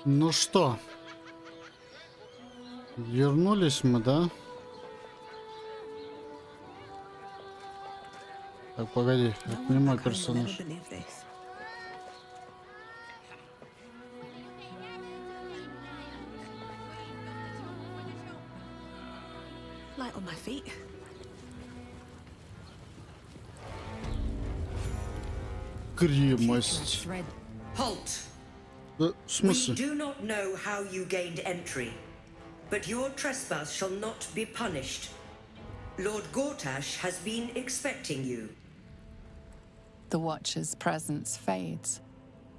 Ну что, вернулись мы, да? Так, погоди, это не мой персонаж. Light on my feet. Кремость. Halt! Да, в We смысле? do not know how you gained entry, but your trespass shall not be punished. Lord Gortash has been expecting you. The Watcher's presence fades,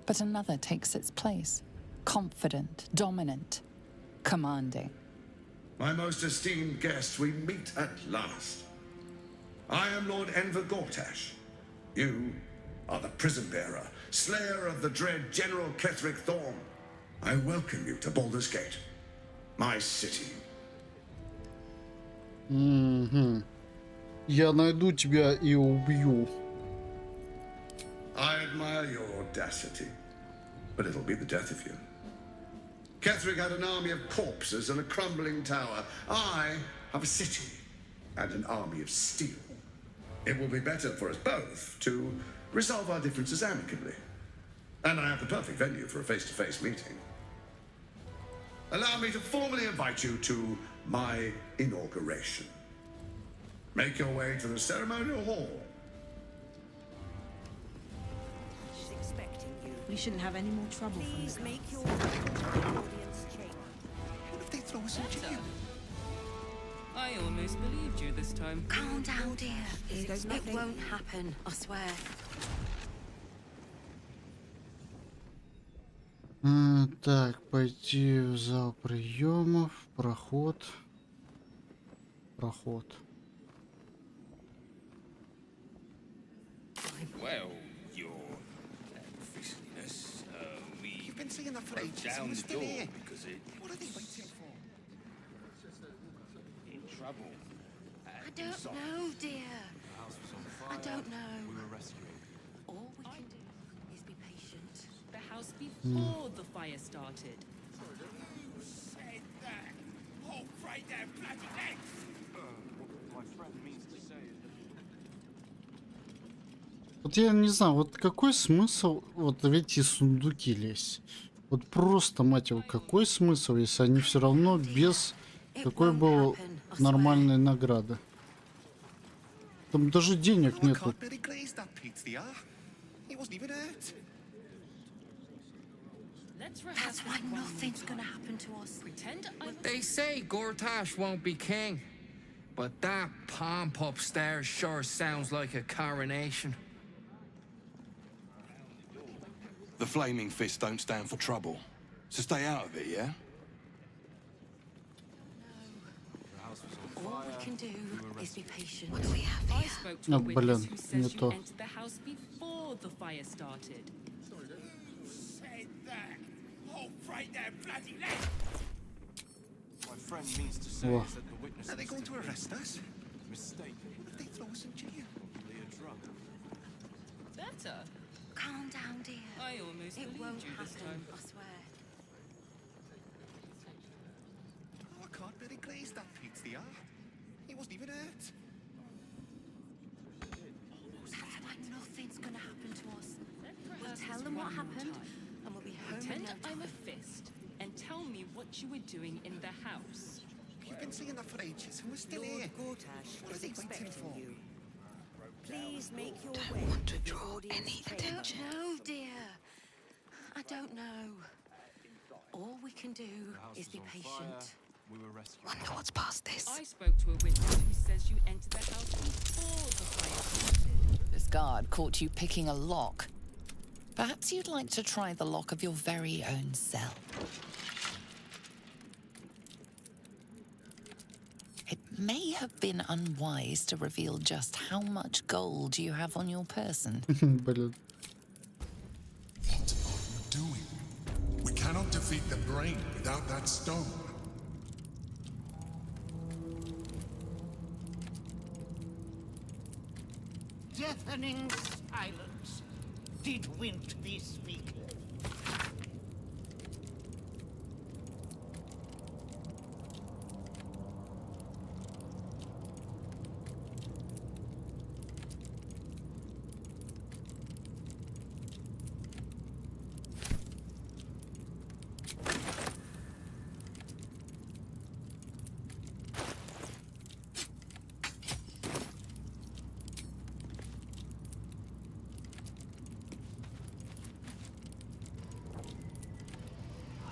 but another takes its place. Confident, dominant, commanding. My most esteemed guest, we meet at last. I am Lord Enver Gortash. You are the prison bearer, slayer of the dread General Ketheric Thorn. I welcome you to Baldurs Gate, my city. Я найду тебя и убью. I admire your audacity, but it'll be the death of you. Ketheric had an army of corpses and a crumbling tower. I have a city and an army of steel. It will be better for us both to resolve our differences amicably. And I have the perfect venue for a face-to-face meeting. Allow me to formally invite you to my inauguration. Make your way to the ceremonial hall. She's expecting you. We shouldn't have any more trouble from Please the make guards. your way to the audience chamber. What if they throw us in jail? I almost believed you this time. Calm down, dear. Here goes It nothing. won't happen, I swear. Так, пойти в зал приемов, проход. Well, your officiousness, You've been saying that for broke ages, and down we're the still door here. because it What are they waiting for? in trouble. I don't know, dear. I don't know. All we can do is be patient. The house before the fire started. Said that. Oh, right there, bloody legs! My friend means to say is that Вот я не знаю, вот какой смысл вот в эти сундуки лезть? Вот просто, мать его, какой смысл, если они все равно без какой бы нормальной награды? Там даже денег Oh, I нету. can't really glaze that pizza. He wasn't even hurt. Let's rehearse That's why this one nothing's more gonna time. happen to us. Pretend I'm They say Gortash won't be king, but that pomp upstairs sure sounds like a coronation. The flaming fists don't stand for trouble. So stay out of it, yeah? All we can do is be patient. What do we have I here? spoke to a Oh, witness блин, who не says you то. entered the house before the fire started. said that. Oh, right there, bloody legs! My friend means to say Whoa. is that the witness Are they going to arrest us? mistaken. What if they throw us in jail? Probably a drug. Better. Calm down, dear. I almost It believed won't you this happen, time. I swear. Oh, I can't really glaze that pizza. He wasn't even hurt. That's why nothing's gonna happen to us. Let's We'll rehearse tell this them what one more happened, time. and we'll be home in Pretend no I'm a time. fist and tell me what you were doing in the house. You've been saying that for ages, and we're still here. Lord Gortash What are is they waiting expecting for? you. Please make your Don't way want to to the draw audience any chamber. attention. I don't know, dear. I don't know. All we can do is be patient. We were rescued. Wonder what's past this. I spoke to a witness who says you entered the house before the fire started. This guard caught you picking a lock. Perhaps you'd like to try the lock of your very own cell. It may have been unwise to reveal just how much gold you have on your person. Блин. What are you doing? We cannot defeat the brain without that stone. Deafening silence. Did Wint be speaking?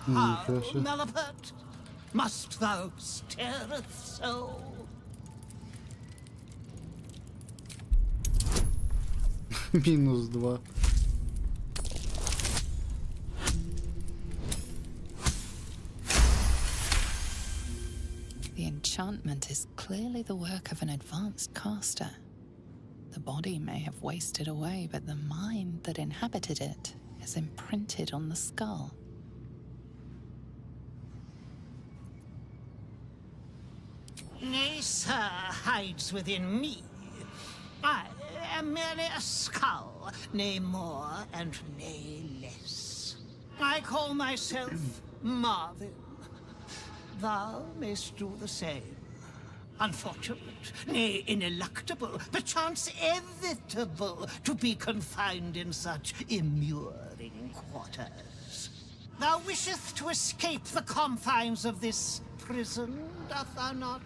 How, Melliput? Must thou stirreth so? Минус 2. The enchantment is clearly the work of an advanced caster. The body may have wasted away, but the mind that inhabited it is imprinted on the skull. Nay, sir, hides within me. I am merely a skull, nay more and nay less. I call myself Marvin. Thou mayst do the same. Unfortunate, nay, ineluctable, perchance evitable, to be confined in such immuring quarters. Thou wisheth to escape the confines of this prison, doth thou not?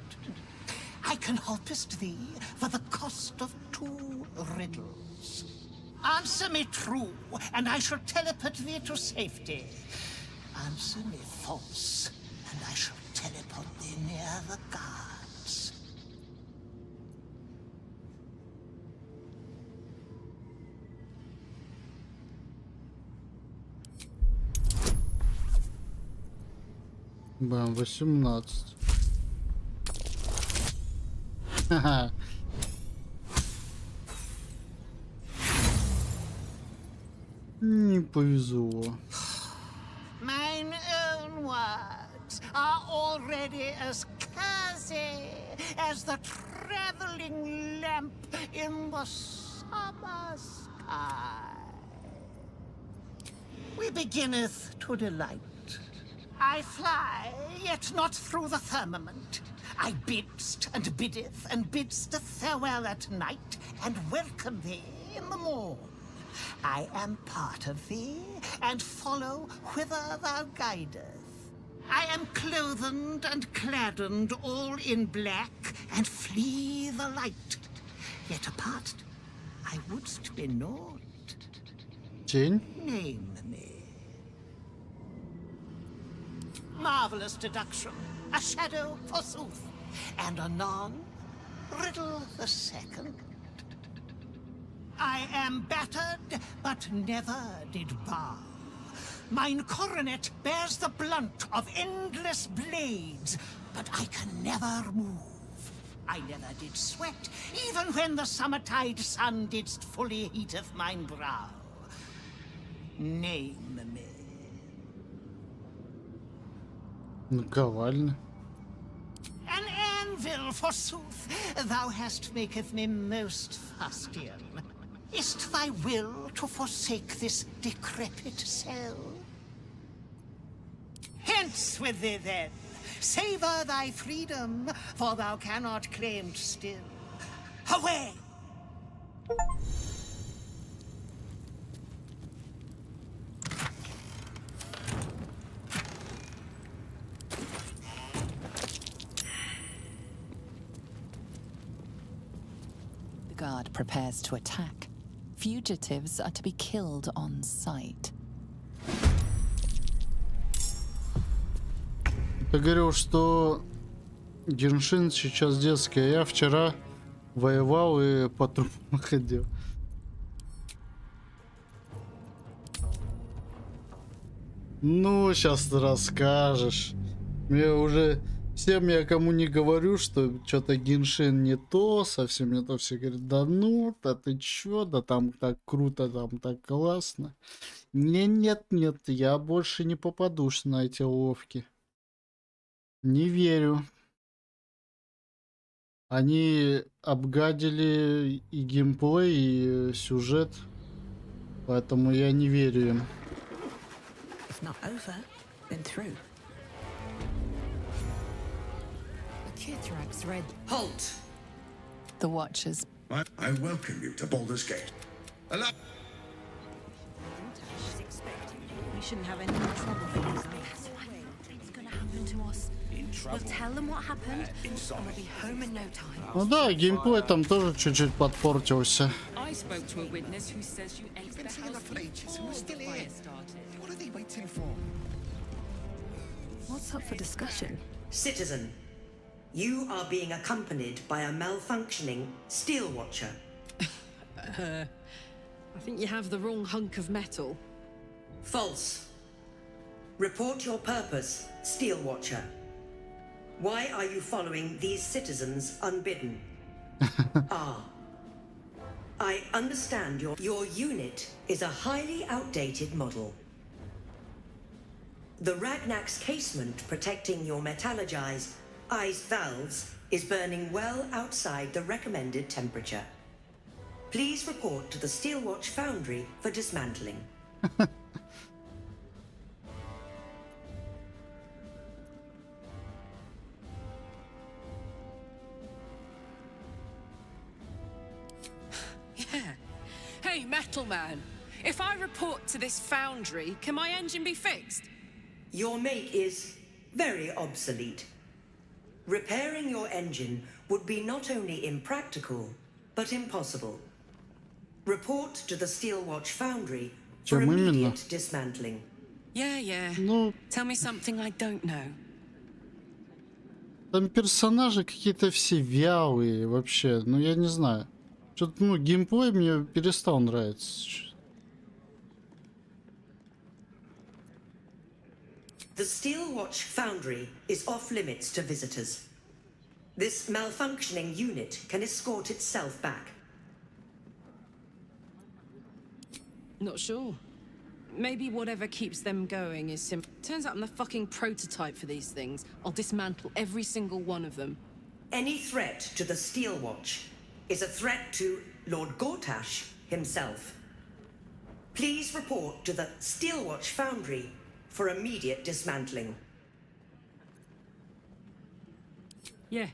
I can helpest thee for the cost of 2 riddles. Answer me true, and I shall teleport thee to safety. Answer me false, and I shall teleport thee near the guards. Бам, 18. Ха-ха. Не повезло. Mine own words are already as cozy as the traveling lamp in the summer sky. We beginneth to delight. I fly, yet not through the firmament. I bidst and biddeth and bidst a farewell at night, and welcome thee in the morn. I am part of thee, and follow whither thou guideth. I am clothed and claddened all in black, and flee the light. Yet apart, I wouldst be naught. Тень? Name me. Marvelous deduction, a shadow forsooth, and anon, riddle the second. I am battered, but never did bow. Mine coronet bears the blunt of endless blades, but I can never move. I never did sweat, even when the summertide sun didst fully heateth mine brow. Name me. Наковальня. An anvil, forsooth, thou hast maketh me most fustian. Is't thy will to forsake this decrepit cell? Hence with thee then, savour thy freedom, for thou cannot claim still. Away! The guard prepares to attack. Fugitives are to be killed on sight. Ты говорил, что Геншин сейчас детский, а я вчера воевал и по трупам ходил. Ну, сейчас ты расскажешь. Мне уже... Всем я кому не говорю, что что-то Геншин не то, совсем не то, все говорят, да ну, да ты чё, да там так круто, там так классно. Нет, я больше не попадусь на эти уловки. Не верю. Они обгадили и геймплей, и сюжет, поэтому я не верю им. If not over, then through. Halt! The Watchers. I welcome you to Baldurs Gate. Allow We shouldn't have any more trouble for these eyes. What's gonna happen to us? We'll tell them what happened, and we'll be home in no time. Ну да, геймплей там тоже чуть-чуть подпортился. I spoke to a witness who says you entered the house before the fire started. What are they waiting for? What's up for discussion? Citizen, you are being accompanied by a malfunctioning steel watcher. I think you have the wrong hunk of metal. False. Report your purpose, steel watcher. Why are you following these citizens unbidden? I understand your unit is a highly outdated model. The Ragnak's casement protecting your metallurgized valves is burning well outside the recommended temperature. Please report to the Steelwatch Foundry for dismantling. Yeah. Hey, Metal Man. If I report to this foundry, can my engine be fixed? Your make is very obsolete. Repairing your engine would be not only impractical, but impossible. Report to the Steelwatch Foundry for Чем именно? immediate dismantling. Yeah. Ну, Tell me something I don't know. там персонажи какие-то все вялые вообще. Ну, я не знаю. Что-то, ну, геймплей мне перестал нравиться. The Steelwatch Foundry is off limits to visitors. This malfunctioning unit can escort itself back. Not sure. Maybe whatever keeps them going is Turns out I'm the fucking prototype for these things. I'll dismantle every single one of them. Any threat to the Steelwatch is a threat to Lord Gortash himself. Please report to the Steelwatch Foundry for immediate dismantling. Yeah.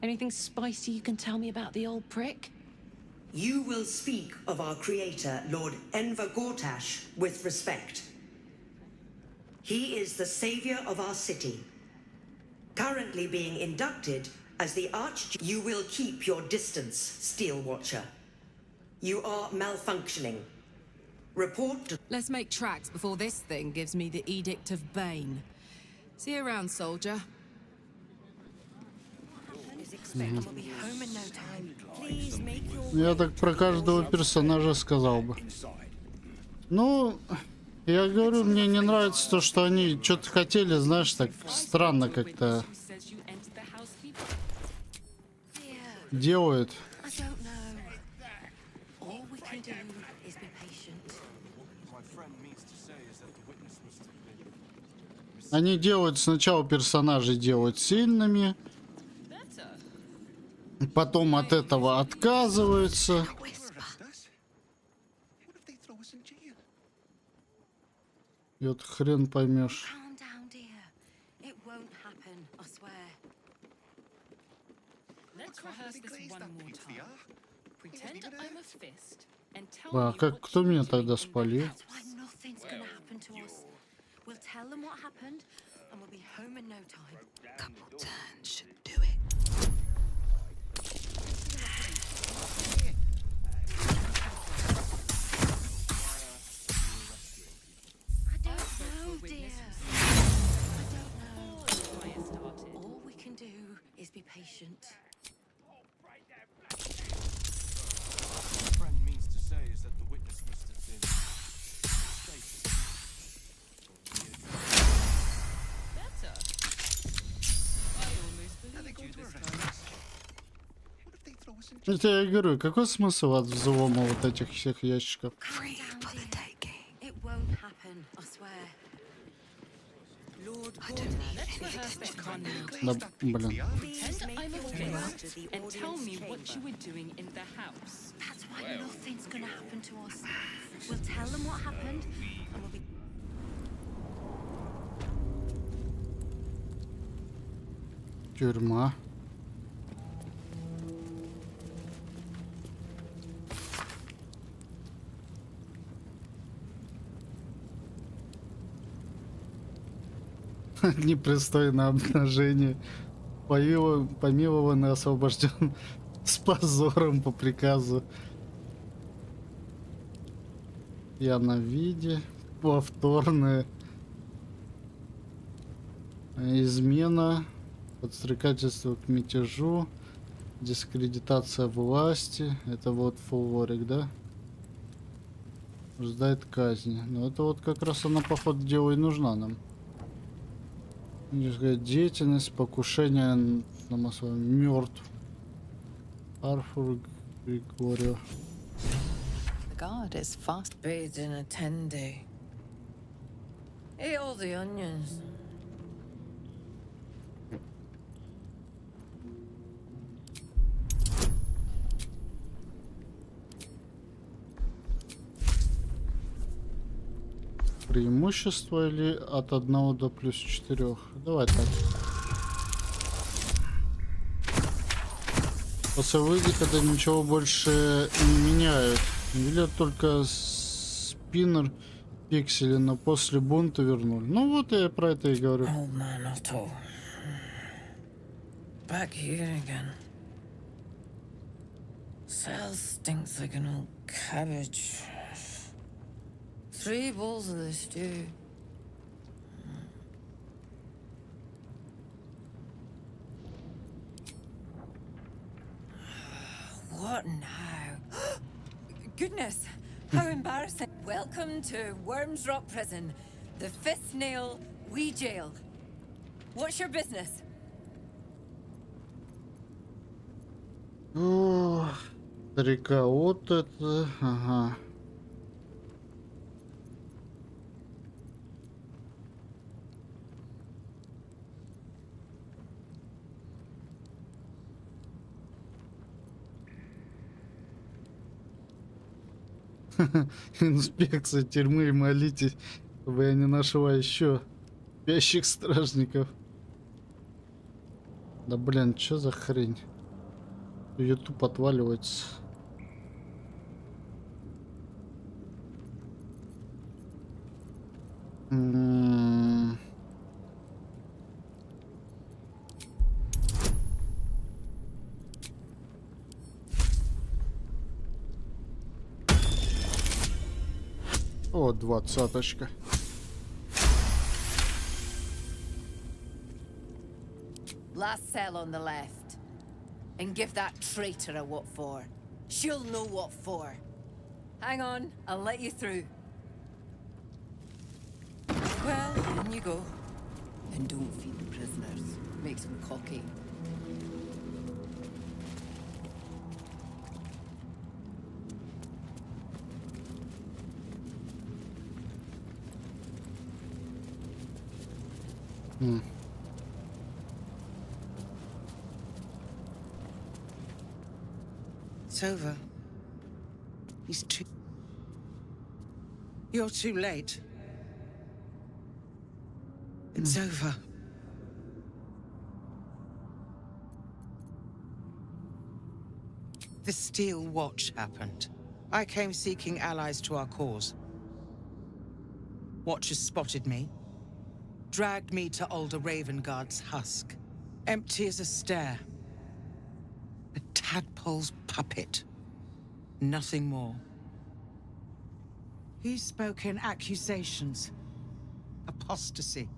Anything spicy you can tell me about the old prick? You will speak of our creator, Lord Enver Gortash, with respect. He is the savior of our city. Currently being inducted as the Archduke. You will keep your distance, Steel Watcher. You are malfunctioning. Report to... Let's make tracks before this thing gives me the Edict of Bane. See you around, soldier. Я так про каждого персонажа сказал бы. Ну, я говорю, мне не нравится то, что они что-то хотели, знаешь, так странно как-то делают. Они делают сначала персонажей делают сильными, потом от этого отказываются. И вот хрен поймешь. А как кто меня тогда спалил? Я говорю, какой смысл от взлома вот этих всех ящиков? Да, блин. Тюрьма. Непристойное обнажение. Помилован и освобожден с позором по приказу. Я на виде. Повторное. Измена, подстрекательство к мятежу, дискредитация власти. Это вот фаворик, да? Ждает казни. Ну это вот как раз она, по ходу дела, и нужна нам. Деятельность, покушение на массовое мертв. Арфур Григорио. The guard is fast. Bathed in a 10-day. Ate all the onions. Преимущество или от 1 до плюс 4? Давай так. После выхода ничего больше не меняют. Или только спиннер пиксели, но после бунта вернули. Ну вот я про это и говорю. Old man Otto. Back here again. Cell stinks like an old cabbage. 3 bowls of the stew. What now? Goodness, how embarrassing. Welcome to Worms Rock Prison, the 5th nail, wee jail. What's your business? О, старика, вот это, ага. Инспекция тюрьмы, молитесь, чтобы я не нашла еще спящих стражников. Да блин, что за хрень? YouTube отваливается. О, 20-очка. Last cell on the left. And give that traitor a what for. She'll know what for. Hang on, I'll let you through. Well, in you go. And don't feed the prisoners. Makes them cocky. It's over. He's too... You're too late. It's over. The Steel Watch happened. I came seeking allies to our cause. Watchers spotted me, dragged me to Older Ravengard's husk, empty as a stare. A tadpole's puppet. Nothing more. He's spoken accusations. Apostasy.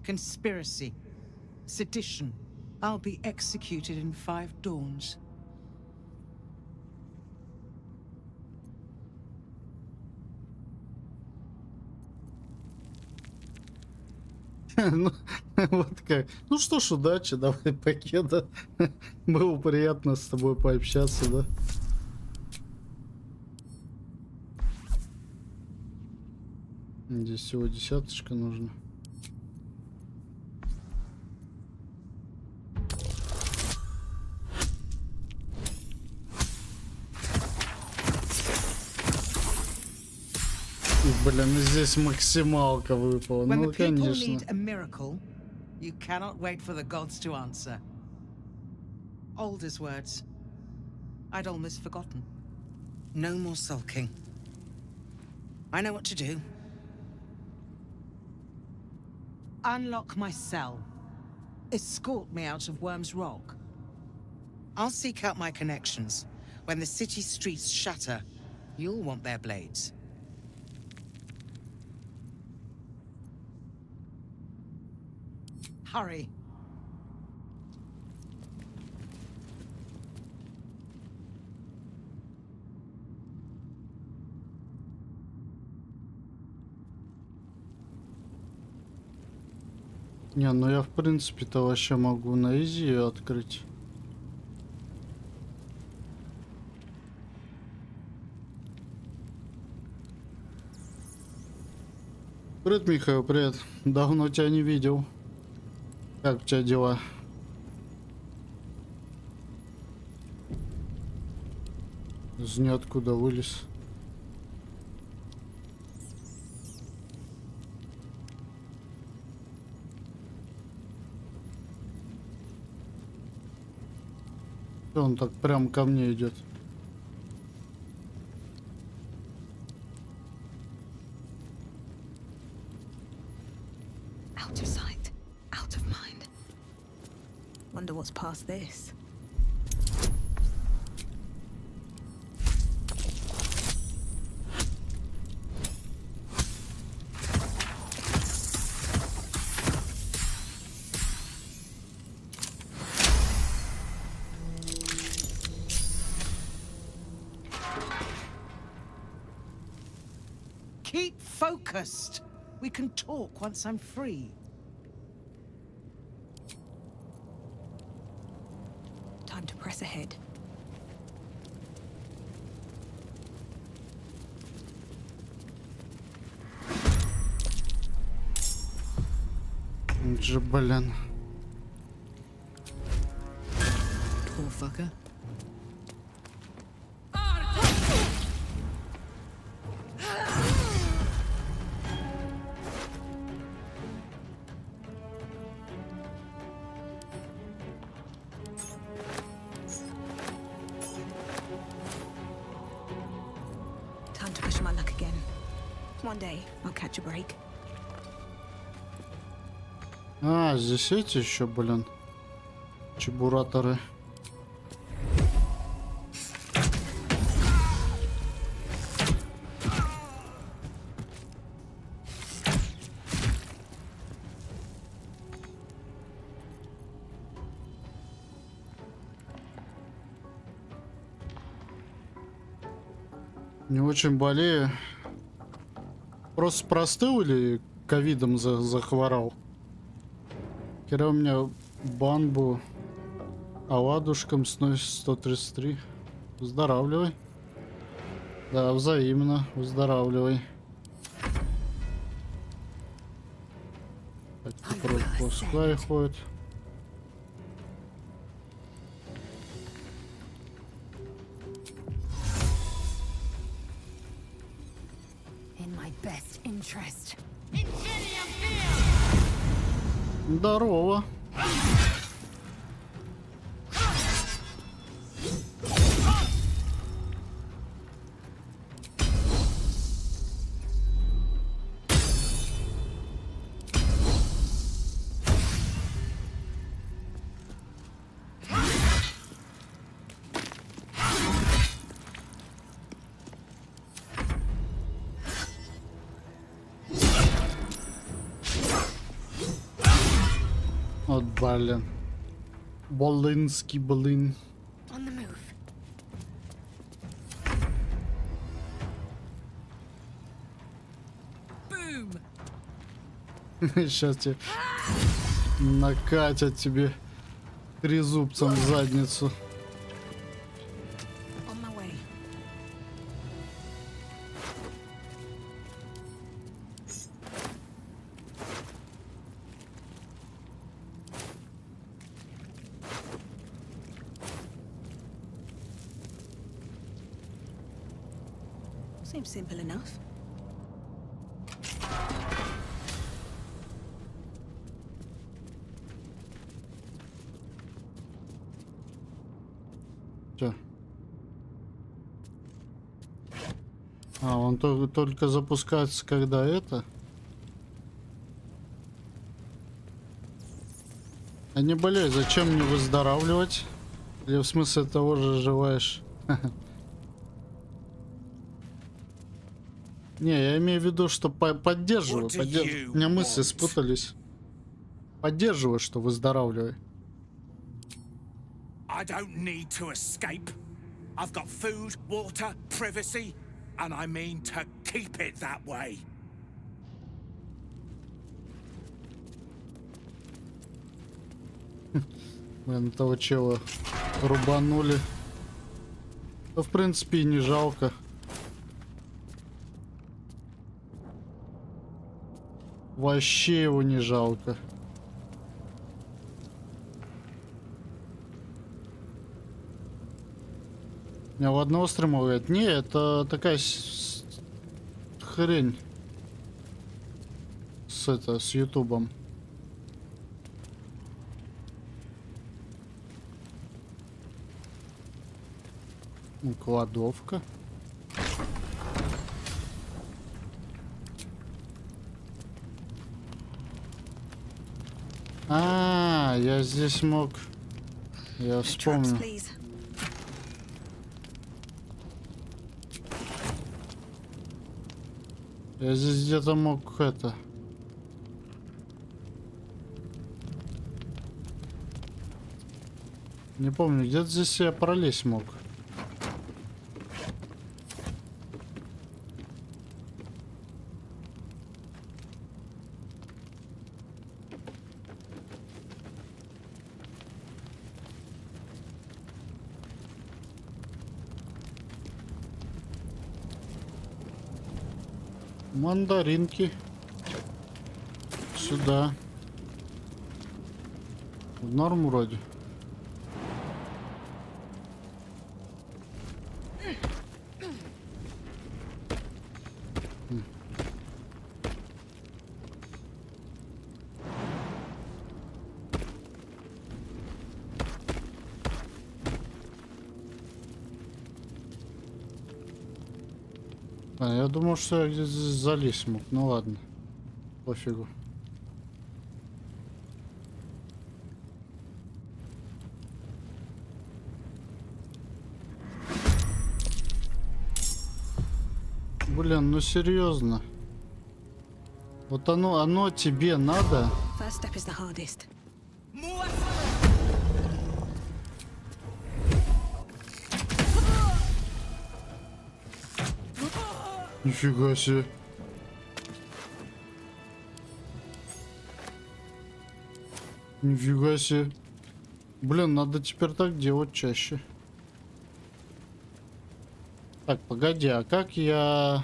Conspiracy. Sedition. I'll be executed in 5 dawns. Ну, вот как. Ну что ж, удачи, давай пакета. Было приятно с тобой пообщаться, да? Здесь всего 10-очка нужно. Блин, здесь максималка выпала. When Ну, the people конечно. need a miracle, you cannot wait for the gods to answer. Alder's words. I'd almost forgotten. No more sulking. I know what to do. Unlock my cell. Escort me out of Worms Rock. I'll seek out my connections. When the city streets shatter, you'll want their blades. hurry. Не, ну я в принципе-то вообще могу на изи ее открыть. Привет, Михаил, привет. Давно тебя не видел. Как у тебя дела? Из ниоткуда вылез. Он так прям ко мне идет. Out of sight, out of mind. Wonder what's past this. Keep focused. We can talk once I'm free. Time to press ahead. Же, блин. Poor fucker. Time to push my luck again. One day I'll catch a break. А, здесь эти еще, блин. Чебураторы. Не очень болею. Просто простыл или ковидом захворал? Кира у меня банбу оладушком сносит 133. Выздоравливай. Да, взаимно. Выздоравливай. Пускай ходит. In my best interest. Здорово. Вот, блин. Болынский, блин. On the move. Boom! Сейчас тебе накатят тебе трезубцем в задницу. On my way. Seems simple enough. Чё? А, он только запускается, когда это. А не болей, зачем мне выздоравливать? Или в смысле того же оживаешь? Не, я имею в виду, что поддерживаю. У меня мысли спутались. Поддерживаю, что выздоравливай. I don't need to escape. I've got food, water, privacy, and I mean to keep it that way. Блин, того чела рубанули. Да, в принципе, и не жалко. Вообще его не жалко. Я в одного стрима говорит, не, это такая хрень с ютубом. Кладовка. Я здесь мог. Я вспомнил. Я здесь где-то мог это. Не помню, где-то здесь я пролезть мог. Мандаринки. Сюда. В норм вроде. Я думал, что я здесь залезть мог. Ну ладно. Пофигу. Блин, ну серьезно. Вот оно тебе надо. First step is the hardest. Нифига себе. Нифига себе. Блин, надо теперь так делать чаще. Так, погоди, а как я...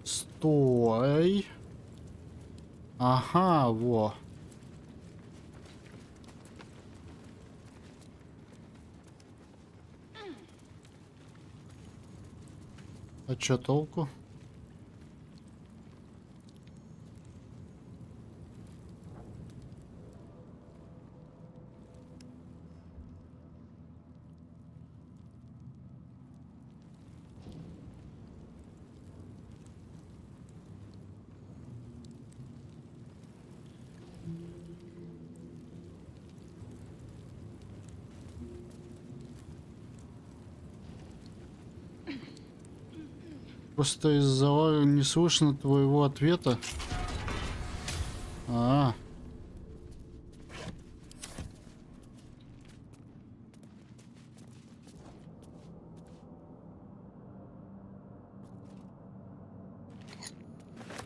Стой. Ага, во. А чё толку? Просто из-за не слышно твоего ответа. А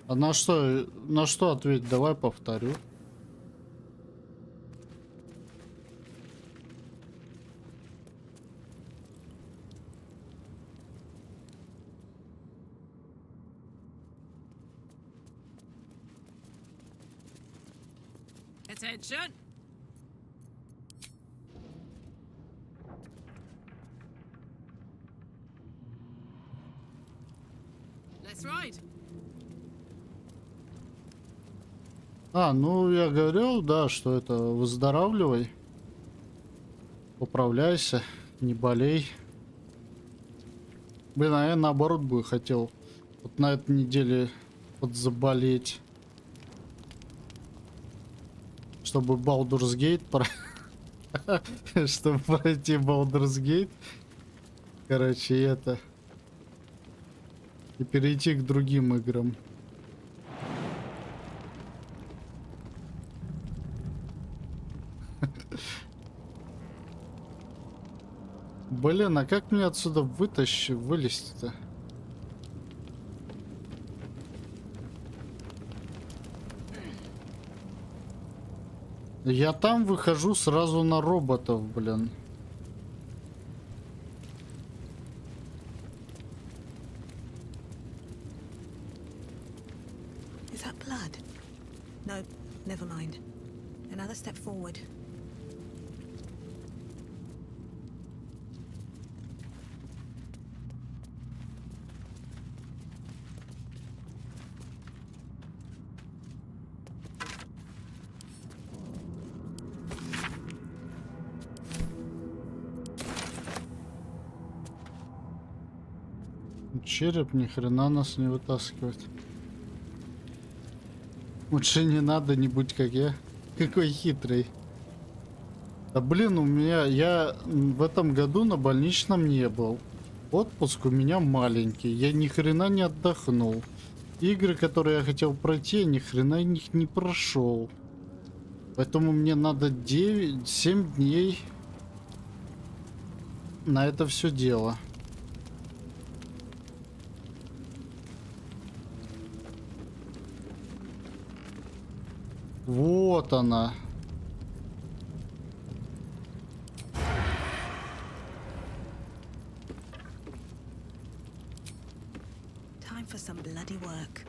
на что ответить? Давай повторю. Attention. Let's ride. Ну я говорил, да, что это выздоравливай. Поправляйся, не болей. Блин, а я наоборот бы хотел вот на этой неделе подзаболеть. Чтобы Baldurs Gate Чтобы пройти Baldurs Gate. Короче, это. И перейти к другим играм. Блин, а как мне отсюда вылезти-то? Я там выхожу сразу на роботов, блин. Is that blood? No, never mind. Another step forward. Череп ни хрена нас не вытаскивает. Лучше не надо, не будь как я. Какой хитрый. Да блин, я в этом году на больничном не был. Отпуск у меня маленький. Я ни хрена не отдохнул. Игры, которые я хотел пройти, я ни хрена их не прошел. Поэтому мне надо 7 дней на это все дело. Вот она. Time for some bloody work.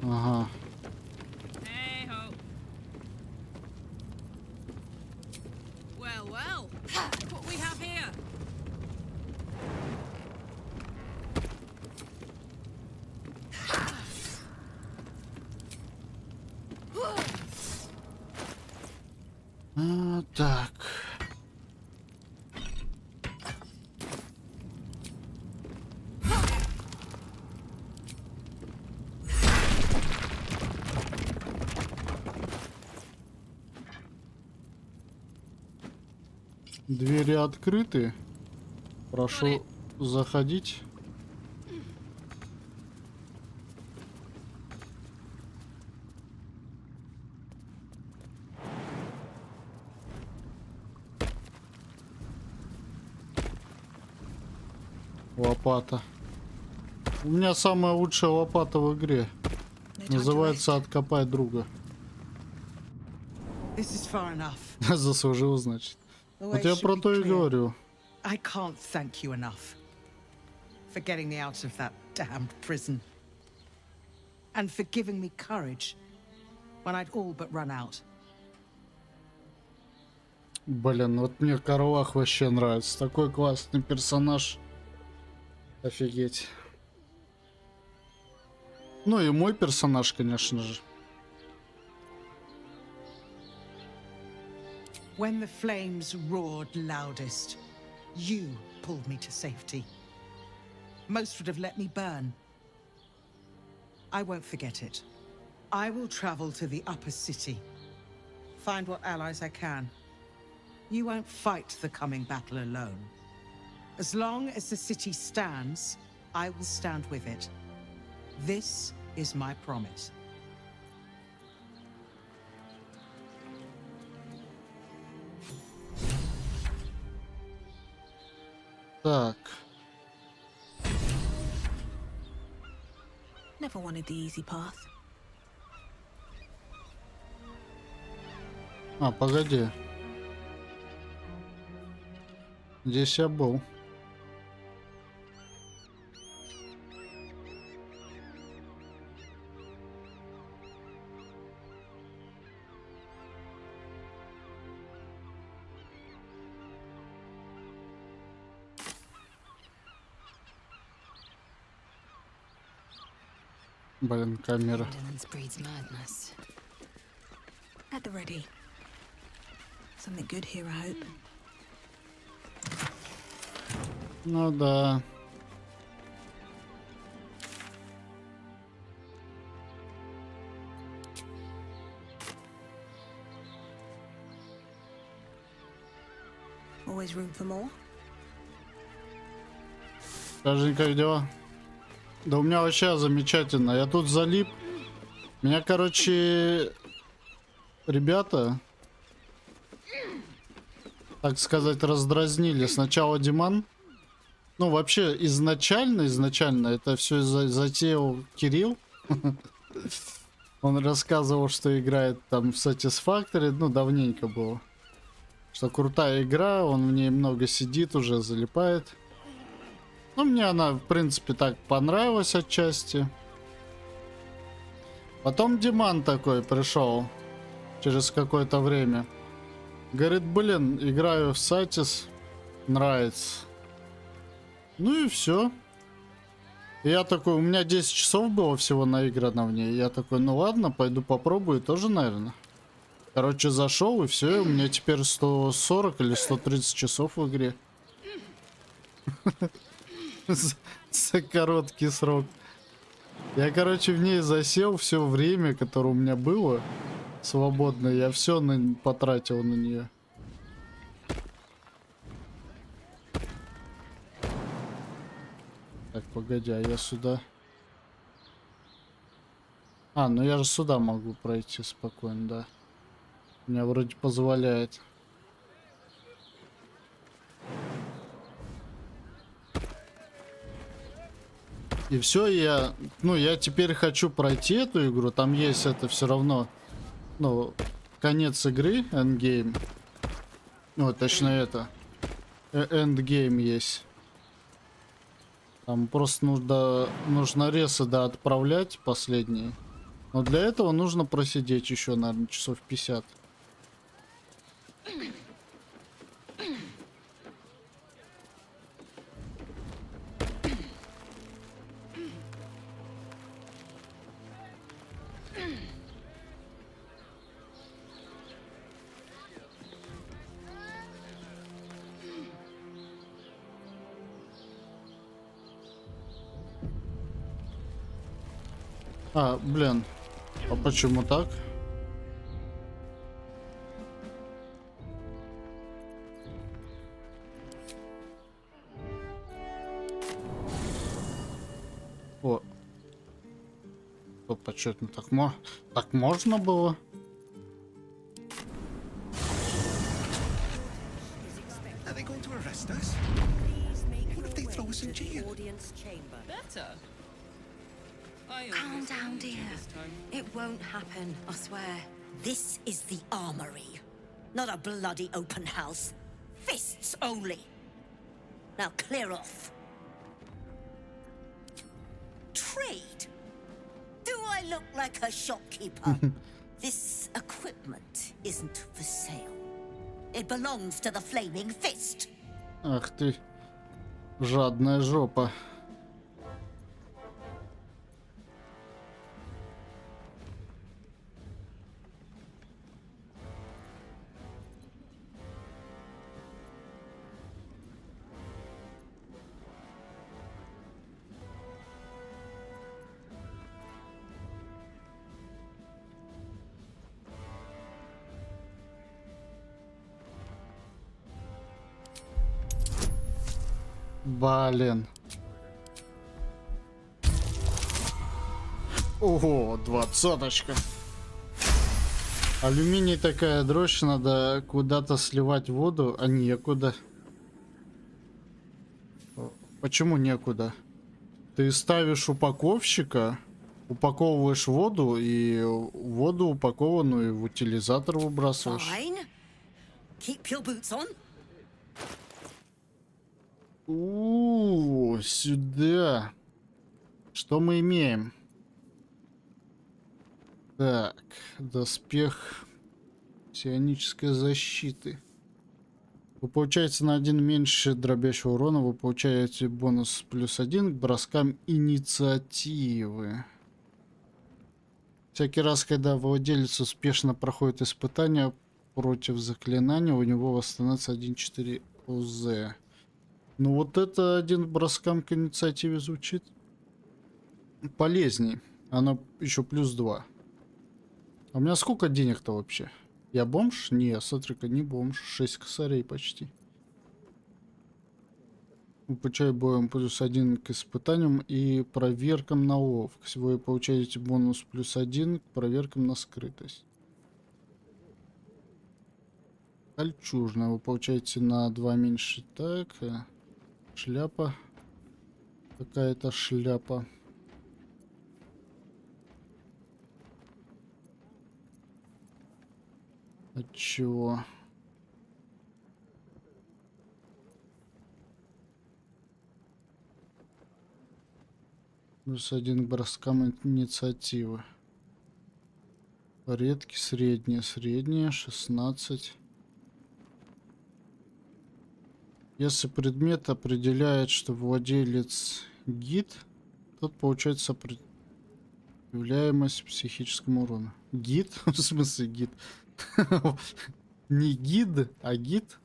Ага. Hey-ho. Well, look what we have here. Так. Двери открыты. Прошу заходить. Лопата. У меня самая лучшая лопата в игре. Называется «Откопай друга». This is far enough. Заслужил, значит. Вот я про то и говорю. I can't thank you enough for getting me out of that damned prison. And for giving me courage when I'd all but run out. Блин, вот мне Карлах вообще нравится. Такой классный персонаж. Офигеть. Ну и мой персонаж, конечно же. When the flames roared loudest, you pulled me to safety. Most would have let me burn. I won't forget it. I will travel to the upper city. Find what allies I can. You won't fight the coming battle alone. As long as the city stands, I will stand with it. This is my promise. Так. Never wanted the easy path. А, погоди. Здесь я был. Блин, камера. At the ready. Something good here, I hope. Ну да. always room for more. Скажи, как дела? Да у меня вообще замечательно. Я тут залип. Меня, короче, ребята, так сказать, раздразнили. Сначала Диман. Ну, вообще, изначально это все затеял Кирилл. Он рассказывал, что играет там в Satisfactory. Ну, давненько было. Что крутая игра, он в ней много сидит, уже залипает. Ну, мне она, в принципе, так понравилась отчасти. Потом Диман такой пришел через какое-то время. Говорит, блин, играю в Сатис, нравится. Ну и все. Я такой, у меня 10 часов было всего наиграно в ней. Я такой, ну ладно, пойду попробую тоже, наверное. Короче, зашел и все, у меня теперь 140 или 130 часов в игре. За короткий срок. Я, короче, в ней засел все время, которое у меня было свободное. Я все потратил на нее. Так, погоди, а я сюда... А, ну я же сюда могу пройти спокойно, да. Меня вроде позволяет. И все, я теперь хочу пройти эту игру. Там есть это все равно, ну, конец игры, эндгейм. Ну, точно это. Эндгейм есть. Там просто нужно ресы, да, отправлять последние. Но для этого нужно просидеть еще, наверное, часов 50. А, блин. А почему так? О. Опа, что-то так можно было? Are they going to arrest us? What if they throw us in jail? Better. Calm down, dear. It won't happen, I swear. This is the armory, not a bloody open house. Fists only. Now clear off. Trade? Do I look like a shopkeeper? This equipment isn't for sale. It belongs to the Flaming Fist. Ах ты, жадная жопа. Блин. Ого, 20-очка. Алюминий такая дрожь, надо куда-то сливать воду, а некуда. Почему некуда? Ты ставишь упаковщика, упаковываешь воду и воду упакованную в утилизатор выбрасываешь. Fine. Keep your boots on. Сюда. Что мы имеем? Так, доспех псионической защиты. Вы получаете на 1 меньше дробящего урона. Вы получаете бонус +1 к броскам инициативы. Всякий раз, когда владелец успешно проходит испытание против заклинания, у него восстановится 1/4 ОЗ. Ну вот это 1 броскам к инициативе звучит полезней. Оно еще +2. А у меня сколько денег-то вообще? Я бомж? Не, смотри-ка, не бомж. 6 косарей почти. Получаю боем +1 к испытаниям и проверкам на ловкость. Вы получаете бонус +1 к проверкам на скрытость. Кольчужная. Вы получаете на 2 меньше. Так. Шляпа. Какая-то шляпа. От чего? +1 к броскам инициативы. Редкий, средние, средние, 16. Если предмет определяет, что владелец гид, тот получает сопротивляемость психическому урону. Гид? В смысле гид? Не гид, а гид?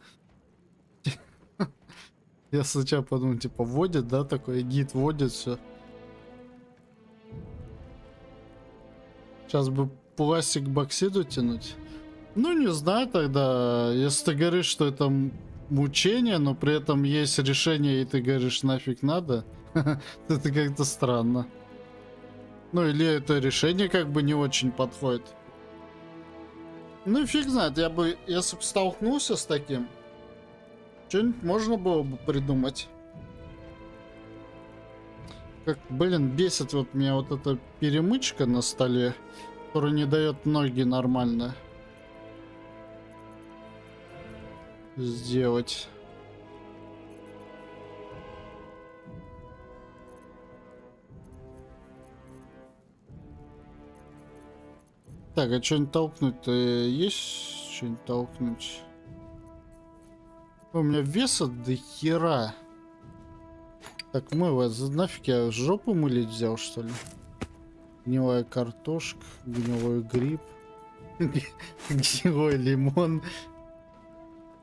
Я сначала подумал, типа, вводит, да, такой гид вводит, все. Сейчас бы пластик к боксиду тянуть. Ну, не знаю тогда. Если ты говоришь, что это мучение, но при этом есть решение, и ты говоришь, нафиг надо, это как-то странно. Ну, или это решение как бы не очень подходит. Ну, фиг знает. Я бы, если бы столкнулся с таким, что-нибудь можно было бы придумать. Как, блин, бесит вот меня вот эта перемычка на столе, которая не дает ноги нормально сделать. Так, а что-нибудь толкнуть-то есть? Что-нибудь толкнуть? У меня веса до хера. Так, мыло, нафиг я жопу мылить взял, что ли? Гнилая картошка, гнилой гриб, гнилой лимон,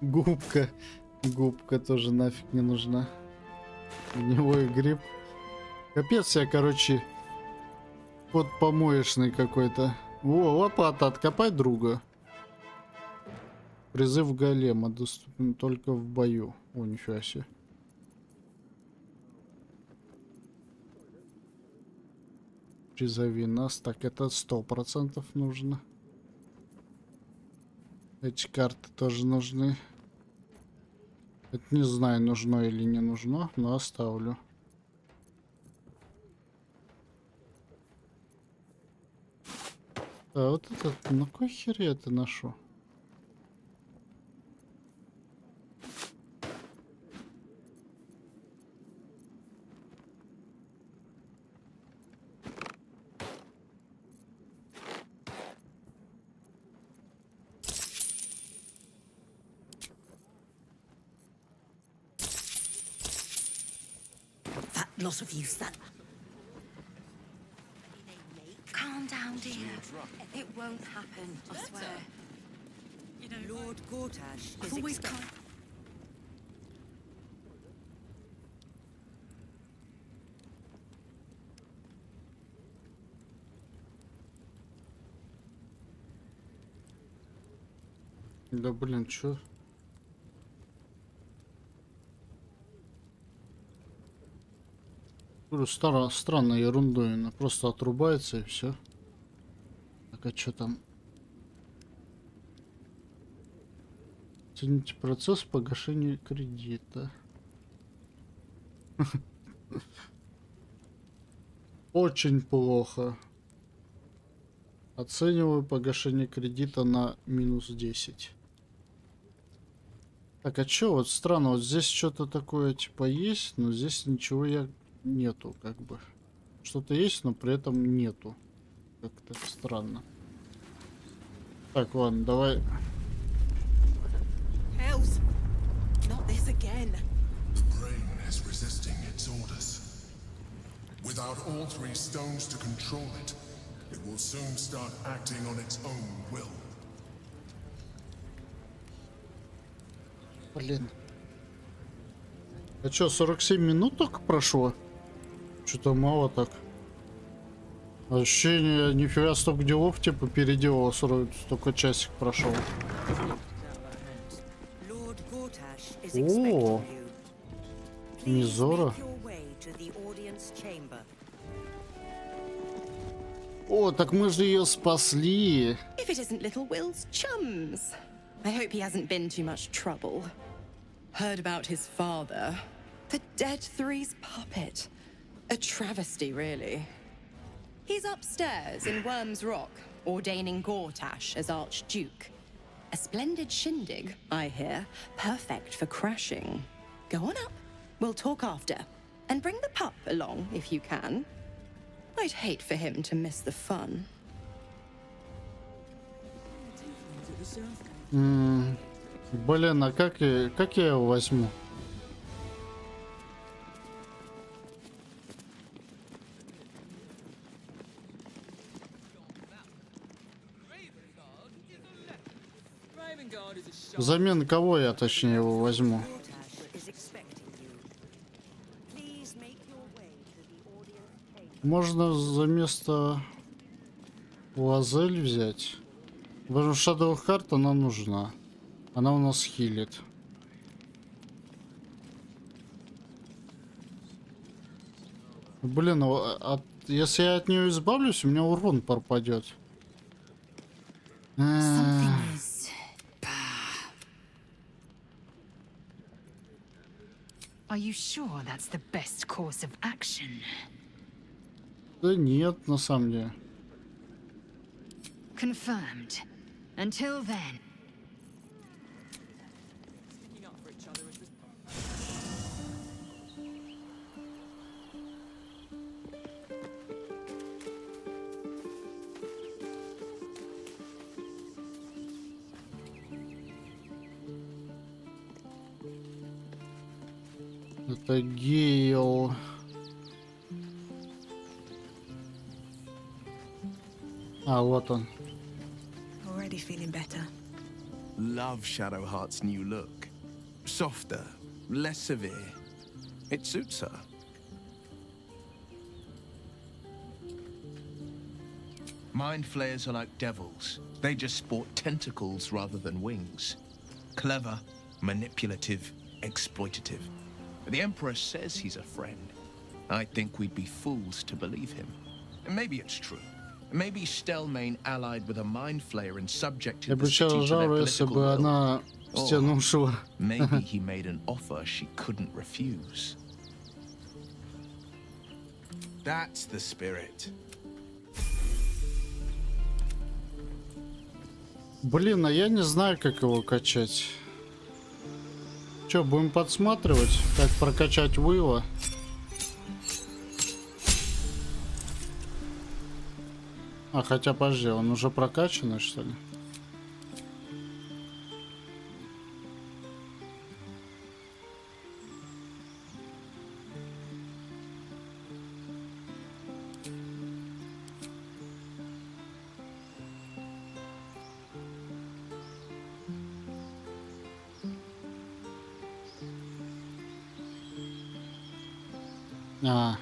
губка. Губка тоже нафиг не нужна. Гнилой гриб. Капец я, короче, кот помоечный какой-то. О, лопата, откопай друга. Призыв голема доступен только в бою. О, нифига себе. Призови нас. Так, это 100% нужно. Эти карты тоже нужны. Это не знаю, нужно или не нужно, но оставлю. А вот этот, на кой хер я это ношу? Lot of use that. Calm down, dear. It won't happen, I swear. Lord Gortash is Always expected. calm. Да блин, чё? Странная ерунда, она просто отрубается и все. Так, а что там? Оцените процесс погашения кредита. Очень плохо. Оцениваю погашение кредита на -10. Так, а чё, вот странно, вот здесь что-то такое типа есть, но здесь ничего нету, как бы. Что-то есть, но при этом нету. Как-то странно. Так, ладно, давай. Hells! Not this again. The brain is resisting its orders. Without all 3 stones to control it, it will soon start acting on its own will. Блин. А чё, 47 минут только прошло? Что-то мало так. Ощущение, нифига столько делов типа переделал, только часик прошел. Lord Gortash is О, expecting you. Мизора. О, так мы же ее спасли. If it isn't little Will's chums. I hope he hasn't been too much trouble. Heard about his father. The dead three's puppet. A travesty, really. He's upstairs in Worm's Rock, ordaining Gortash as Archduke. A splendid shindig, I hear. Perfect for crashing. Go on up. We'll talk after. And bring the pup along, if you can. I'd hate for him to miss the fun. Блин, а как я его возьму? Взамен кого я, точнее, его возьму? Можно за место Лазель взять. Потому что Shadow Heart она нужна. Она у нас хилит. Блин, если я от нее избавлюсь, у меня урон пропадет. Are you sure that's the best course of action? Да нет, на самом деле. Confirmed. Until then. Это Гейл. А, вот он. Already feeling better. Love Shadowheart's new look. Softer, less severe. It suits her. Mind flayers are like devils. They just sport tentacles rather than wings. Clever, manipulative, exploitative. The Emperor says he's a friend. I think we'd be fools to believe him. And maybe it's true. Maybe Stelmane allied with a mind flayer and subjected the city to their political will. Or maybe he made an offer she couldn't refuse. That's the spirit. Блин, а я не знаю, как его качать. Че, будем подсматривать, как прокачать Уилла? А, хотя, подожди, он уже прокачанный, что ли? А.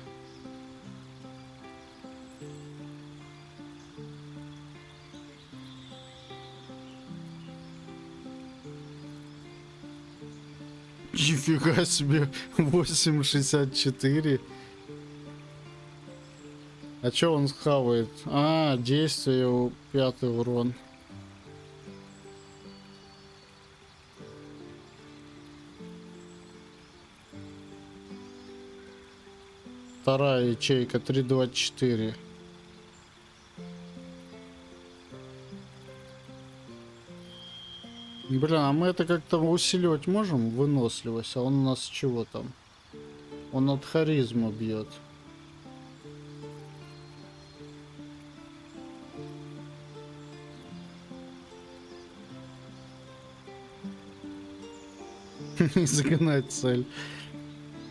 Нифига себе, 8,64. А чё он хавает? А, действие, 5-й урон. Вторая ячейка 3,24. Блин, а мы это как-то усиливать можем? Выносливость. А он у нас чего там? Он от харизмы бьет. Загнать цель.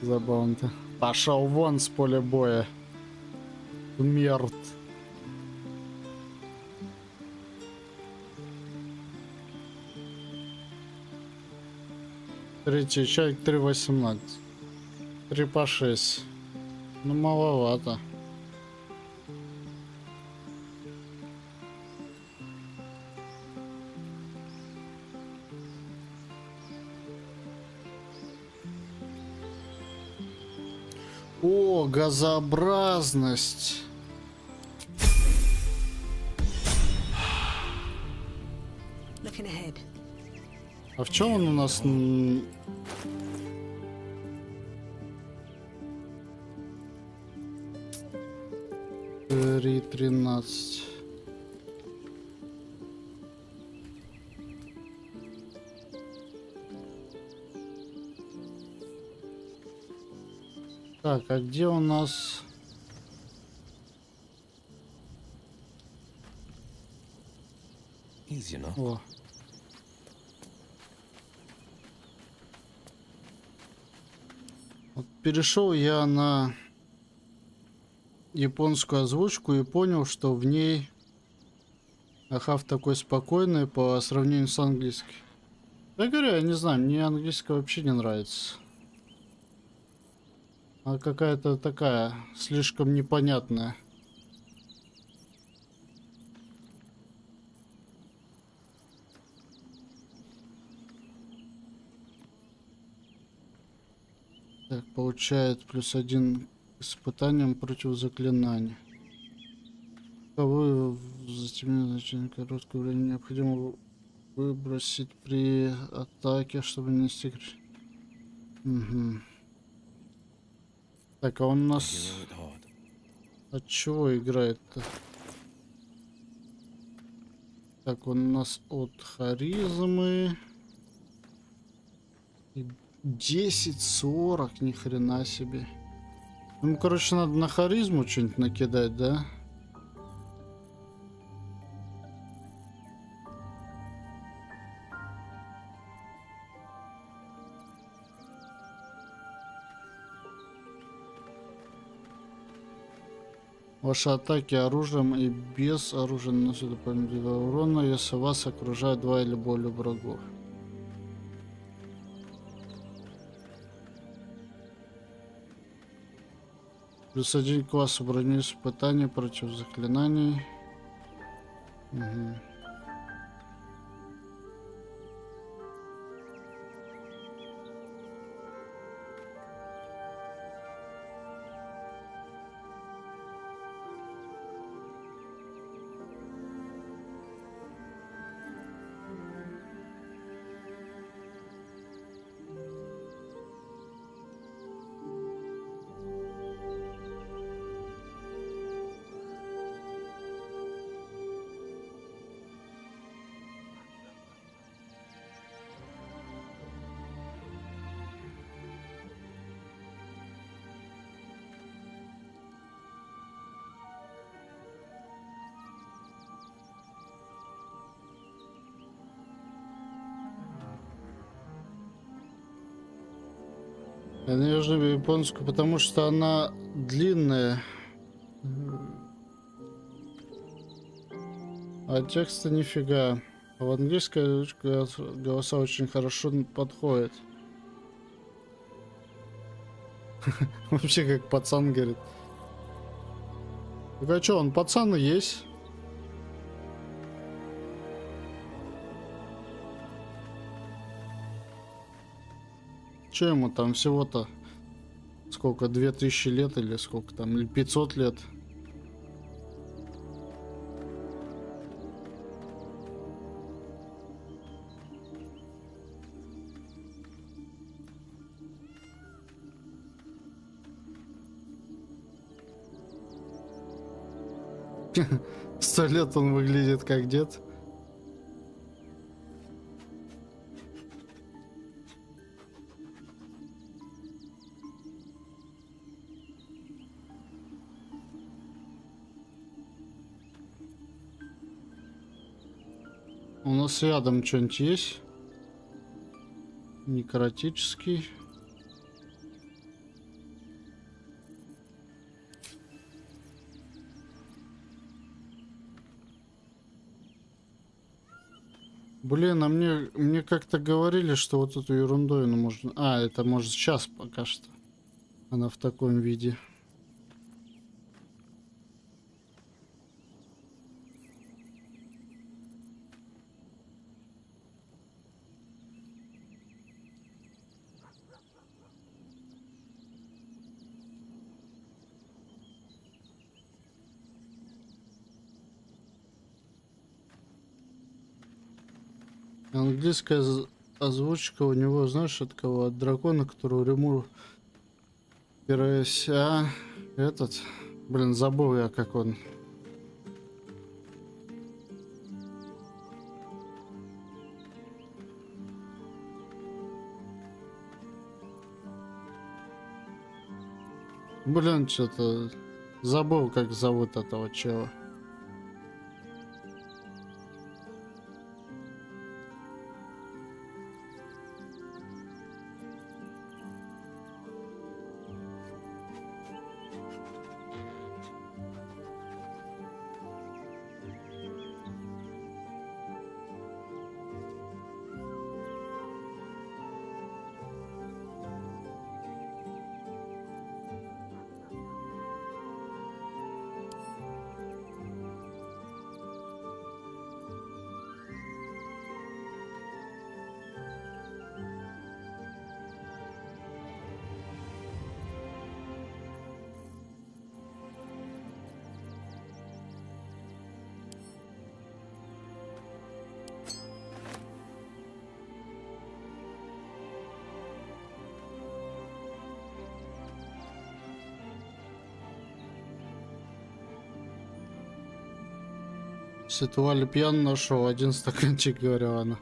Забавно-то. Пошел вон с поля боя. Мертв. Третий человек 3,18. 3 по 6. Ну, маловато. О, газообразность. Looking ahead. А в чем он у нас? 3:13. Так, а где у нас? О. Вот перешел я на японскую озвучку и понял, что в ней ахав такой спокойный по сравнению с английской. Я говорю, я не знаю, мне английская вообще не нравится. Она какая-то такая, слишком непонятная. Так, получает +1 к испытаниям против заклинаний. Вы затемнение значение короткое время необходимо выбросить при атаке, чтобы нанести. Угу. Так, а он у нас от чего играет-то? Так, он у нас от харизмы. 10-40, ни хрена себе. Ну, короче, надо на харизму что-нибудь накидать, да? Ваши атаки оружием и без оружия наносят дополнительного урона, если вас окружают 2 или более врагов. +1 к классу брони испытания против заклинаний. Угу. Я ненавижу японскую, потому что она длинная. А текста нифига. А в английской голоса очень хорошо подходят. Вообще как пацан говорит. Так а что, он пацан и есть? Че ему там всего-то сколько, 2000 лет или сколько там, или 500 лет? Сто лет он выглядит как дед. У нас рядом что-нибудь есть? Некротический. Блин, а мне как-то говорили, что вот эту ерундой можно... А, это может сейчас пока что. Она в таком виде. Английская озвучка у него, знаешь, от кого? От дракона, которого Ремур опираясь. Этот. Блин, забыл я, как он. Блин, что-то забыл, как зовут этого чела. Ситуали пьян нашел один стаканчик, говорила она.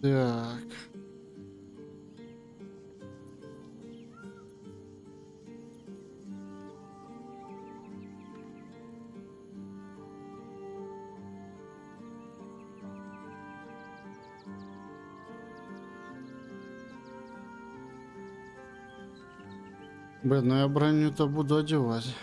Так. Блин, ну я броню-то буду одевать.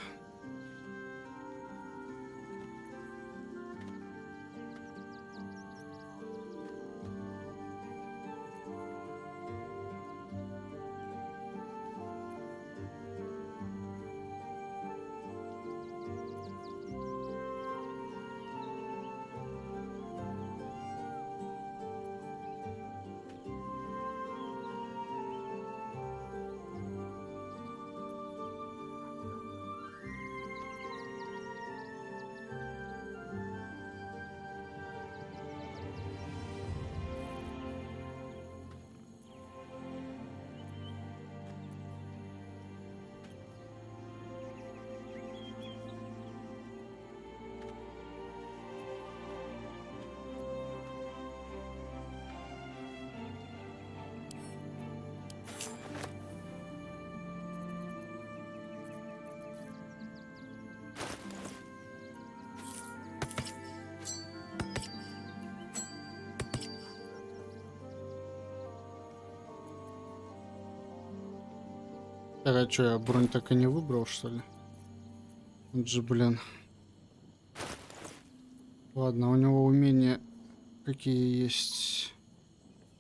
Так, а что, я бронь так и не выбрал, что ли? Вот же, блин. Ладно, у него умения какие есть.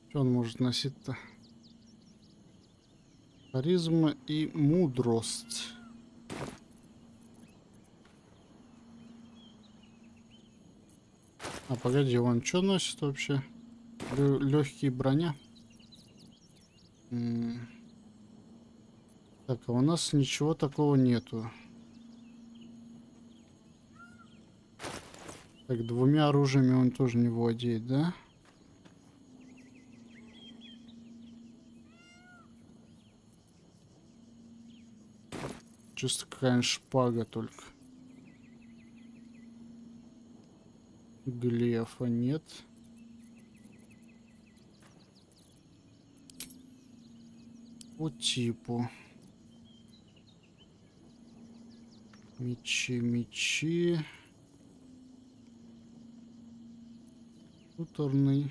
Что он может носить-то? Харизма и мудрость. А погоди, он что носит вообще? Легкие броня. Так, а у нас ничего такого нету. Так, двумя оружиями он тоже не владеет, да? Чисто какая-нибудь шпага только. Глефа нет. По типу. Мечи. Хуторный.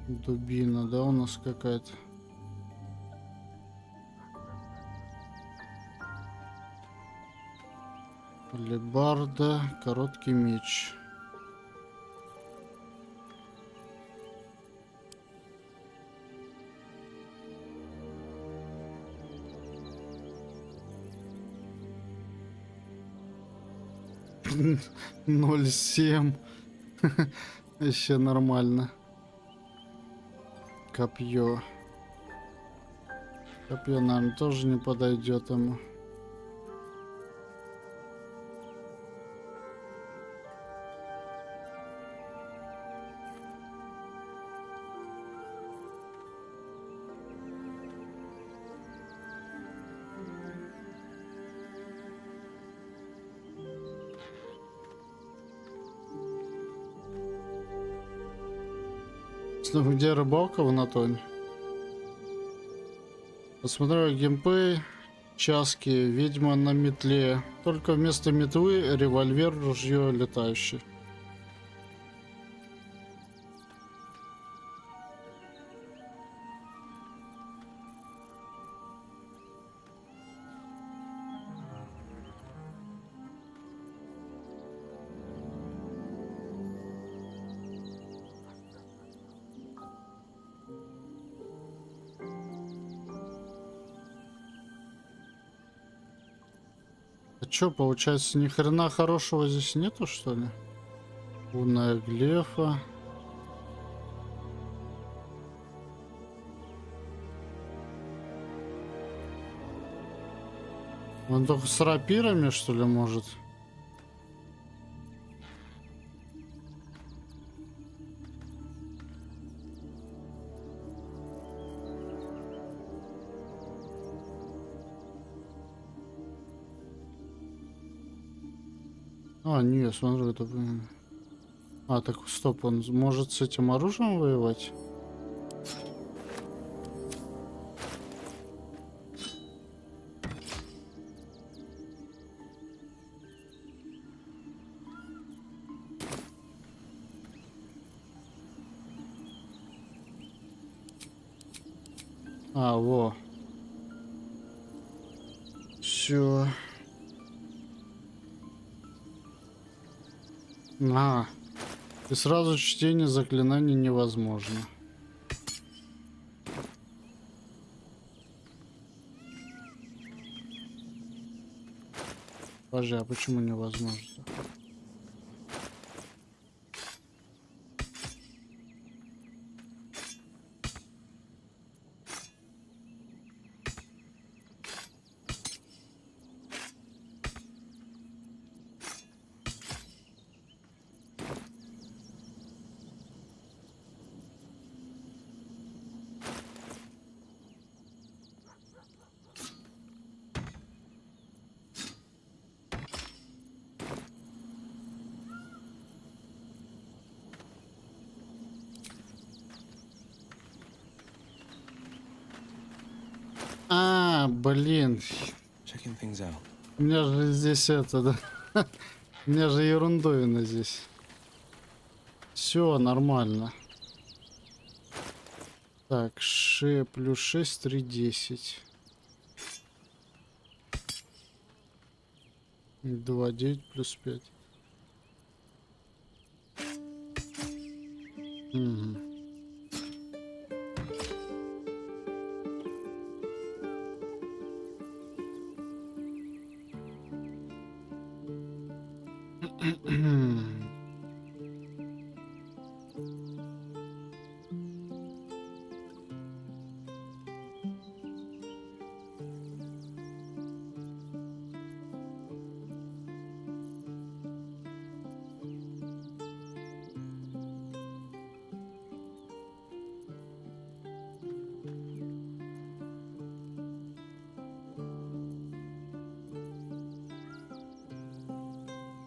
Дубина, да, у нас какая-то. Алебарда, короткий меч. 0,7. Еще нормально. Копье. Копье, наверное, тоже не подойдет ему. Где рыбалка в Анатолии? Посмотрел геймплей. Часки, ведьма на метле. Только вместо метлы револьвер, ружье летающее. А чё, получается, ни хрена хорошего здесь нету, что ли? Лунная глефа. Он только с рапирами, что ли, может? А, не, смотрю, это... А, так, стоп, он может с этим оружием воевать? А, во. Все. А, и сразу чтение заклинаний невозможно. Подожди, а почему невозможно? А, блин. У меня же здесь это, да. У меня же ерундовина здесь. Все нормально. Так, плюс 6, 3, 10. 2, 9 плюс 5. Угу.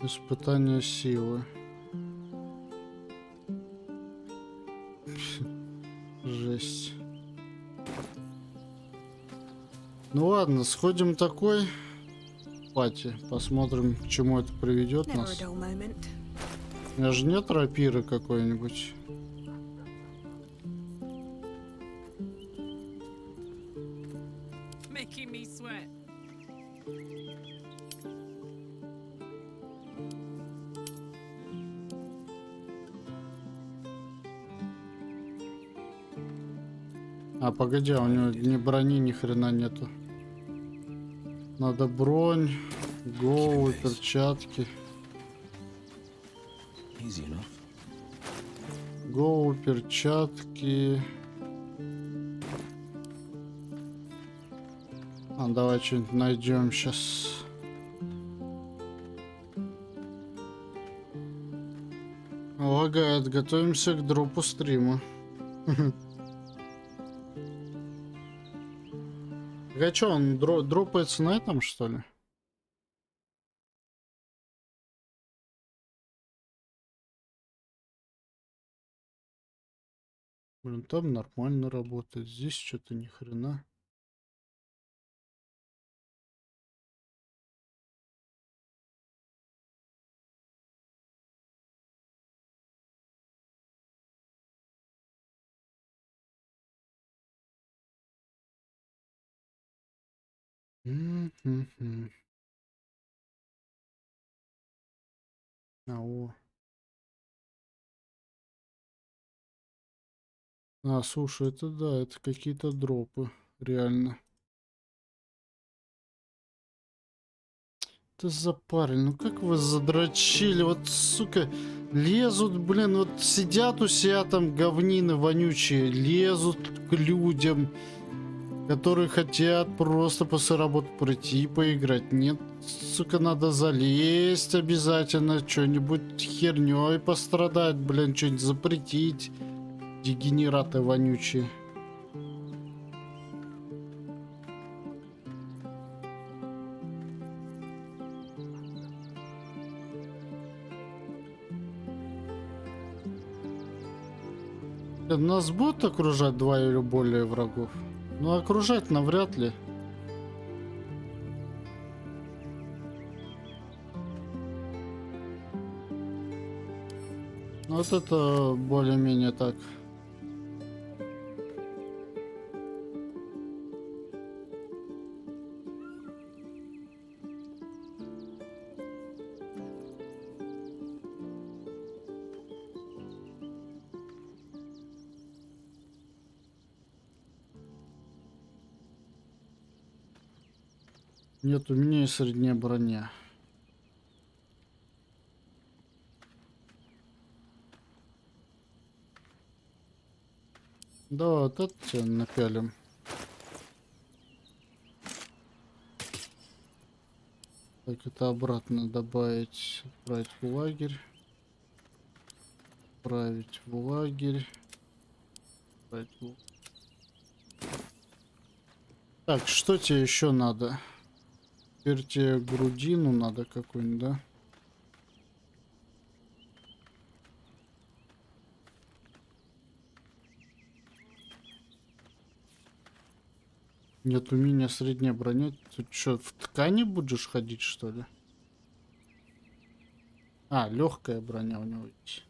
Испытание силы. Жесть. Ну ладно, сходим такой пати, посмотрим, к чему это приведет нас. У меня же нет рапиры какой-нибудь. А, погоди, а у него ни брони, ни хрена нету. Надо бронь, голову, перчатки. easy enough. Гоу, перчатки. Давай что-нибудь найдем сейчас. Лагает, готовимся к дропу стрима. А что, он дропается на этом, что ли? Блин, там нормально работает. Здесь что-то ни хрена. О. Слушай, это да, это какие-то дропы. Реально. Это за парень, ну как вы задрочили, вот, сука, лезут, блин, вот сидят у себя там говнины вонючие, лезут к людям, которые хотят просто после работы прийти и поиграть. Нет, сука, надо залезть обязательно, что-нибудь херней пострадать, блин, что-нибудь запретить, дегенераты вонючие. Нас будут окружать 2 или более врагов? Ну, окружать навряд ли. Вот это более-менее так. Нет, у меня и средняя броня. Да, вот это тебя напялим. Так, это обратно добавить, отправить в лагерь. Отправить в лагерь. Отправить в... Так, что тебе еще надо? Теперь тебе грудину надо какую-нибудь, да? Нет, у меня средняя броня. Ты что, в ткани будешь ходить, что ли? Легкая броня у него есть.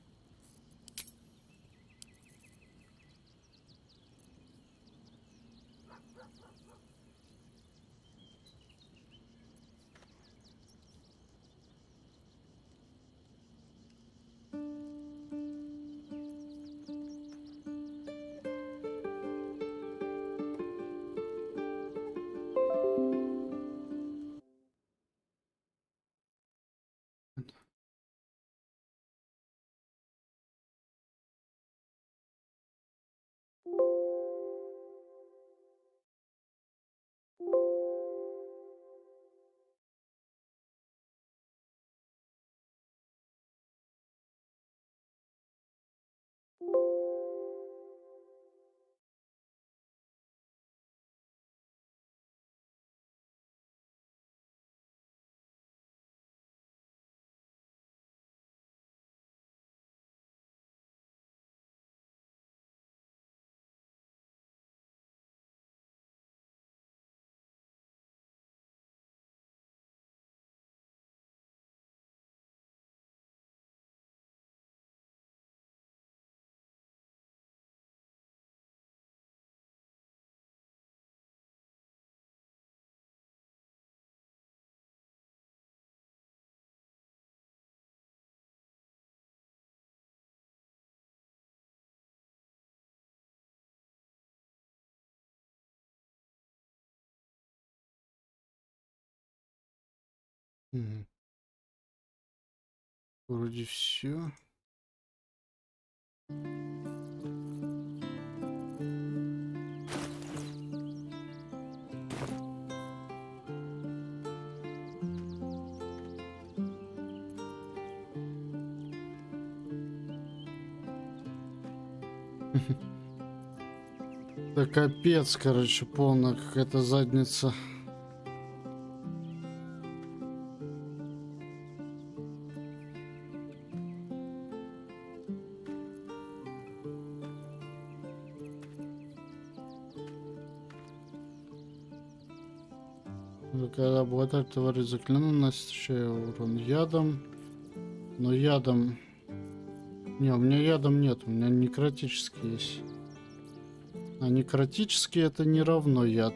Вроде все. Да капец, короче, полная какая-то задница. Когда обладатель творит заклинание, наносящее урон ядом. Но ядом... Не, у меня ядом нет, у меня некротический есть. А некротический это не равно яд.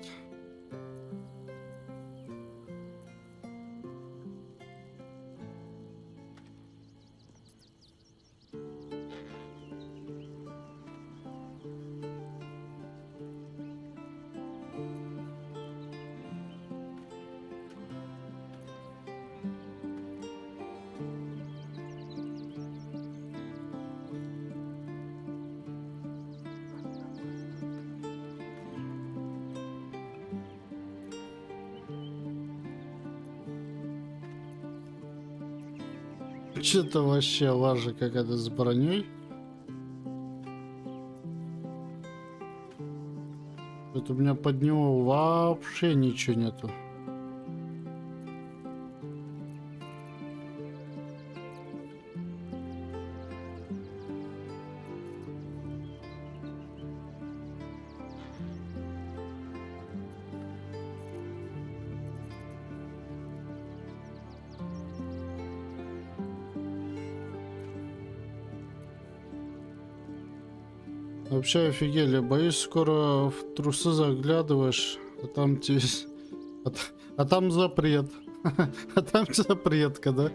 Что-то вообще лажа какая-то с броней. Вот у меня под него вообще ничего нету. Вообще офигели, боюсь, скоро в трусы заглядываешь, а там тебе... А там запрет. А там запретка, да?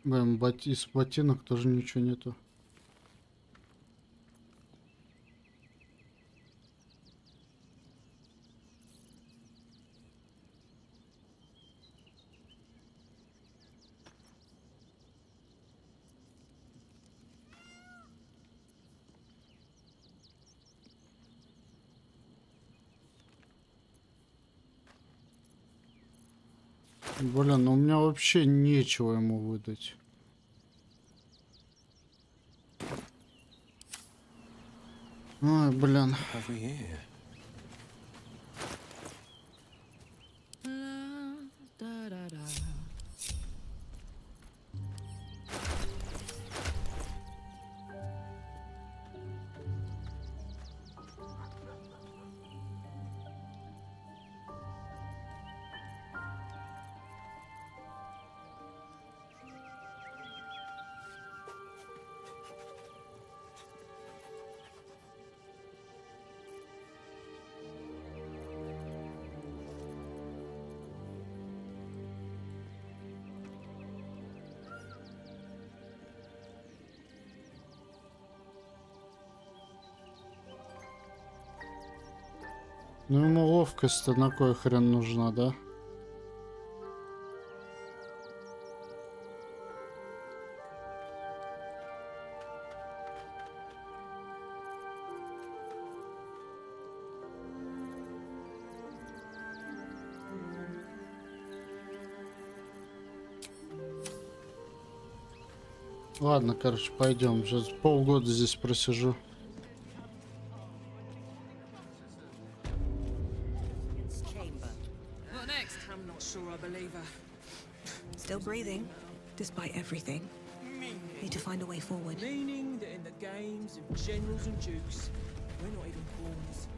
Блин, из ботинок тоже ничего нету. Блин, ну у меня вообще нечего ему выдать. Ой, блин. Ну ему ловкость-то на кой хрен нужна, да? Ладно, короче, пойдем. Сейчас полгода здесь просижу. Still breathing, despite everything. Need to find a way forward. Meaning that in the games of generals and dukes, we're not even pawns.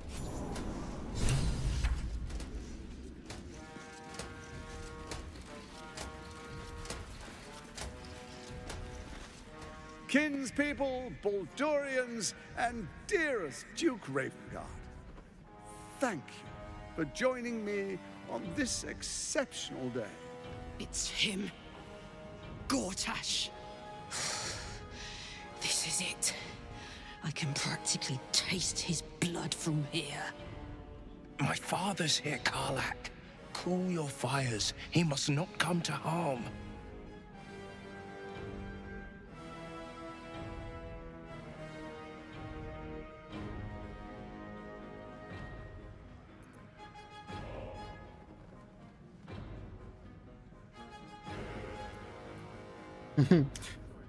kinspeople, Baldurians, and dearest Duke Ravengard. Thank you for joining me on this exceptional day. It's him. Gortash. This is it. I can practically taste his blood from here. My father's here, Karlak. Cool your fires. He must not come to harm.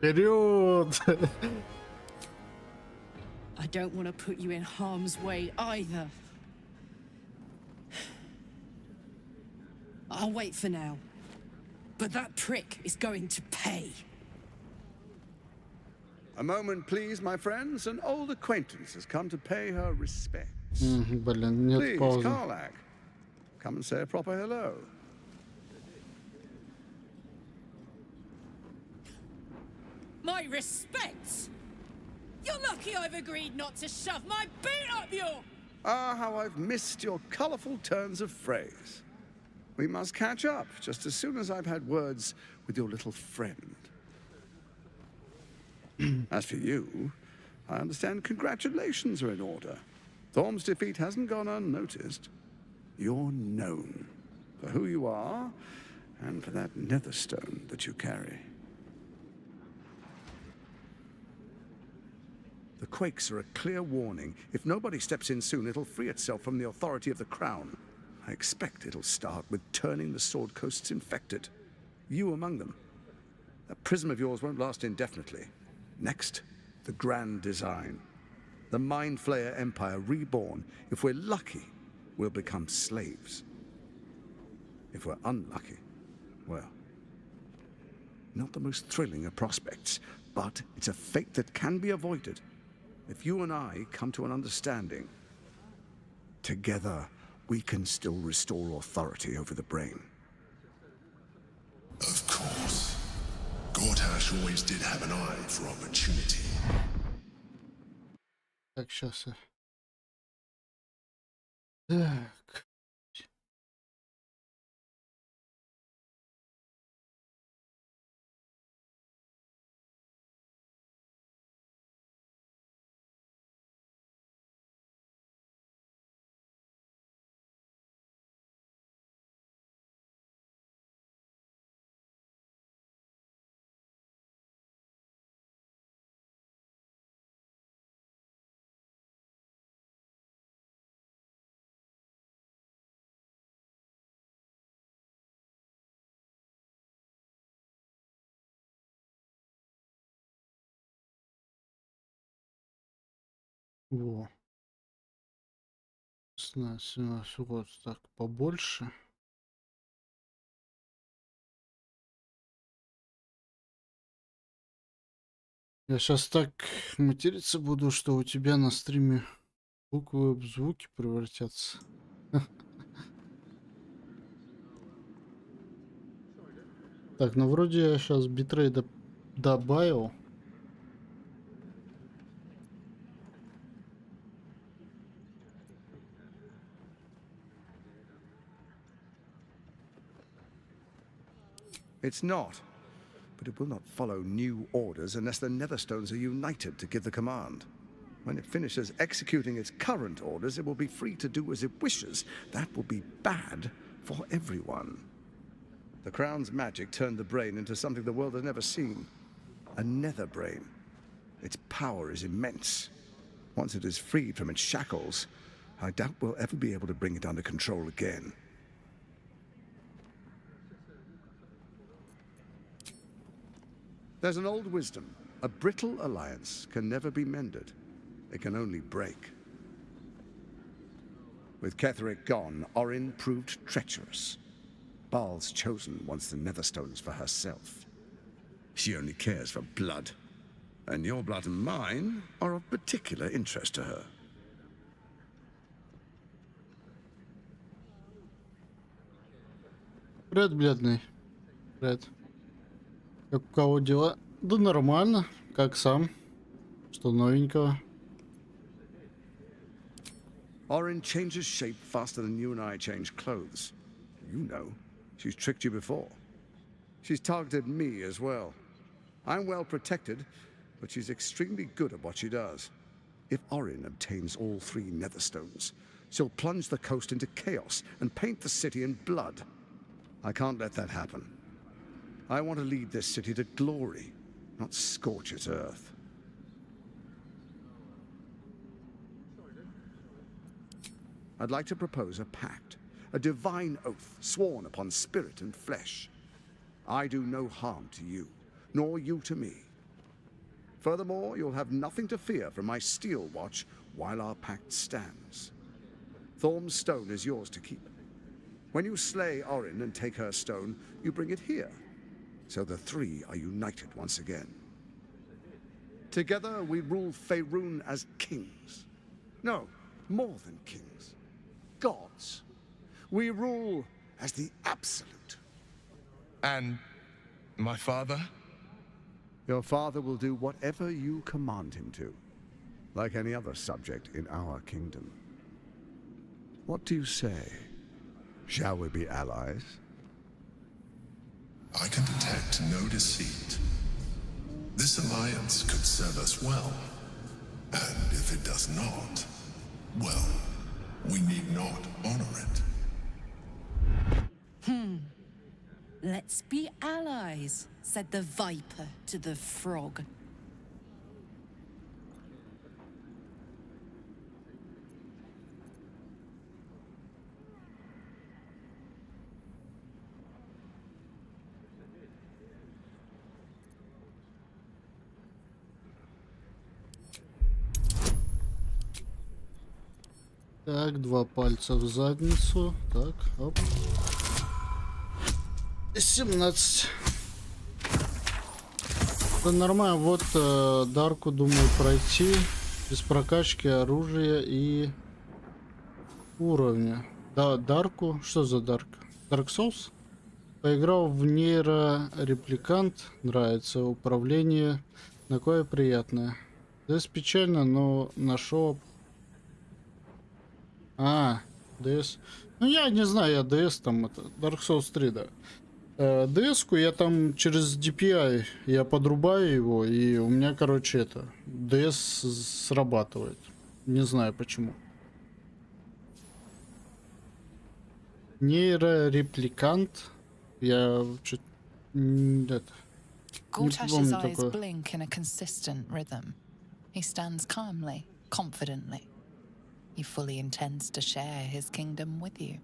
Вперед! I don't want to put you in harm's way either. I'll wait for now. But that prick is going to pay. A moment, please, my friends. An old acquaintance has come to pay her respects. Блин, нет Please, паузы. Karlak, come and say a proper hello. My respects? You're lucky I've agreed not to shove my boot up your... Ah, how I've missed your colourful turns of phrase. We must catch up just as soon as I've had words with your little friend. As for you, I understand congratulations are in order. Thorm's defeat hasn't gone unnoticed. You're known for who you are and for that netherstone that you carry. The quakes are a clear warning. If nobody steps in soon, it'll free itself from the authority of the crown. I expect it'll start with turning the Sword Coasts infected. You among them. That prism of yours won't last indefinitely. Next, the grand design. The Mind Flayer Empire reborn. If we're lucky, we'll become slaves. If we're unlucky, well, not the most thrilling of prospects, but it's a fate that can be avoided. If you and I come to an understanding, together we can still restore authority over the brain. Of course. Gortash always did have an eye for opportunity. Так, сейчас. Так. Во. 16 вот так побольше. Я сейчас так материться буду, что у тебя на стриме буквы в звуки превратятся. Так, ну вроде я сейчас битрейт добавил. It's not, but it will not follow new orders unless the Netherstones are united to give the command. When it finishes executing its current orders, it will be free to do as it wishes. That will be bad for everyone. The Crown's magic turned the brain into something the world has never seen. A nether brain. Its power is immense. Once it is freed from its shackles, I doubt we'll ever be able to bring it under control again. There's an old wisdom. A brittle alliance can never be mended. It can only break. With Ketheric gone, Orin proved treacherous. Baal's chosen wants the Netherstones for herself. She only cares for blood. And your blood and mine are of particular interest to her. Привет, бледный. Привет. Как у кого дела? Да нормально. Как сам? Что новенького? Orin changes shape faster than you and I change clothes. You know, she's tricked you before. She's targeted me as well. I'm well protected, but she's extremely good at what she does. If Orin obtains all 3 netherstones, she'll plunge the coast into chaos and paint the city in blood. I can't let that happen. I want to lead this city to glory, not scorch its earth. I'd like to propose a pact, a divine oath sworn upon spirit and flesh. I do no harm to you, nor you to me. Furthermore, you'll have nothing to fear from my steel watch while our pact stands. Thorm's stone is yours to keep. When you slay Orin and take her stone, you bring it here, so the 3 are united once again. Together we rule Faerun as kings. No, more than kings. Gods. We rule as the absolute. And my father? Your father will do whatever you command him to, like any other subject in our kingdom. What do you say? Shall we be allies? I can detect no deceit. This alliance could serve us well. And if it does not, well, we need not honor it. Let's be allies, said the viper to the frog. Так, 2 пальца в задницу. Так, оп. 17. Да нормально. Вот Дарку думаю пройти без прокачки оружия и уровня. Да, Дарку. Что за Дарк? Dark Souls? Поиграл в нейрорепликант. Нравится. Управление такое приятное. Здесь печально, но нашел. DS. Ну я не знаю, я DS там это. Dark Souls 3, да. DS-ку я там через DPI я подрубаю его, и у меня, короче, это DS срабатывает. Не знаю почему. Нейрорепликант. Я чуть это. Gortash's eyes blink in a consistent rhythm. He stands calmly, confidently. He fully intends to share his kingdom with you.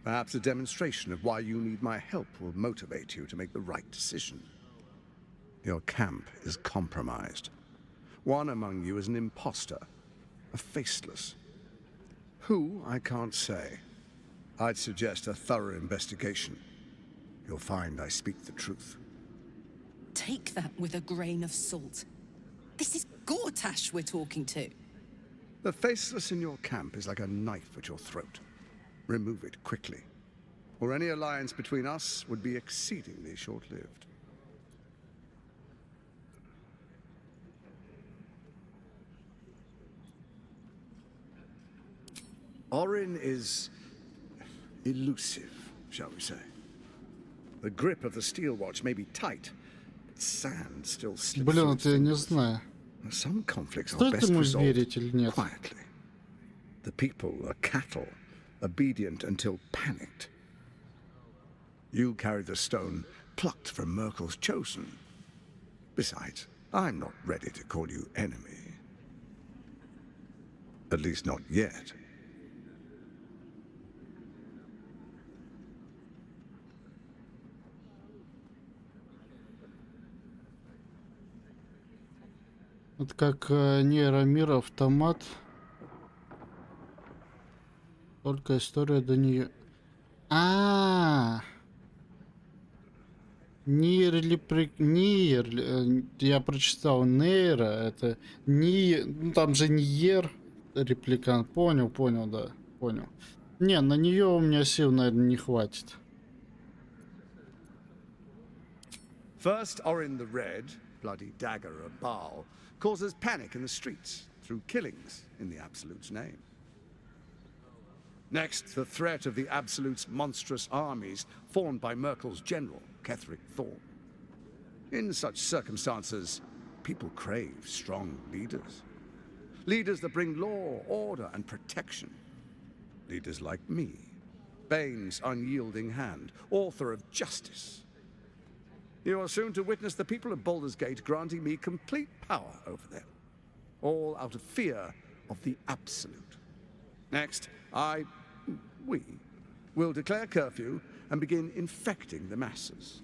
Perhaps a demonstration of why you need my help will motivate you to make the right decision. Your camp is compromised. One among you is an imposter, a faceless. Who, I can't say. I'd suggest a thorough investigation. You'll find I speak the truth. Take that with a grain of salt. This is Gortash we're talking to. The faceless in your camp is like a knife at your throat. Remove it quickly, or any alliance between us would be exceedingly short-lived. Orin is elusive, shall we say. The grip of the steel watch may be tight, but sand still slips. Блин, это я не знаю. Some conflicts are Стоит best ему resolved верить или нет? quietly. The people are cattle, obedient until panicked. You carry the stone plucked from Merkel's chosen. Besides, I'm not ready to call you enemy. At least not yet. Это как нейромир автомат. Только история до нее. Я прочитал нейро, это не, ну там же не ер репликант, понял, да, понял. Не, на нее у меня сил, наверное, не хватит. First Orin the Red, bloody dagger of Baal, causes panic in the streets through killings in the Absolute's name. Next, the threat of the Absolute's monstrous armies formed by Merkel's general, Ketheric Thorn. In such circumstances, people crave strong leaders. Leaders that bring law, order, and protection. Leaders like me, Bane's unyielding hand, author of justice. You are soon to witness the people of Baldurs Gate granting me complete power over them, all out of fear of the Absolute. Next, we will declare curfew and begin infecting the masses.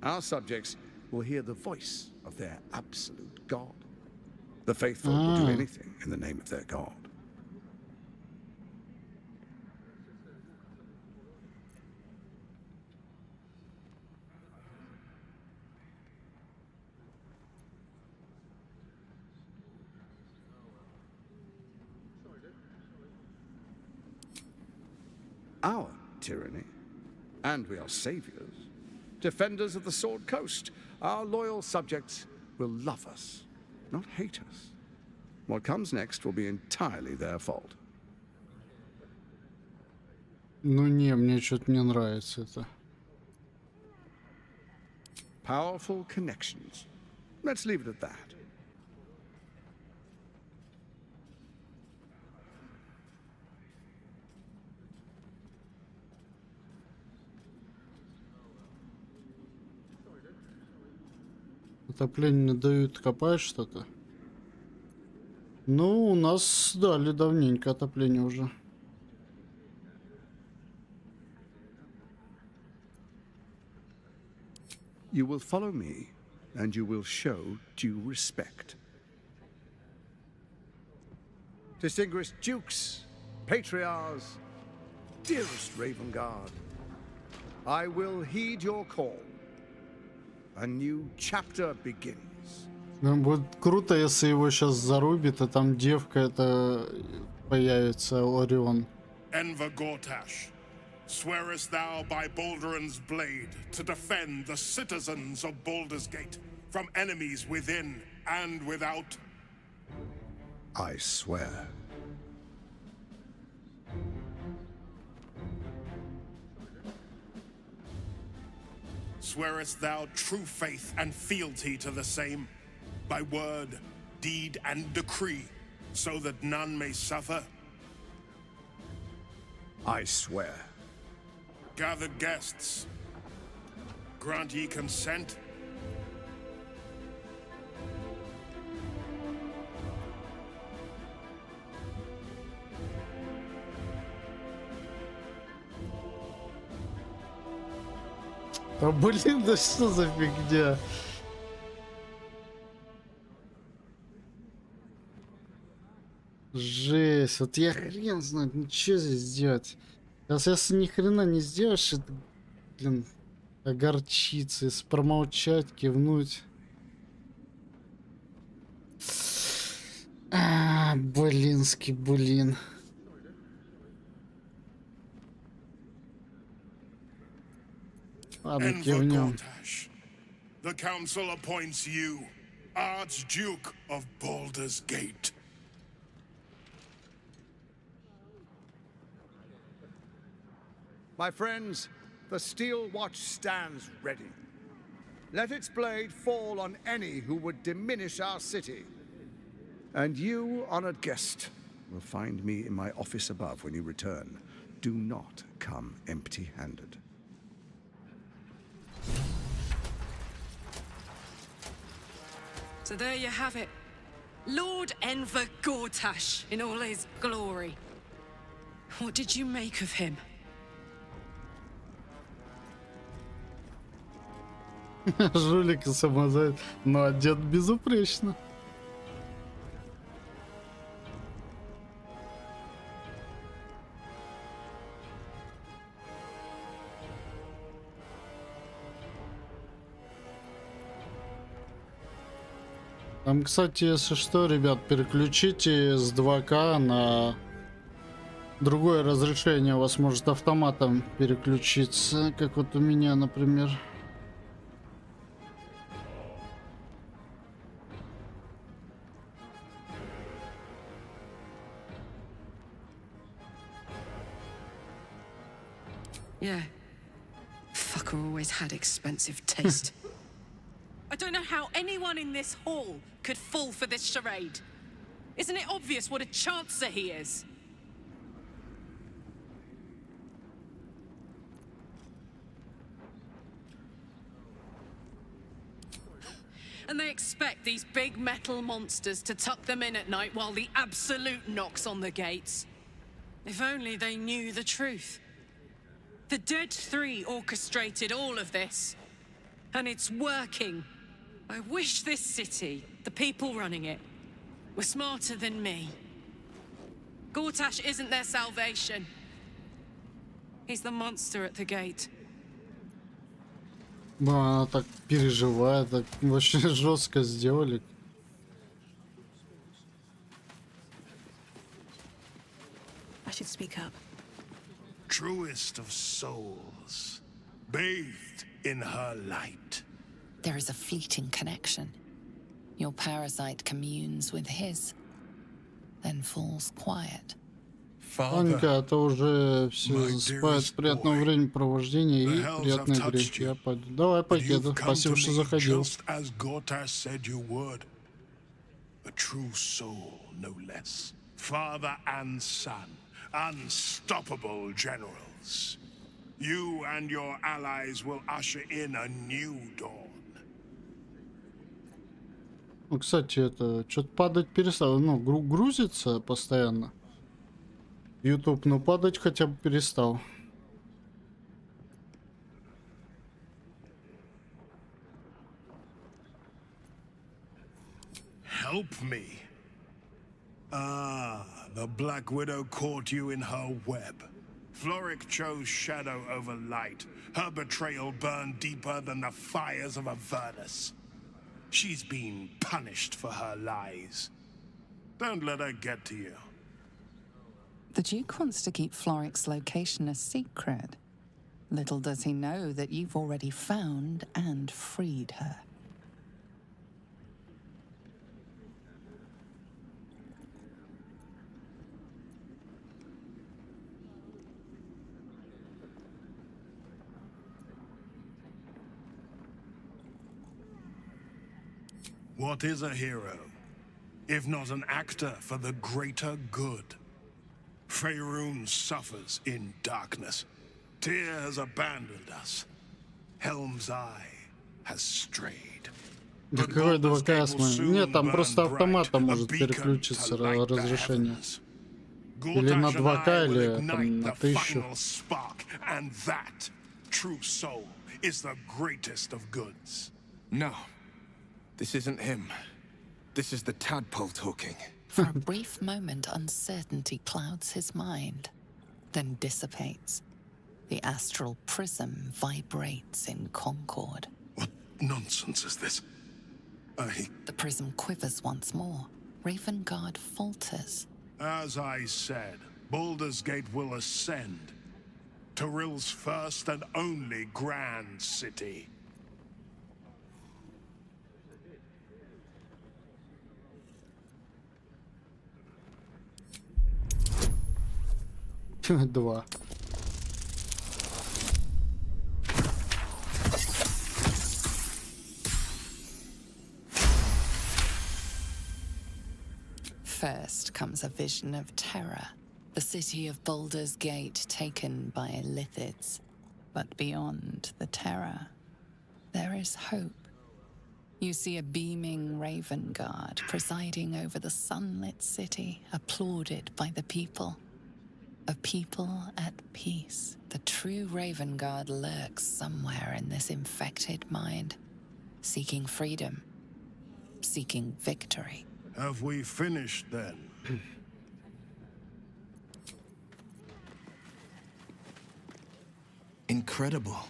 Our subjects will hear the voice of their absolute God. The faithful will do anything in the name of their God. Our tyranny, and we are saviors, defenders of the Sword Coast. Our loyal subjects will love us, not hate us. What comes next will be entirely their fault. Ну не, мне что-то не нравится это. Powerful connections. Let's leave it at that. Отопление не дают, копаешь что-то? Ну, у нас дали давненько отопление уже. You will follow me, and you will show due respect. Distinguished dukes, patriarchs, dearest Ravengard, I will heed your call. A new chapter begins. Будет круто, если его сейчас зарубит, а там девка это появится, Орион. Gortash, swearest thou by Balduran's blade to defend the citizens of Baldurs Gate from enemies within and without? I swear. Swearest thou true faith and fealty to the same, by word, deed, and decree, so that none may suffer? I swear. Gathered guests, grant ye consent? А блин, да что за фигня? Жесть, вот я хрен знает, ну что здесь делать? Сейчас если ни хрена не сделаешь, это, блин, огорчиться, если промолчать, кивнуть. Блинский, блин. Ладно, кивнем. The council appoints you Archduke of Baldurs Gate. My friends, the steel watch stands ready. Let its blade fall on any who would diminish our city. And you, honored guest, will find me in my office above when you return. Do not come empty-handed. So there you have it. Lord Gortash in all his glory. What did you make of him? Жулик и самозайт, но одет безупречно. Там, кстати, если что, ребят, переключите с 2К на Другое разрешение у вас может автоматом переключиться, как вот у меня, например. Yeah. Fucker always had expensive taste. I don't know how anyone in this hall could fall for this charade. Isn't it obvious what a chancer he is? And they expect these big metal monsters to tuck them in at night while the Absolute knocks on the gates. If only they knew the truth. The Dead Three orchestrated all of this. And it's working. I wish this city, the people running it, were smarter than me. Gortash isn't their salvation. He's the monster at the gate. Да, она так переживает, так вообще жестко сделали. I should speak up. Truest of souls, bathed in her light. There is a fleeting connection. Your parasite communes with his, then falls quiet. Анька, это уже все засыпает. Приятного времяпровождения и приятной игры. Я пойду. Давай пакеты. Спасибо, что заходил. A true soul, no less. Father and son, unstoppable generals. You and your allies will usher in a new dawn. Ну, кстати, это что-то падать перестало. Ну, грузится постоянно. YouTube, ну падать хотя бы перестал. Help me. Ah, the Black Widow caught you in her web. Floric chose shadow over light. Her betrayal burned deeper than the fires of Avernus. She's been punished for her lies. Don't let her get to you. The Duke wants to keep Floric's location a secret. Little does he know that you've already found and freed her. What is a hero, if not an actor for the greater good? Faerun suffers in darkness. Tyr has abandoned us. Helm's Eye has strayed. Да какой 2К? Нет, там просто автоматом может переключиться разрешение. Или на 2К, или там на 1000. And that true soul is the greatest of goods. No. This isn't him. This is the tadpole talking. For a brief moment, uncertainty clouds his mind, then dissipates. The astral prism vibrates in concord. What nonsense is this? The prism quivers once more. Ravengard falters. As I said, Baldurs Gate will ascend. Tyrill's first and only grand city. Два. First comes a vision of terror. The city of Baldurs Gate taken by Lithids. But beyond the terror, there is hope. You see a beaming Ravengard presiding over the sunlit city, applauded by the people. A people at peace. The true Ravengard lurks somewhere in this infected mind, seeking freedom, seeking victory. Have we finished then? Incredible.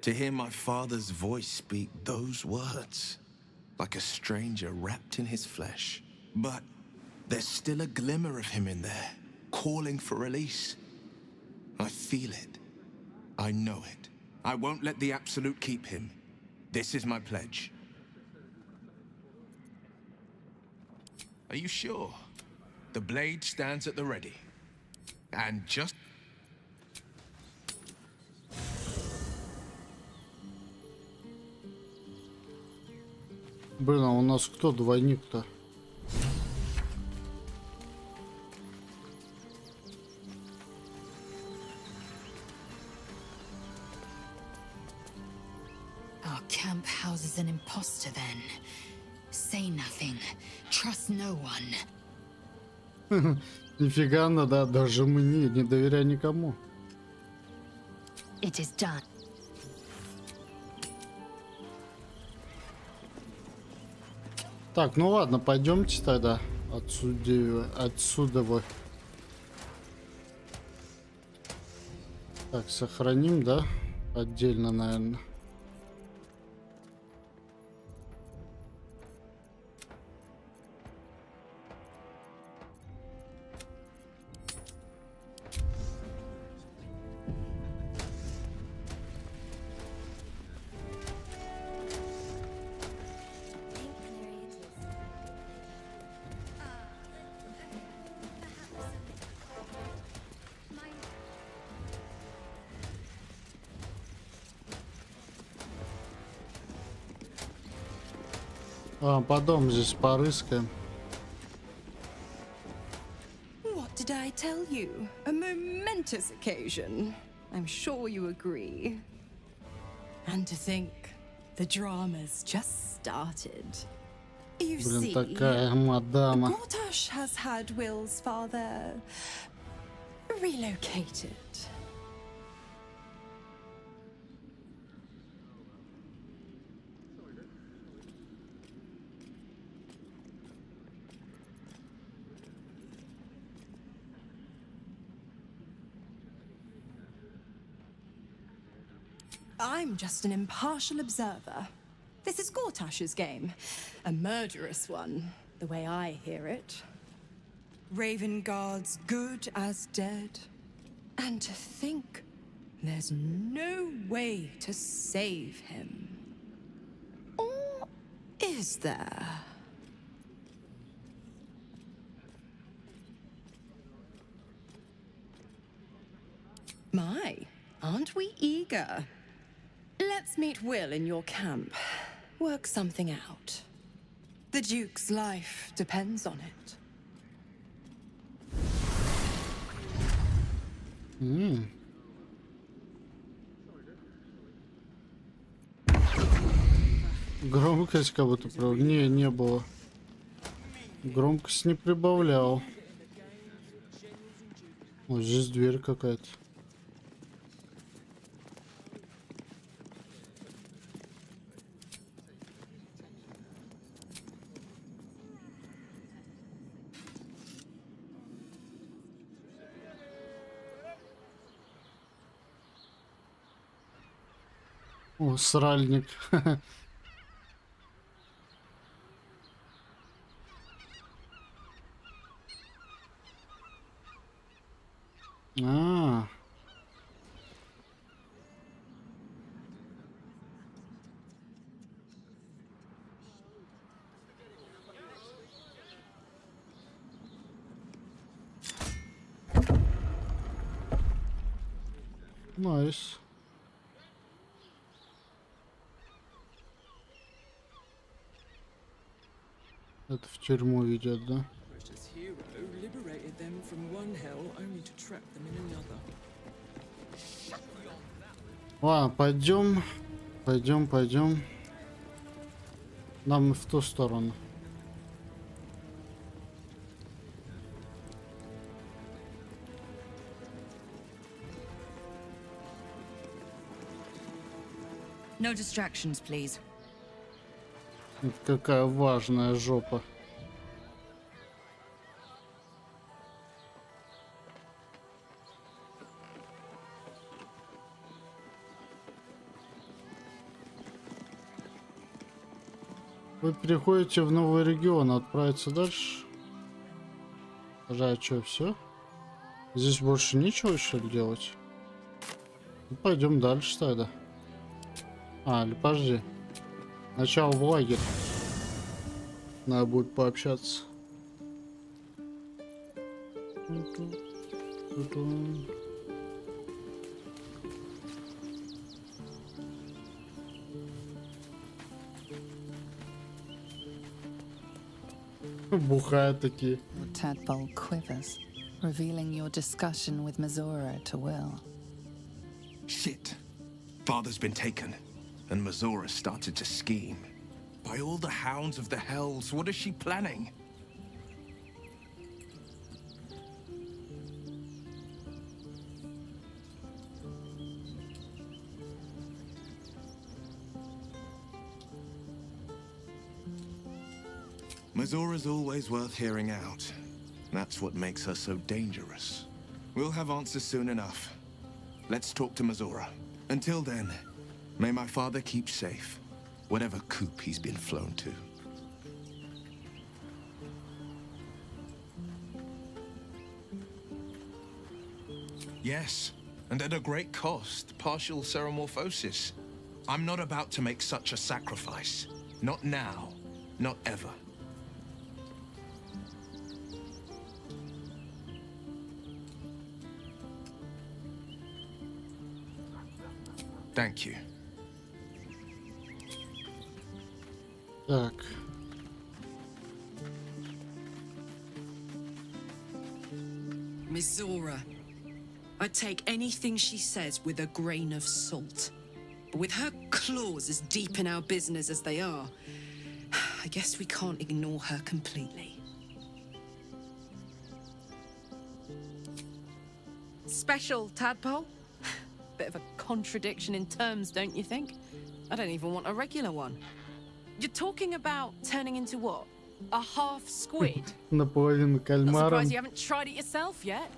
To hear my father's voice speak those words, like a stranger wrapped in his flesh. But there's still a glimmer of him in there. calling for release. I feel it. I know it. I won't let the Absolute keep him. This is my pledge. Are you sure? The blade stands at the ready. And just... Блин, а у нас кто двойник-то? Our camp houses an imposter then. Say nothing. Trust no one. Нифига надо, даже мне, не доверяй никому. It is done. Так, ну ладно, пойдемте тогда отсюда вы. Так, сохраним, да? Отдельно, наверное. А, потом здесь порыскаем. What did I tell you? A momentous occasion. I'm sure you agree. And to think, the drama's just started. You Блин, see, такая мадама. Gortash has had Will's father relocated. I'm just an impartial observer. This is Gortash's game. A murderous one, the way I hear it. Raven Guard's good as dead. And to think there's no way to save him. Or is there? My, aren't we eager? Let's meet Will in your camp. Work something out. The Duke's life depends on it. Громкость как будто... Не было. Громкость не прибавлял. Вот здесь дверь какая-то. О, сральник. А. Найс. Это в тюрьму ведет, да? Ладно, пойдем. Нам в ту сторону. No distractions, please. Какая важная жопа. Вы переходите в новый регион, отправиться дальше. А что, все? Здесь больше нечего еще делать. Ну, пойдем дальше тогда. Или подожди. Сначала в лагерь. Надо будет пообщаться. Бухают такие. Tadpole quivers, revealing your discussion with Mazora to Will. Shit. Father's been taken, and Mazora started to scheme. By all the hounds of the hells, what is she planning? Mazora's always worth hearing out. That's what makes her so dangerous. We'll have answers soon enough. Let's talk to Mazora. Until then, may my father keep safe, whatever coop he's been flown to. Yes, and at a great cost, partial ceremorphosis. I'm not about to make such a sacrifice. Not now, not ever. Thank you. Так. Miss Zora, I take anything she says with a grain of salt. But with her claws as deep in our business as they are, I guess we can't ignore her completely. Special, Tadpole? Bit of a contradiction in terms, don't you think? I don't even want a regular one. You're talking about turning into what? A half squid? Наполовину Not кальмаром. surprised you haven't tried it yourself yet.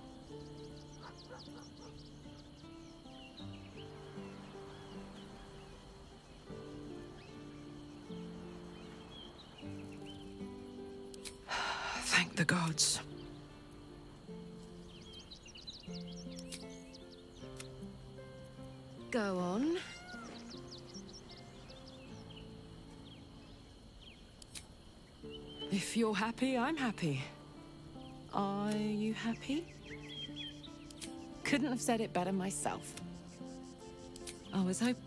Thank the gods. Go on. If you're happy, I'm happy. Are you happy? Couldn't have said it better myself. I was hoping.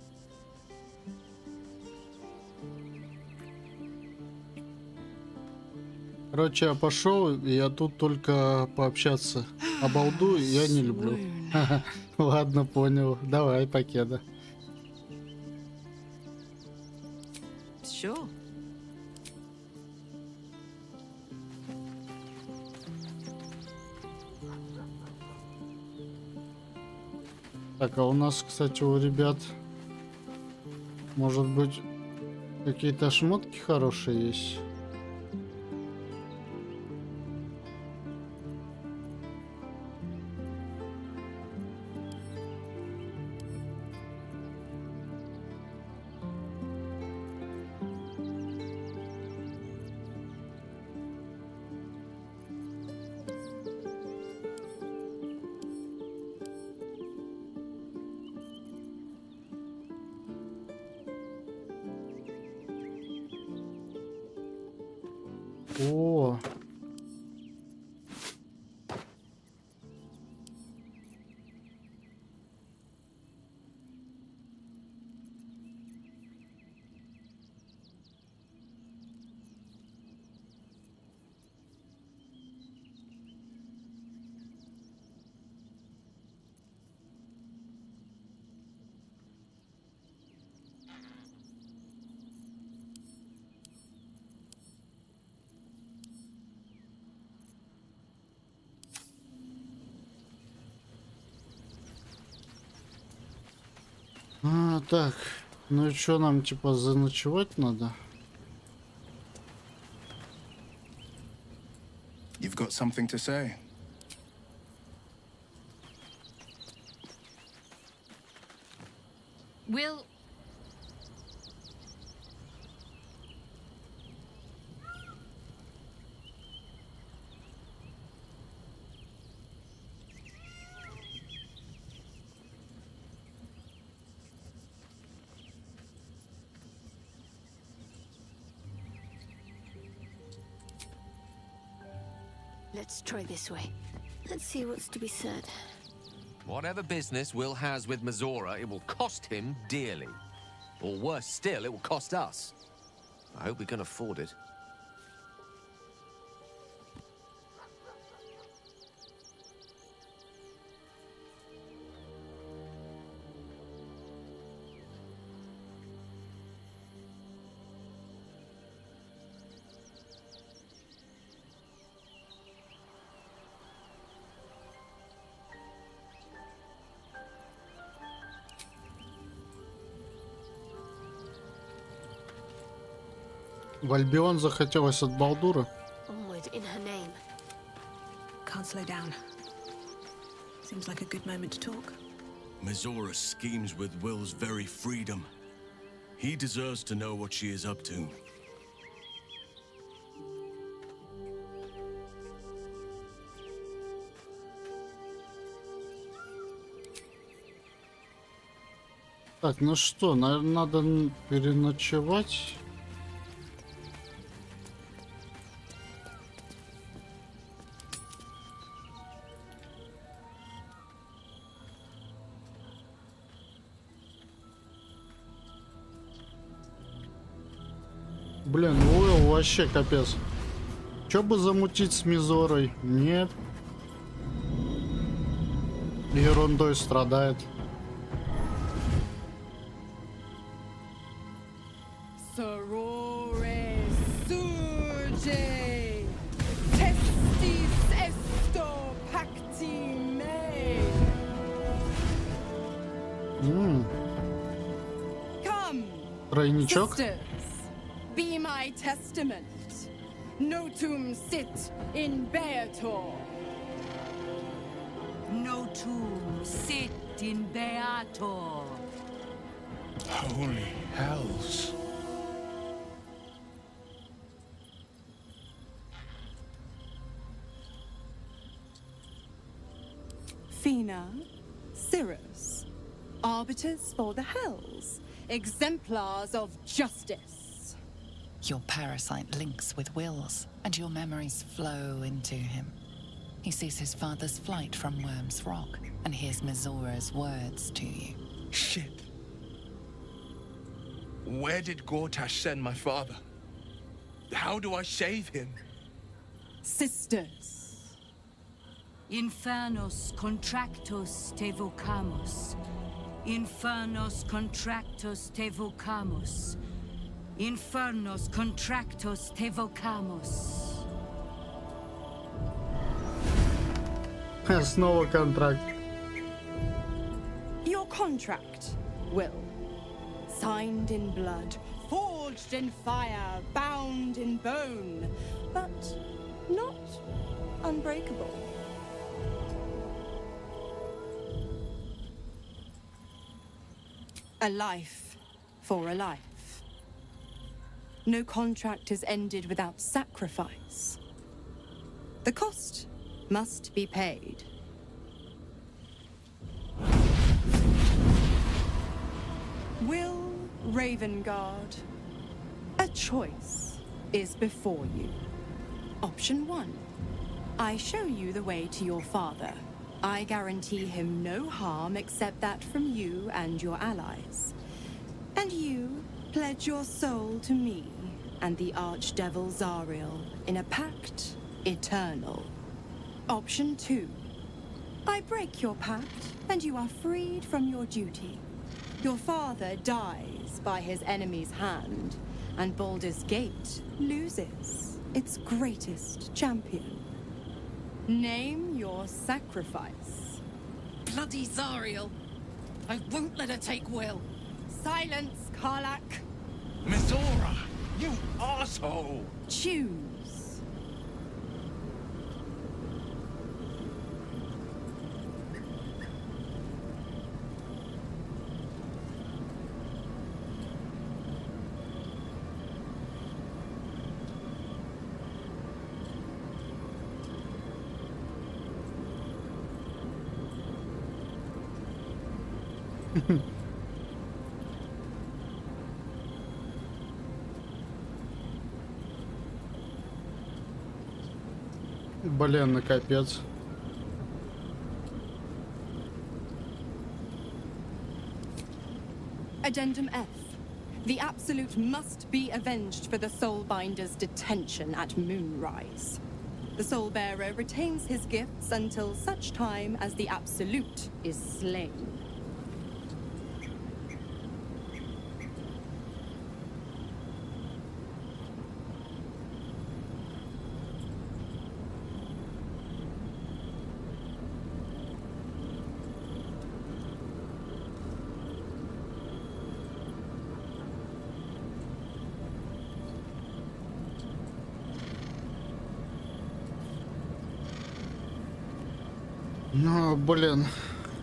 Короче, я пошел, и я тут только пообщаться. А балду я не люблю. Ладно, понял. Давай, покеда. Sure. Так, а у нас, кстати, у ребят, может быть, какие-то шмотки хорошие есть? О, так, ну и что нам, типа, заночевать надо? You've got something to say? Will. Let's try this way. Let's see what's to be said. Whatever business Will has with Mizora, it will cost him dearly. Or worse still, it will cost us. I hope we can afford it. В Альбион захотелось от Балдура. Onward in her name. Can't slow down. Seems like a good moment to talk. Mizora schemes with Will's very freedom. He deserves to know what she is up to. Так, ну что, наверное, надо переночевать. Блин, Уилл вообще капец. Чё бы замутить с Мизорой? Нет. Ерундой страдает. Тройничок? Be my testament. Notum sit in Beator. Notum sit in Beator. Holy hells. Fina, Cirrus, arbiters for the hells, exemplars of justice. Your parasite links with Will's, and your memories flow into him. He sees his father's flight from Worm's Rock, and hears Mizora's words to you. Shit. Where did Gortash send my father? How do I save him? Sisters. Infernos contractos te vocamus. Infernos contractos te vocamus. Infernos contractos te vocamus. Снова контракт. Your contract, Will. Signed in blood, forged in fire, bound in bone, but not unbreakable. A life for a life. No contract is ended without sacrifice. The cost must be paid. Will Ravengard, a choice is before you. Option 1. I show you the way to your father. I guarantee him no harm except that from you and your allies. And you pledge your soul to me and the Archdevil Zariel in a pact eternal. Option 2. I break your pact and you are freed from your duty. Your father dies by his enemy's hand, and Baldurs Gate loses its greatest champion. Name your sacrifice. Bloody Zariel. I won't let her take Will. Silence, Karlak. Mizora, you asshole! Choose. Блин, ну капец. Addendum F. The Absolute must be avenged for the Soulbinder's detention at moonrise. The Soulbearer retains his gifts until such time as the Absolute is slain. Ну, блин,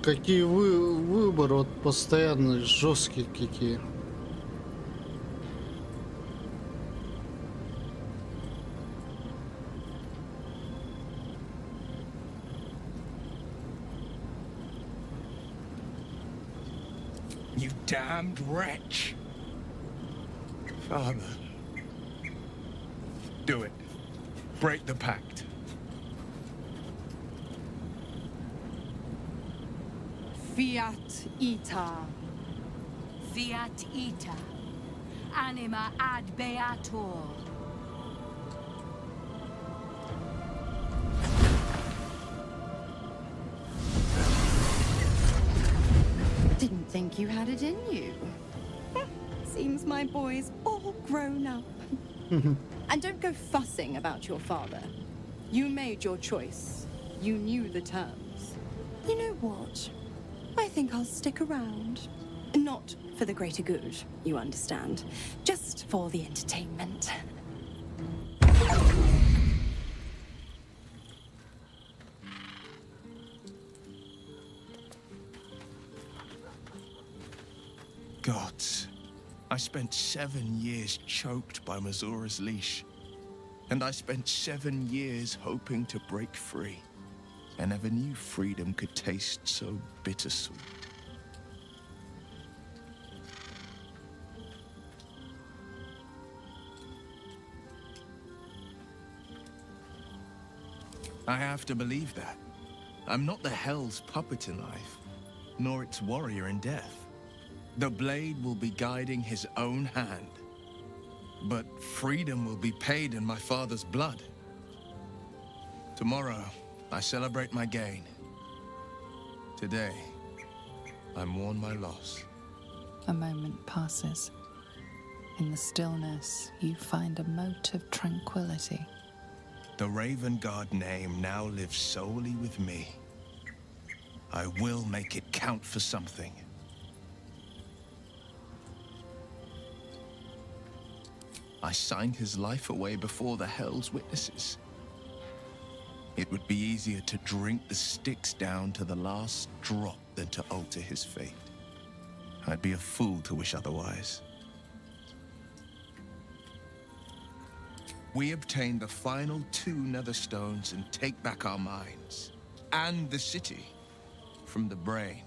какие выборы вот постоянно жесткие какие. You damned wretch. Father. Do it. Break the pact. Fiat ita. Fiat ita. Anima ad beator. Didn't think you had it in you. Seems my boy's all grown up. And don't go fussing about your father. You made your choice. You knew the terms. You know what? I think I'll stick around. Not for the greater good, you understand. Just for the entertainment. Gods, I spent 7 years choked by Mazora's leash. And I spent 7 years hoping to break free. I never knew freedom could taste so bittersweet. I have to believe that. I'm not the Hell's puppet in life, nor its warrior in death. The blade will be guiding his own hand. But freedom will be paid in my father's blood. Tomorrow, I celebrate my gain. Today, I mourn my loss. A moment passes. In the stillness, you find a mote of tranquility. The Raven Guard name now lives solely with me. I will make it count for something. I signed his life away before the Hell's witnesses. It would be easier to drink the Styx down to the last drop than to alter his fate. I'd be a fool to wish otherwise. We obtain the final 2 nether stones and take back our minds. And the city from the brain.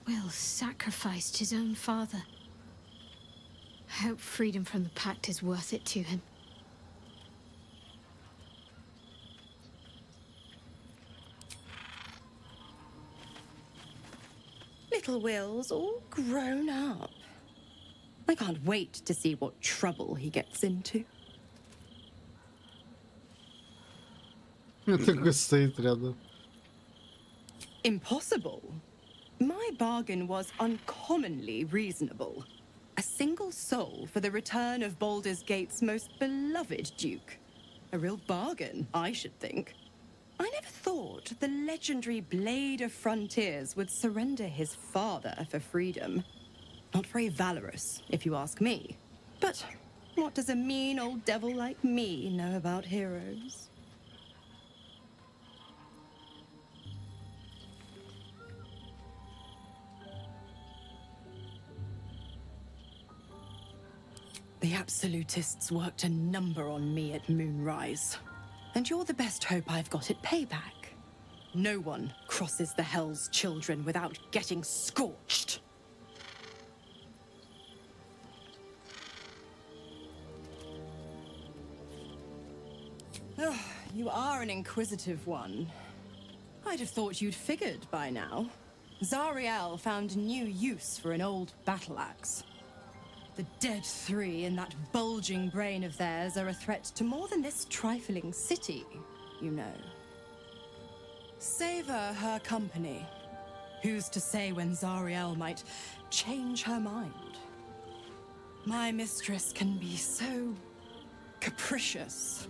Will sacrificed his own father. I hope freedom from the pact is worth it to him. Little Will's all grown up. I can't wait to see what trouble he gets into. Это стоит рядом. Impossible. My bargain was uncommonly reasonable. A single soul for the return of Baldurs Gate's most beloved duke. A real bargain, I should think. I never thought the legendary Blade of Frontiers would surrender his father for freedom. Not very valorous, if you ask me. But what does a mean old devil like me know about heroes? The Absolutists worked a number on me at Moonrise. And you're the best hope I've got at payback. No one crosses the Hell's Children without getting scorched. You are an inquisitive one. I'd have thought you'd figured by now. Zariel found new use for an old battle axe. The dead three in that bulging brain of theirs are a threat to more than this trifling city, you know. Savor her company. Who's to say when Zariel might change her mind? My mistress can be so capricious.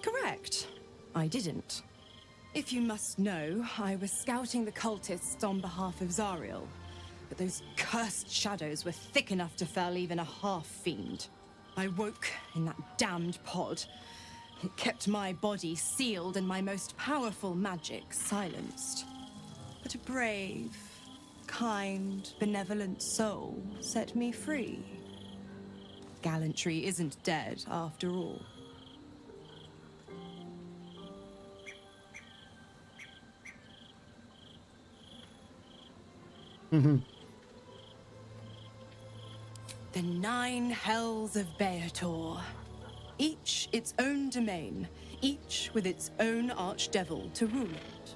Correct. I didn't. If you must know, I was scouting the cultists on behalf of Zariel, but those cursed shadows were thick enough to fell even a half-fiend. I woke in that damned pod. It kept my body sealed and my most powerful magic silenced. But a brave, kind, benevolent soul set me free. Gallantry isn't dead after all. The 9 hells of Beator. Each its own domain, each with its own archdevil to rule it.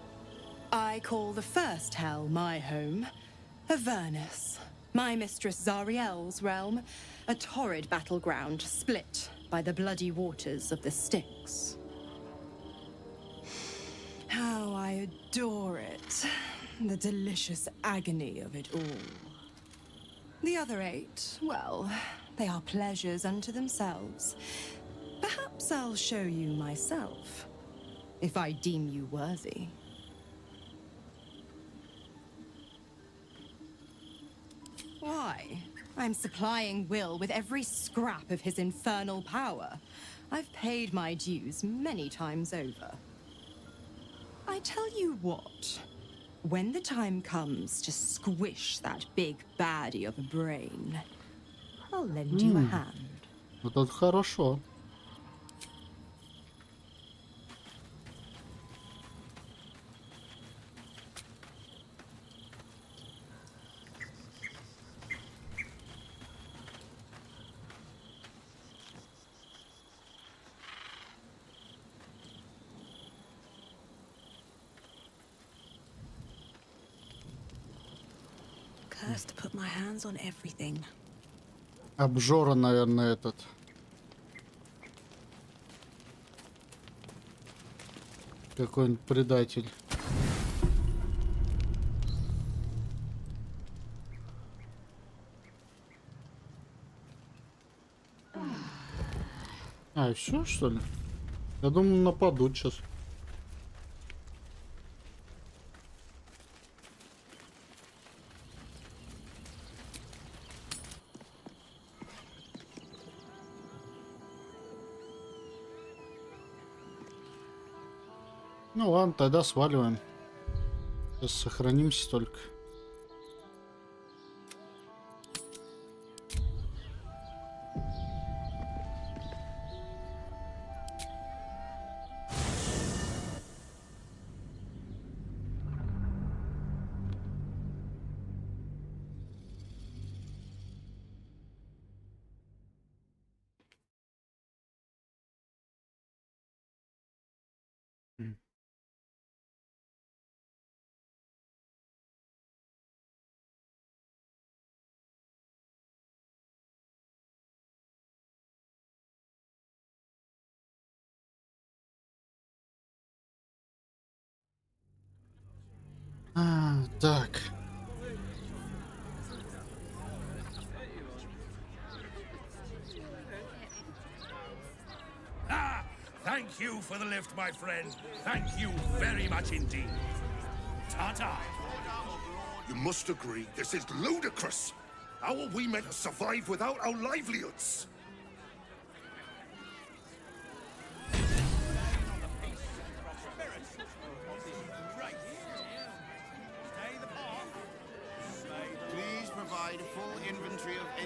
I call the first hell my home, Avernus. My mistress Zariel's realm, a torrid battleground split by the bloody waters of the Styx. How I adore it. The delicious agony of it all. The other 8, well, they are pleasures unto themselves. Perhaps I'll show you myself, if I deem you worthy. Why? I'm supplying Will with every scrap of his infernal power. I've paid my dues many times over. I tell you what. When the time comes to squish that big baddie of a brain, I'll lend you a hand. Вот это хорошо. Cursed to put my hands on everything. Обжора, наверное, этот. Какой-нибудь предатель. А, и все, что ли? Я думаю, нападут сейчас. Ну ладно, тогда сваливаем. Сейчас сохранимся только. Так. Thank you for the lift, my friend. Thank you very much indeed. Ta-ta. You must agree, this is ludicrous. How are we meant to survive without our livelihoods?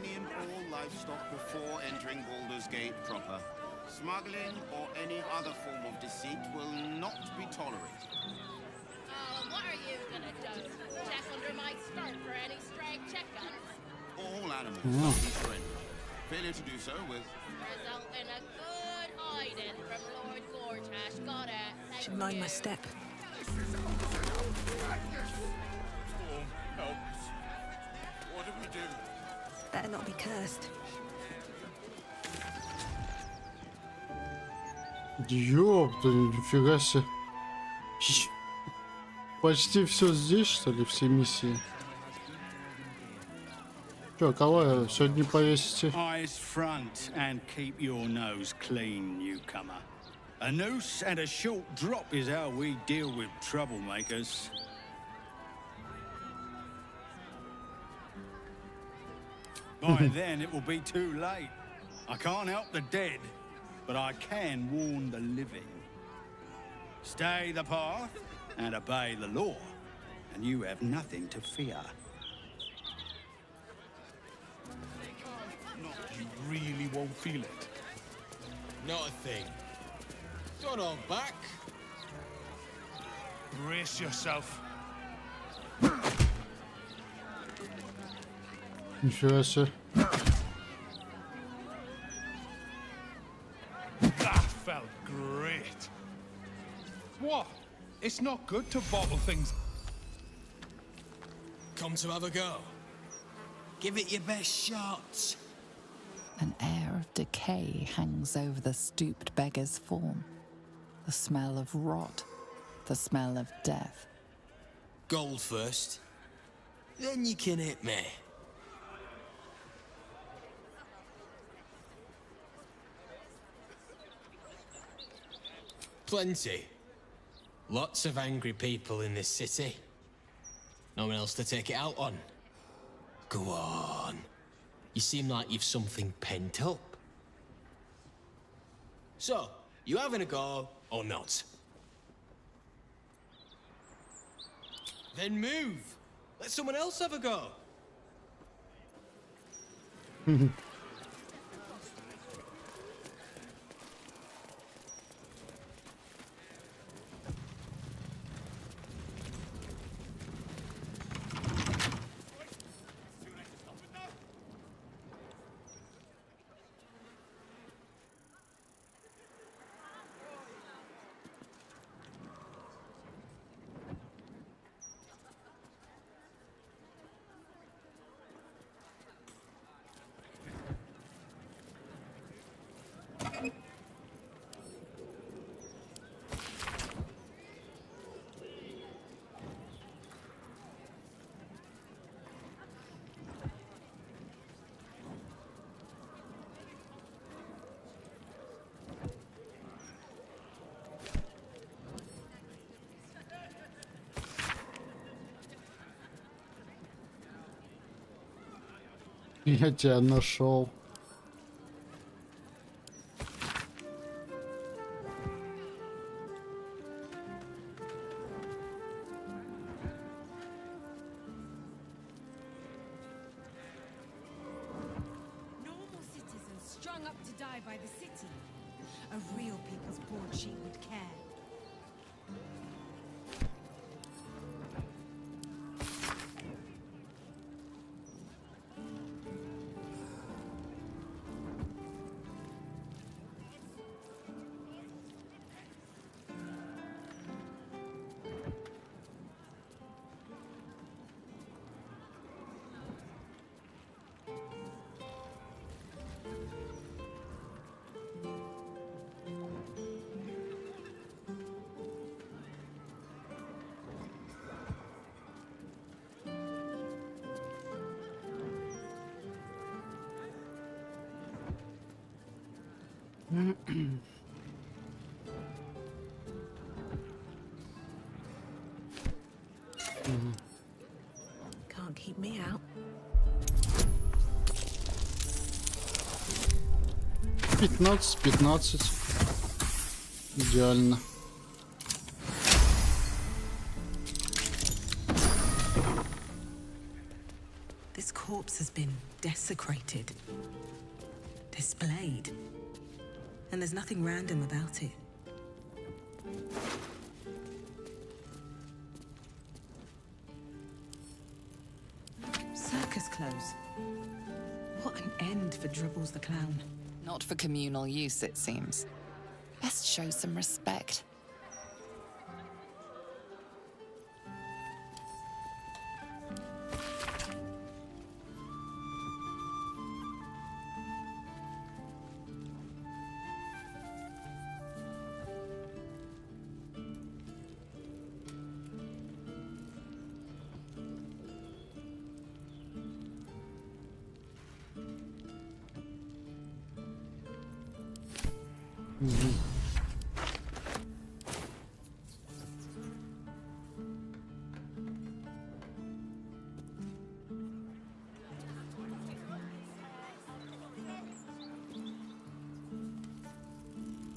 any and all livestock before entering Baldurs Gate proper. Smuggling or any other form of deceit will not be tolerated. Oh, what are you gonna do? Check under my skirt for any stray chickens? All animals must be surrendered. Failure to do so will result in a good hiding from Lord Gortash. Got it. Should mind my step. help us. What do we do? Better not be cursed. Ёпта, нифига себе. Почти все здесь, что ли, все миссии. Чё, кого сегодня повесите? Eyes front and keep your nose clean, newcomer. A noose and a short drop is how we deal with troublemakers. By then it will be too late. I can't help the dead, but I can warn the living. Stay the path and obey the law, and you have nothing to fear. You really won't feel it. Not a thing. Don't hold back. Brace yourself. Нифига себе. That felt great. What? It's not good to bottle things. Come to have a go. Give it your best shot. An air of decay hangs over the stooped beggar's form. The smell of rot, the smell of death. Gold first, then you can hit me. Plenty. Lots of angry people in this city. No one else to take it out on. Go on. You seem like you've something pent up. So, you having a go or not? Then move. Let someone else have a go. Я тебя нашел. Normal citizens strung up to die by the city. A real people's broadsheet would care. Can't keep me out. 15. Идеально. This corpse has been desecrated, displayed, and there's nothing random about it. Circus clothes. What an end for Dribbles the Clown. Not for communal use, it seems. Best show some respect.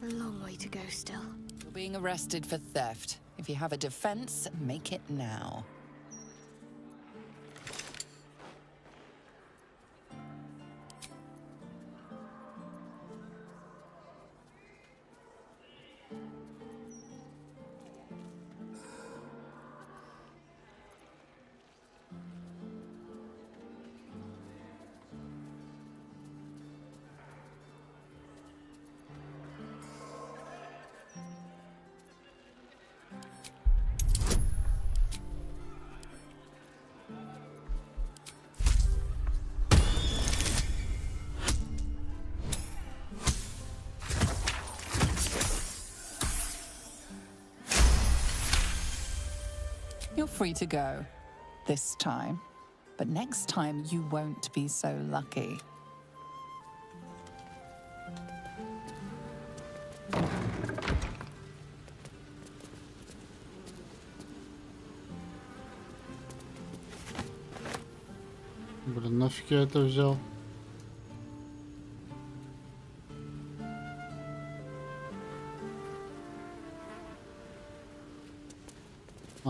A long way to go still. You're being arrested for theft. If you have a defense, make it now. You're free to go. This time. But next time you won't be so lucky. Блин, нафиг я это взял?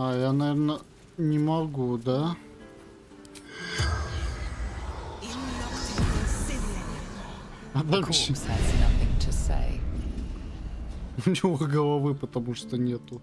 А, я, наверное, не могу, да? А дальше... У него головы потому что нету.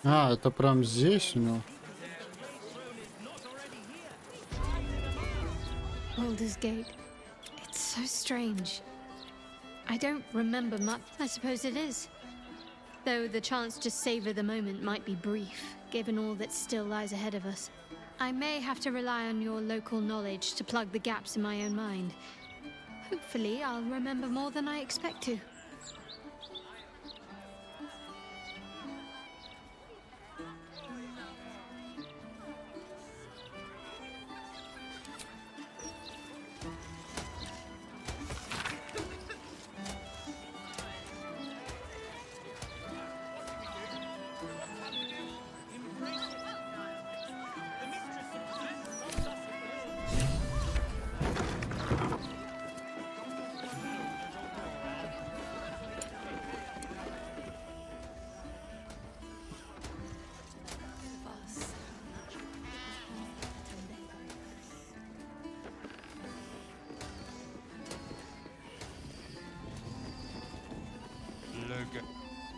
А, это прям здесь у него. Baldurs Gate. It's so strange. I don't remember much. I suppose it is. Though the chance to savor the moment might be brief, given all that still lies ahead of us. I may have to rely on your local knowledge to plug the gaps in my own mind. Hopefully, I'll remember more than I expect to.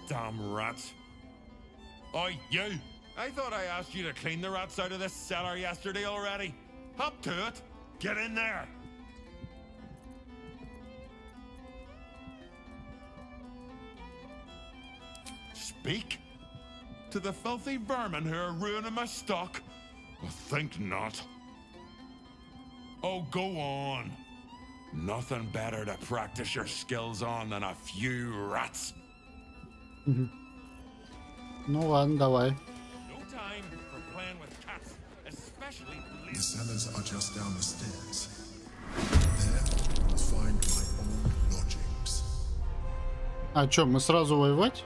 Damn rats. Oi, you! I thought I asked you to clean the rats out of this cellar yesterday already. Hop to it. Get in there. Speak? To the filthy vermin who are ruining my stock? I think not. Oh, go on. Nothing better to practice your skills on than a few rats. Ну ладно, давай. No time for playing with cats, especially. The cellars are just down the stairs. There you'll find my old lodgings. А чё, мы сразу воевать?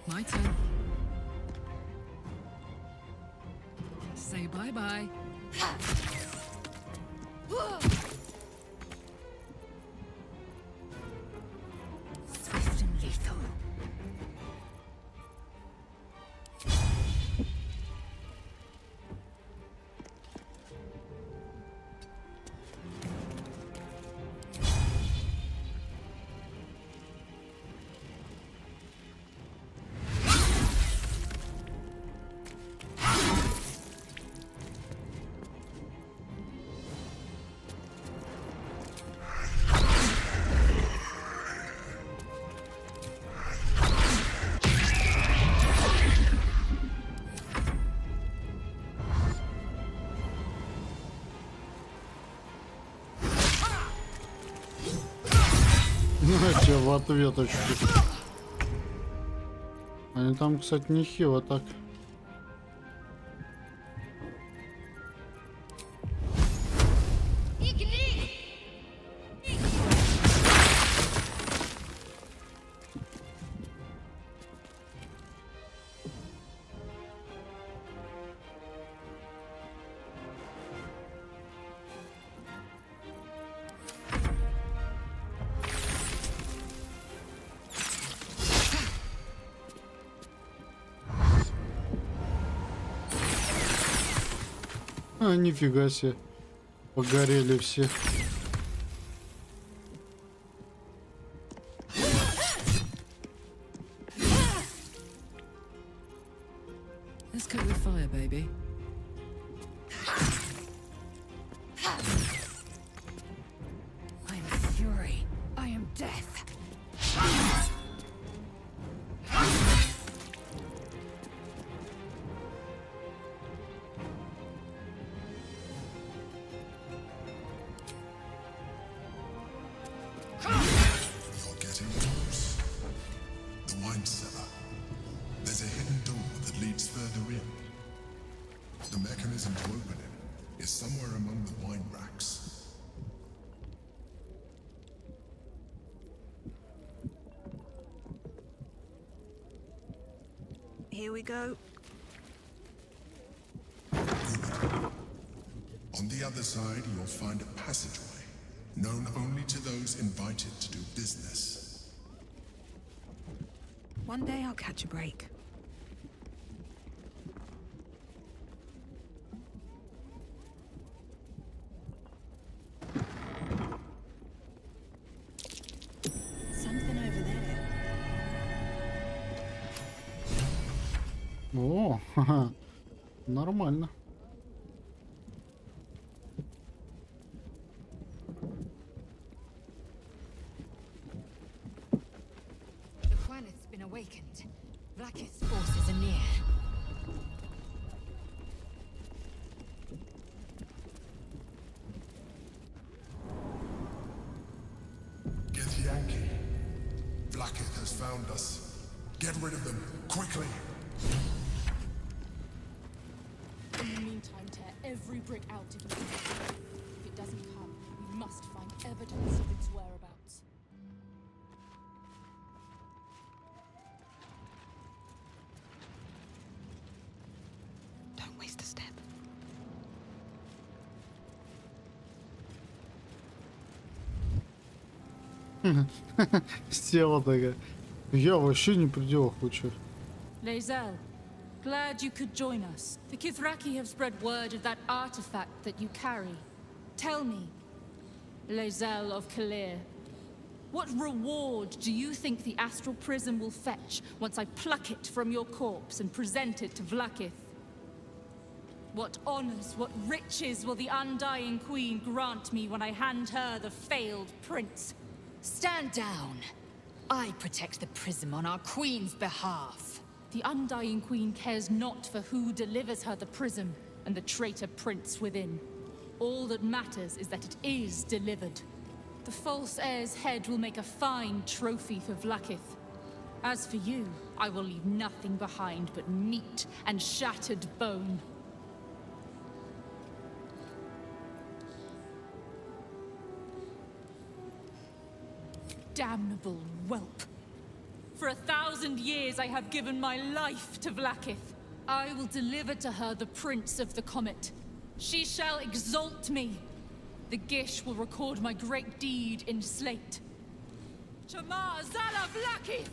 My turn. Say bye-bye. Swift and lethal. Знаете, в ответочку. Они там, кстати, нехило так. А, нифига себе. Погорели все. Let's cook with fire, baby. I am fury. I am death. You're getting close. The wine cellar. There's a hidden door that leads further in. The mechanism to open it is somewhere among the wine racks. Here we go. On the other side, you'll find a passageway, known only to those invited to do business. One day I'll catch a break. Something over there. О, ха-ха. Нормально. The planet's been awakened. Blackest forces are near. Get Yankee. Blackett has found us. Get rid of them, quickly. In the meantime, tear every brick out of you. If it doesn't come, we must find evidence of its whereabouts. Don't waste a step. Села такая. Я вообще не при делах лучше. Lae'zel, glad you could join us. The Kithraki have spread word of that artifact that you carry. Tell me, Lae'zel of Kalir, what reward do you think the astral prism will fetch once I pluck it from your corpse and present it to Vlaakith? What honors, what riches will the Undying Queen grant me when I hand her the failed prince? Stand down. I protect the prism on our queen's behalf. The Undying Queen cares not for who delivers her the prism and the traitor prince within. All that matters is that it is delivered. The false heir's head will make a fine trophy for Vlaakith. As for you, I will leave nothing behind but meat and shattered bone. Damnable whelp. For 1,000 years I have given my life to Vlaakith. I will deliver to her the Prince of the Comet. She shall exalt me. The Gish will record my great deed in slate. Chamar Zala Vlaakith!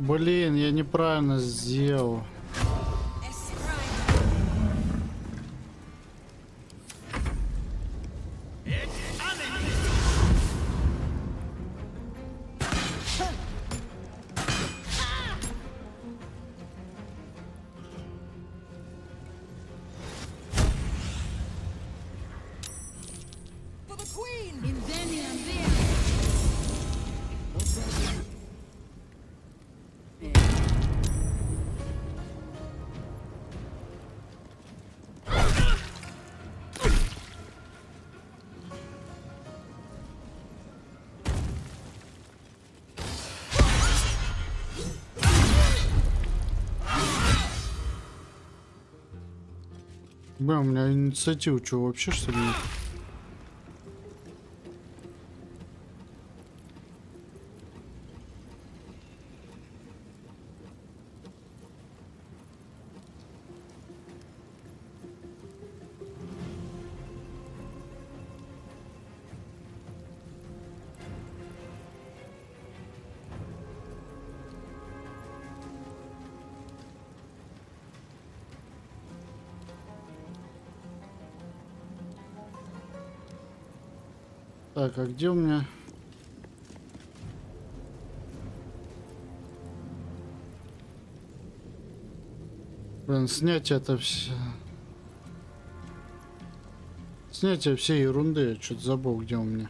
Блин, я неправильно сделал. For the queen! In Denian there! Бля, у меня инициатива, что вообще что ли? Нет? Так, а где у меня? Блин, снятие это все. Снятие всей ерунды. Я что-то забыл, где у меня.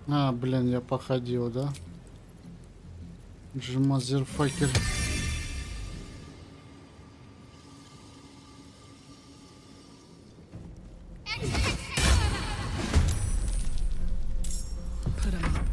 А, блин, я походил, да? Джимазерфакер. Put 'em up.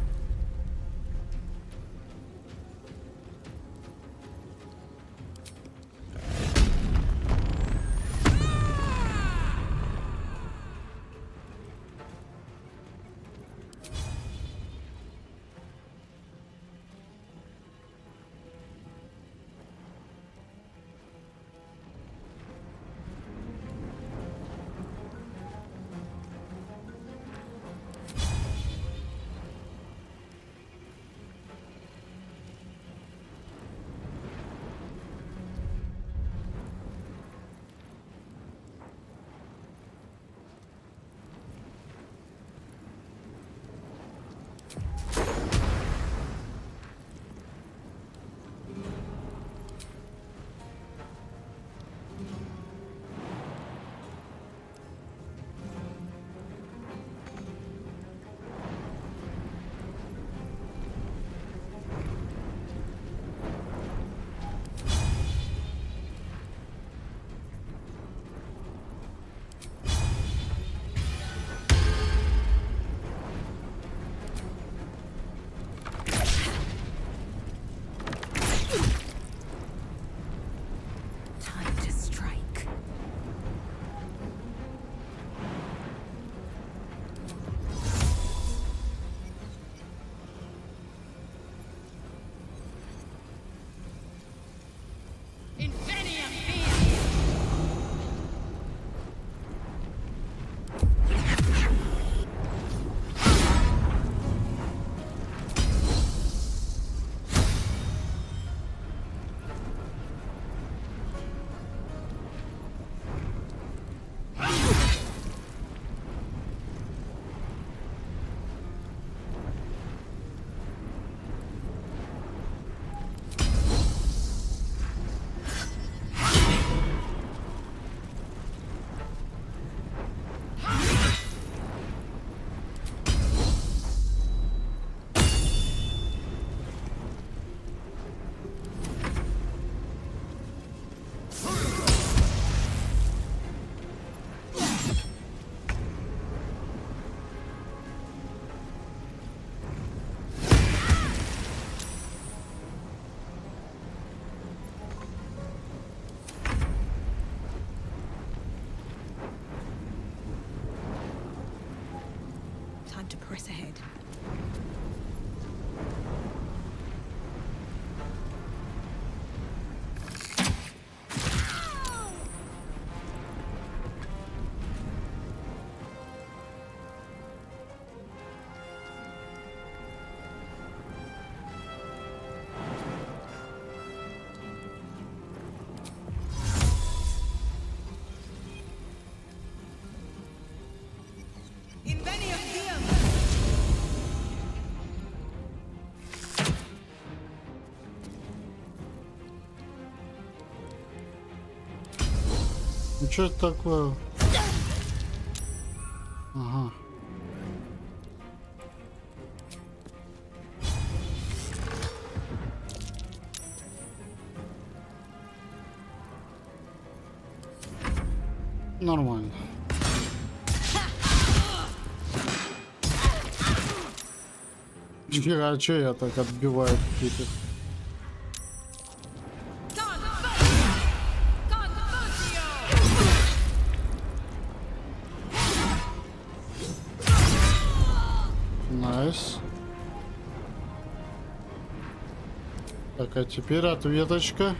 Time to strike. Time to press ahead. Ну что это такое? Ага. Нормально. А что я так отбиваю какие-то? Найс. Так, а теперь ответочка.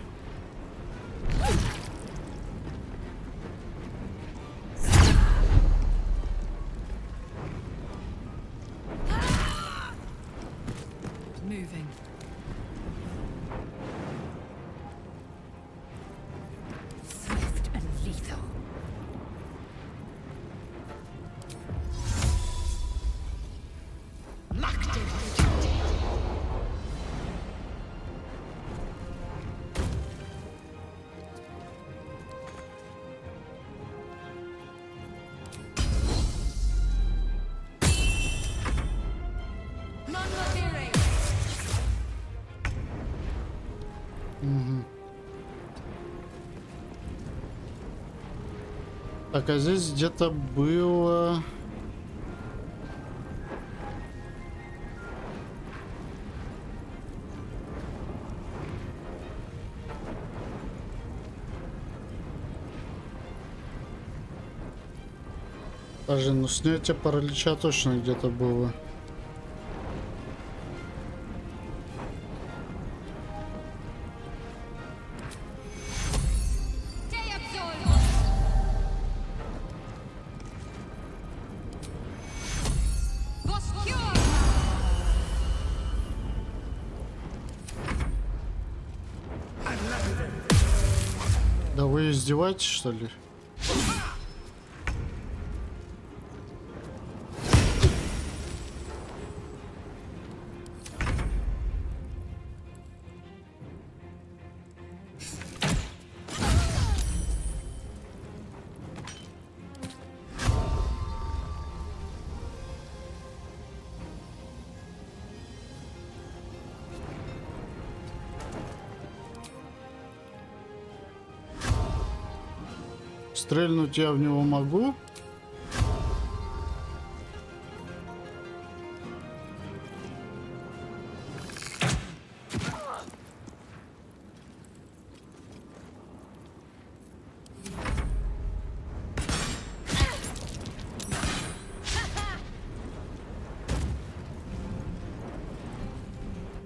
Moving. Swift and lethal. Угу. Так, а здесь где-то было... Даже, ну, снятие паралича точно где-то было. Да вы издеваетесь, что ли? Стрельнуть я в него могу.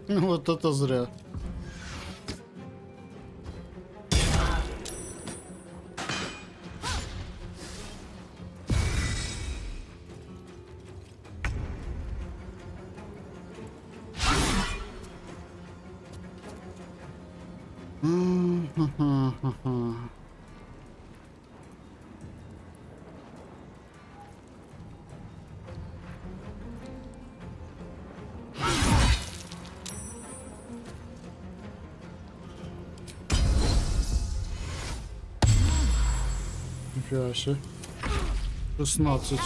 Вот это зря. Нифига себе. 16.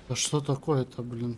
Да что такое-то, блин?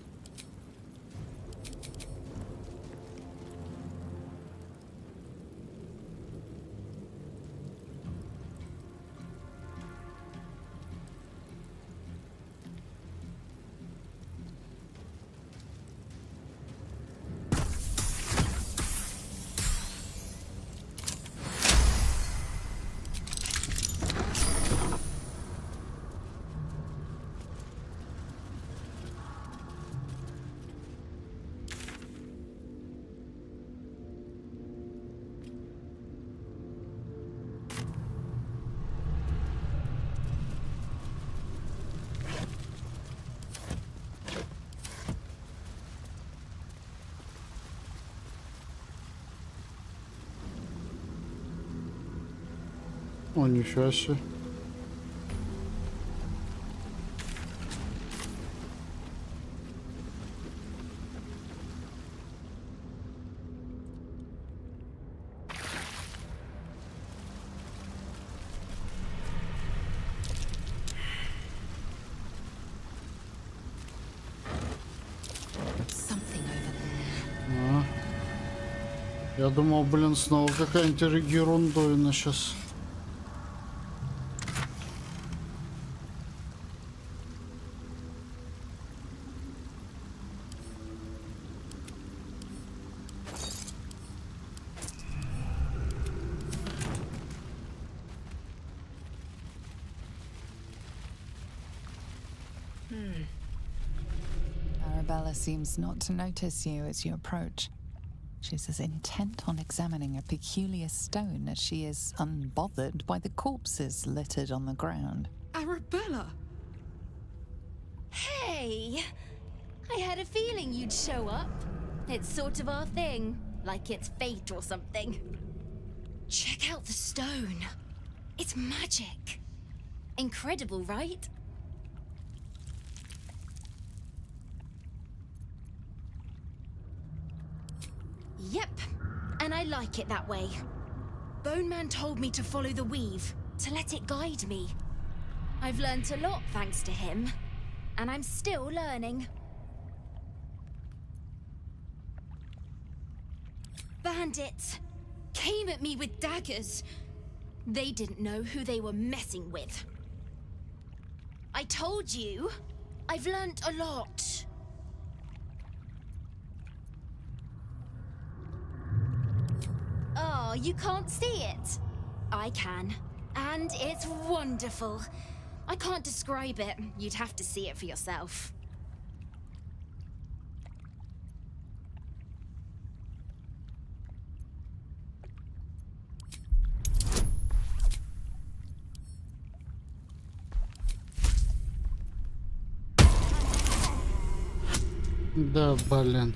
О, нифига себе. Я думал, блин, снова какая-нибудь ерундовина сейчас. Arabella seems not to notice you as you approach. She's as intent on examining a peculiar stone as she is unbothered by the corpses littered on the ground. Arabella! Hey! I had a feeling you'd show up. It's sort of our thing, like it's fate or something. Check out the stone. It's magic. Incredible, right? Yep, and I like it that way. Bone Man told me to follow the weave, to let it guide me. I've learnt a lot thanks to him, and I'm still learning. Bandits came at me with daggers. They didn't know who they were messing with. I told you, I've learnt a lot. Oh, you can't see it? I can, and it's wonderful. I can't describe it. You'd have to see it for yourself. Да, блин.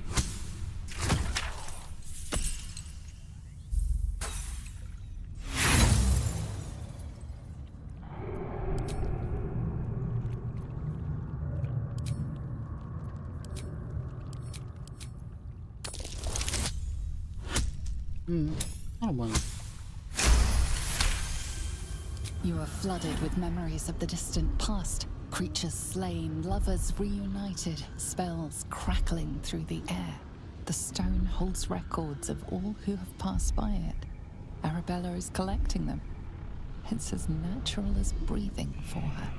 Нормально. You are flooded with memories of the distant past. Creatures slain, lovers reunited, spells crackling through the air. The stone holds records of all who have passed by it. Arabella is collecting them. It's as natural as breathing for her.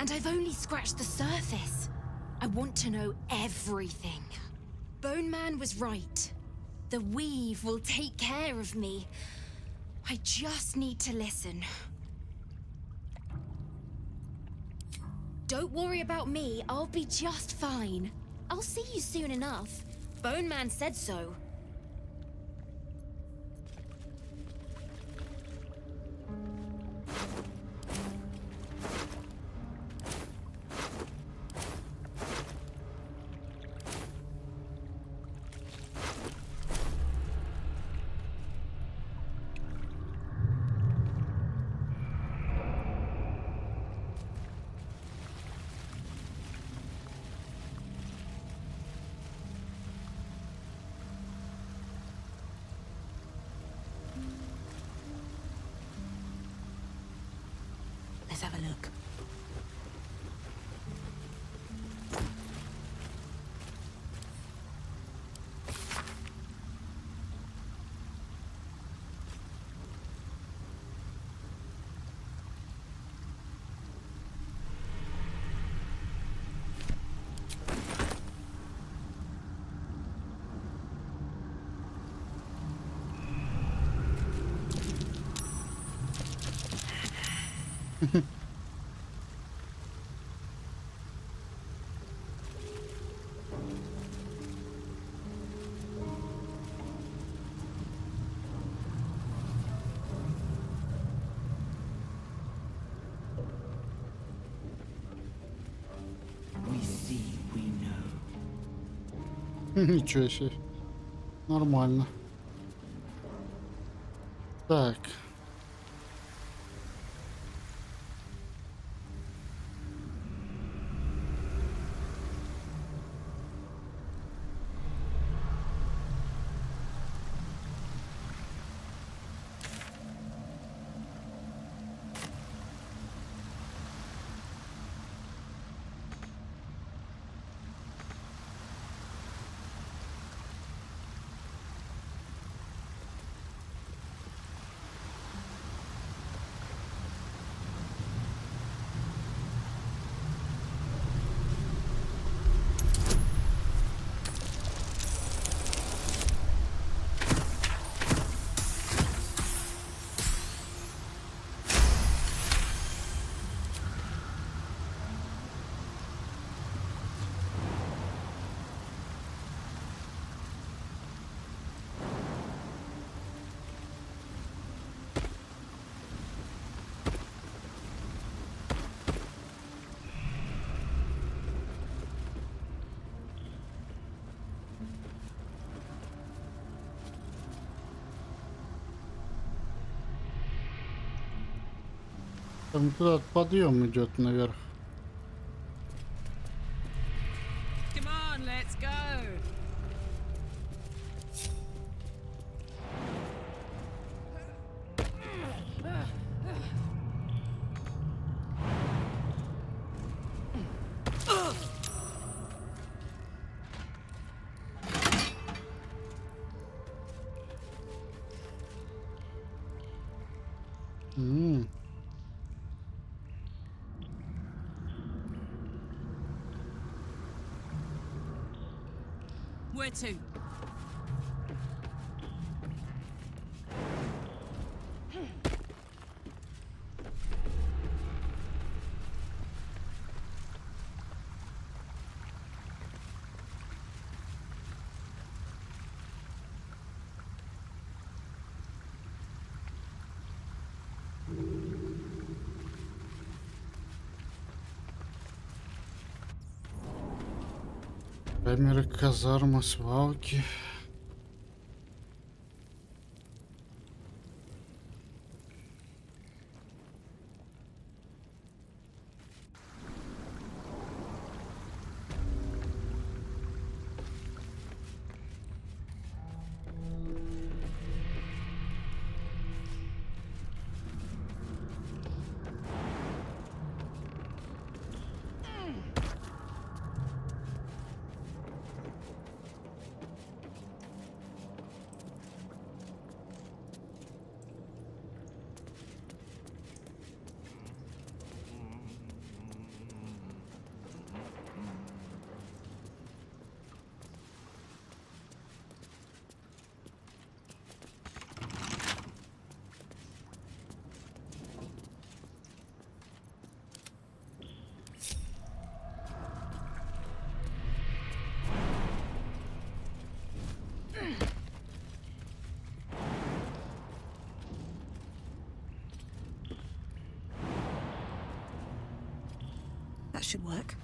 And I've only scratched the surface. I want to know everything. Bone Man was right. The weave will take care of me. I just need to listen. Don't worry about me, I'll be just fine. I'll see you soon enough. Bone Man said so. Let's have a look. Ничего себе. Нормально. Так. Там куда-то подъем идет наверх. Come on, let's go. Where to? Камеры, казармы, свалки. That should work.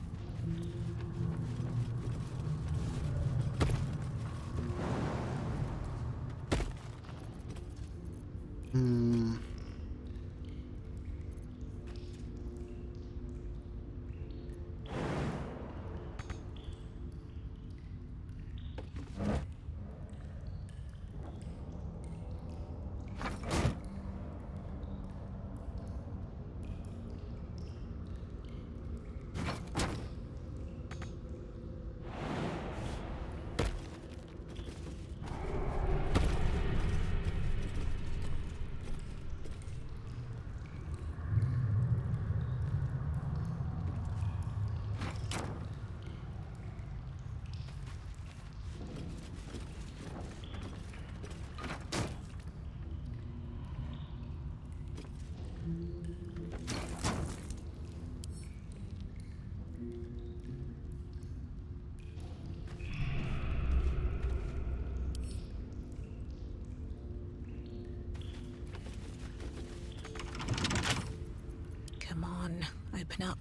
Come on, open up.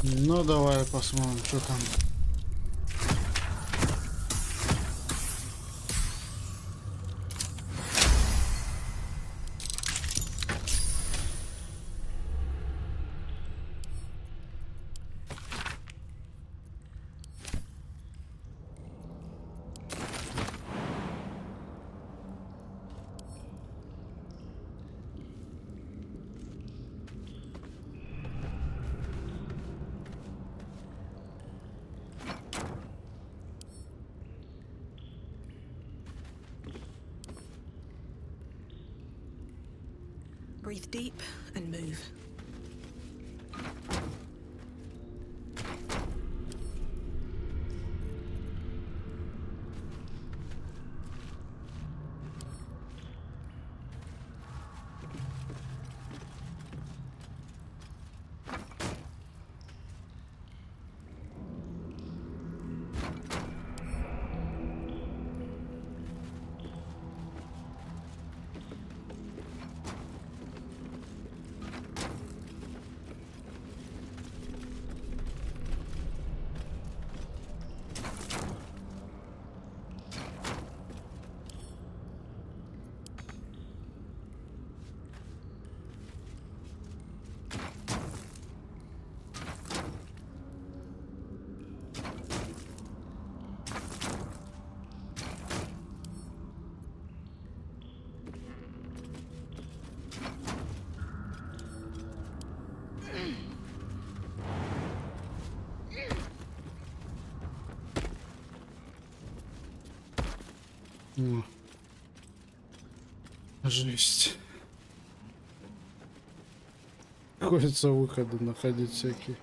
Ну давай посмотрим, что там. Breathe deep and move. Жесть. Приходится выходы находить всякие.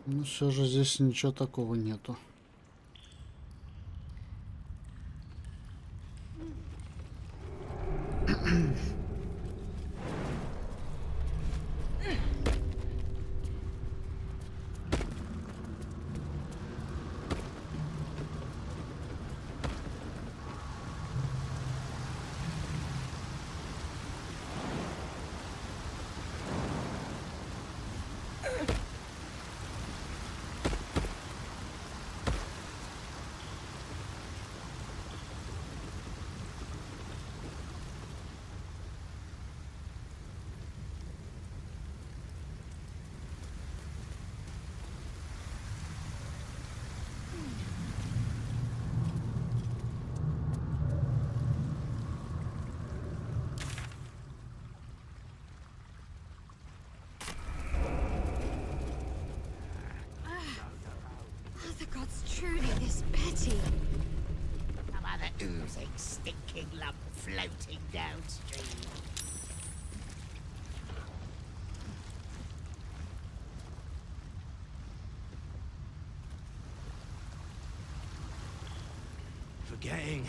Ну, все же здесь ничего такого нету. The gods truly this petty. Some other oozing, stinking lump floating downstream. Forgetting.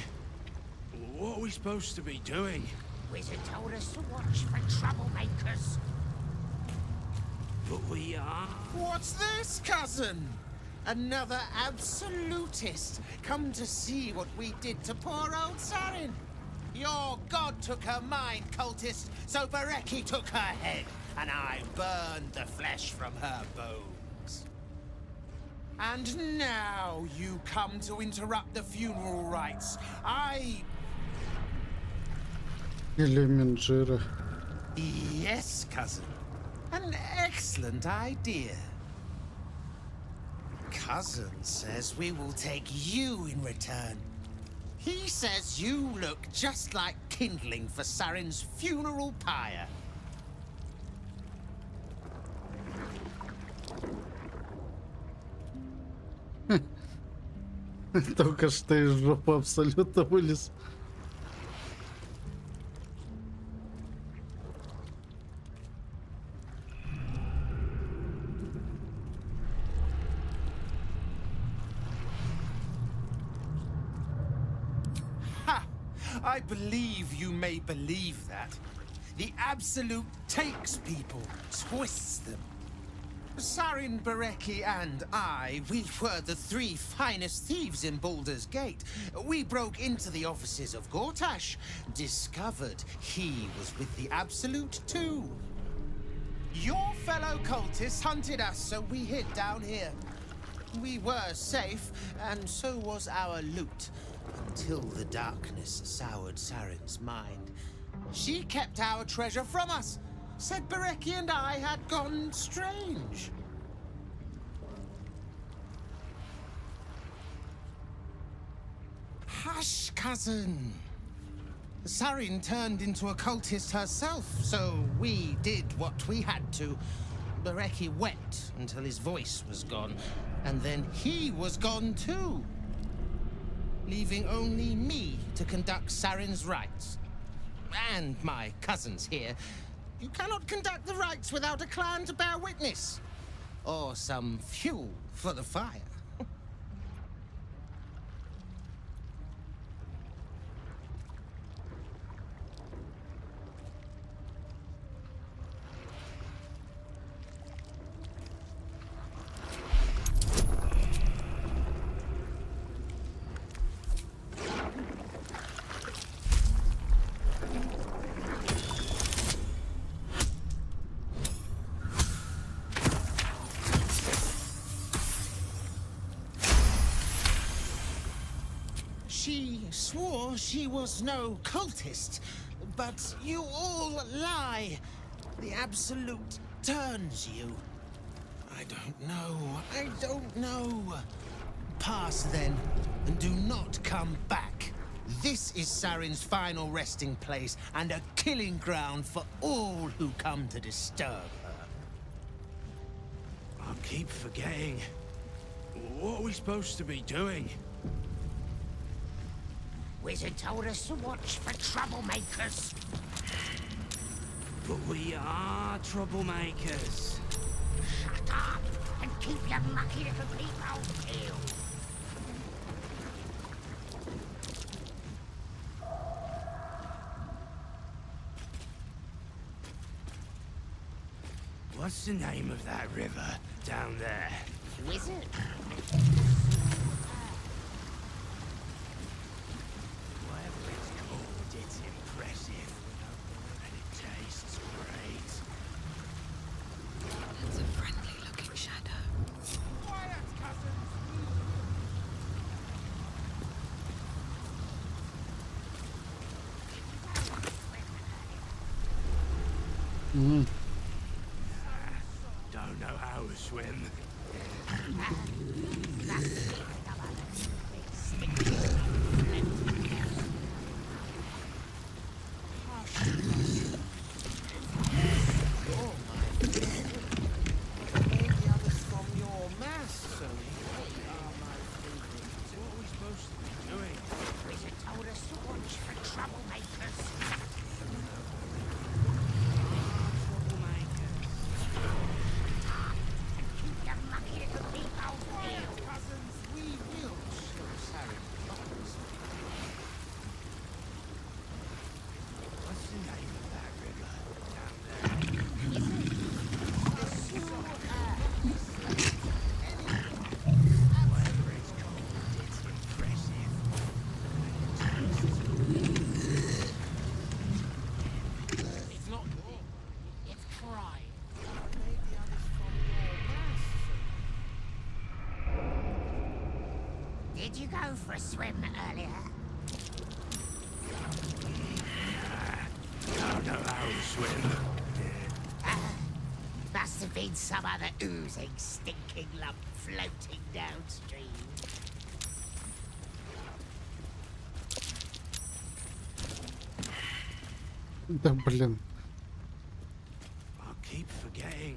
What are we supposed to be doing? Wizard told us to watch for troublemakers. But we are. What's this, cousin? Another absolutist, come to see what we did to poor old Sarin. Your god took her mind, cultist, so Bereki took her head, and I burned the flesh from her bones. And now you come to interrupt the funeral rites. Элемент жира. Yes, cousin. An excellent idea. Cousin says we will take you in return. He says you look just like kindling for Sarin's funeral pyre. Только что из жопы абсолютно вылез. I believe you may believe that. The Absolute takes people, twists them. Sarin, Bereki, and I, we were the three finest thieves in Baldurs Gate. We broke into the offices of Gortash, discovered he was with the Absolute too. Your fellow cultists hunted us, so we hid down here. We were safe, and so was our loot. Until the darkness soured Sarin's mind. She kept our treasure from us. Said Bereki and I had gone strange. Hush, cousin. Sarin turned into a cultist herself, so we did what we had to. Bereki wept until his voice was gone, and then he was gone too. Leaving only me to conduct Sarin's rites. And my cousins here. You cannot conduct the rites without a clan to bear witness. Or some fuel for the fire. She swore she was no cultist, but you all lie. The Absolute turns you. I don't know. Pass then, and do not come back. This is Sarin's final resting place, and a killing ground for all who come to disturb her. I keep forgetting. What are we supposed to be doing? Wizard told us to watch for troublemakers. But we are troublemakers. Shut up and keep your mucky little people peeled. What's the name of that river down there? Wizard. Whatever it's called, it's impressive. And it tastes great. That's a friendly-looking shadow. Quiet, cousins! Don't know how to swim. Wizard told us to watch for troublemakers. Keep your mucky little people peeled. Cousins, we will show Sarin promise. What's the name of that river down there? Whatever it's called, it's impressive. It's not me. It's crying. Did you go for a swim earlier? Don't know how to swim. Must have been some other oozing, stinking lump floating downstream. Да блин. I keep forgetting.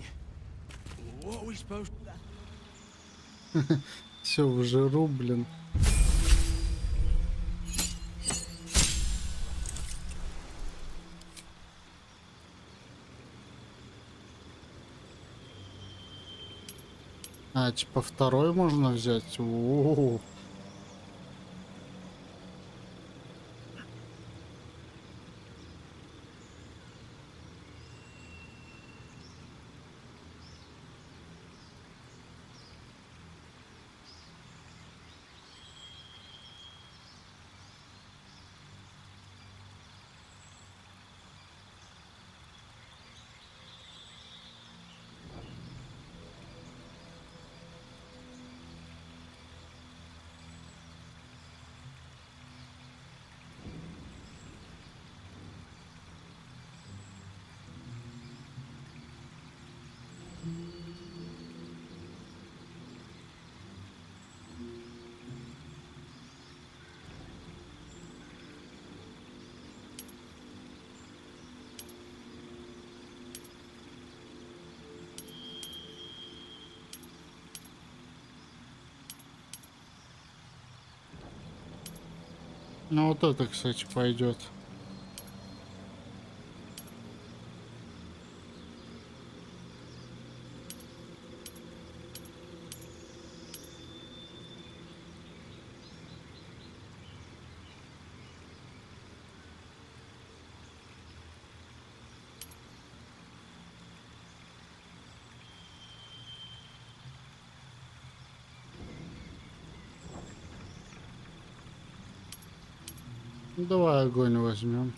What are we supposed to... Все в жиру, блин. А, типа второй можно взять? О-о-о. Ну вот это, кстати, пойдет. Давай огонь возьмем.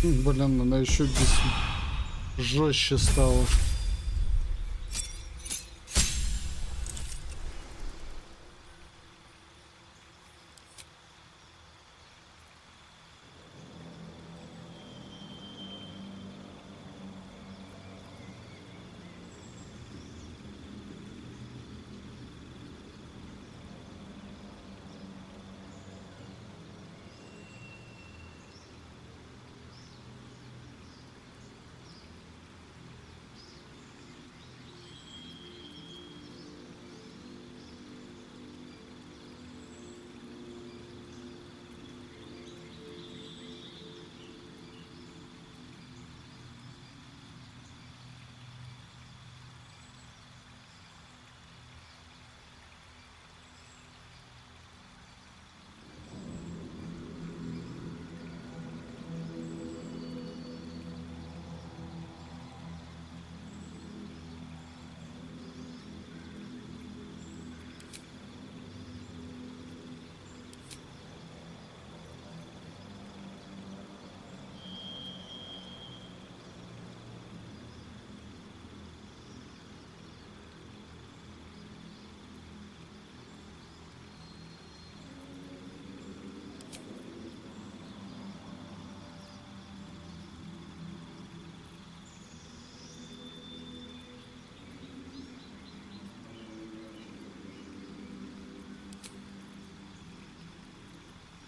Блин, она еще жестче стала.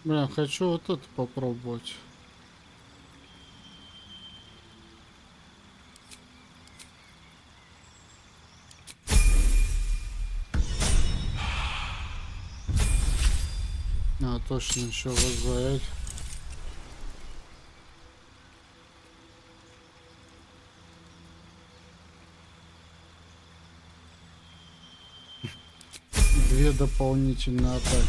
Бля, хочу вот это попробовать. А, точно, еще воззвать. Две дополнительные атаки.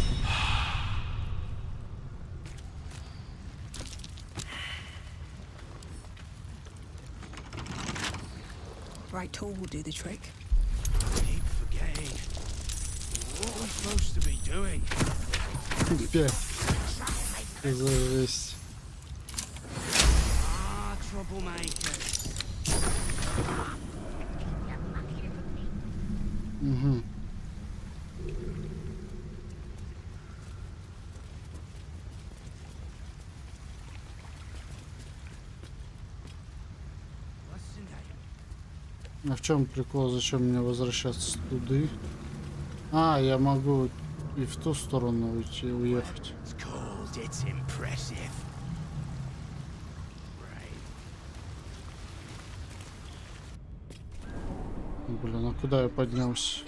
Right tool will do the trick. Keep forgetting. What are we supposed to be doing? Жесть. Troublemakers. Угу. А в чем прикол? Зачем мне возвращаться туда? А, я могу и в ту сторону уйти, уехать. Блин, а куда я поднялся?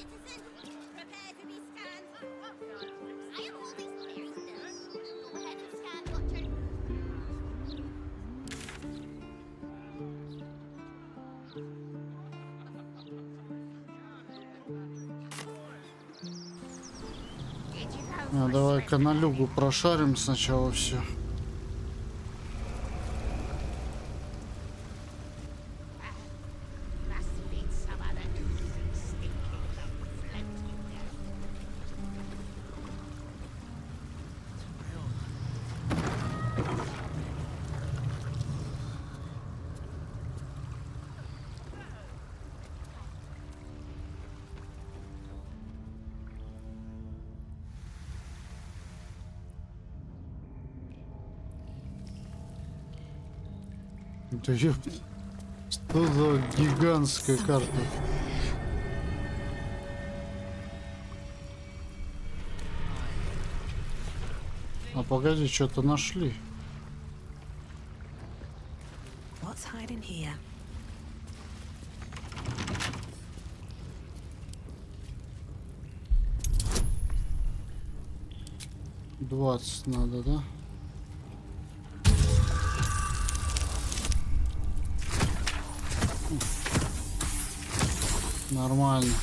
А, давай каналюгу прошарим сначала все. Да ёпта. Что за гигантская карта? А погоди, что-то нашли. What's hiding here? $20 надо, да? Нормально.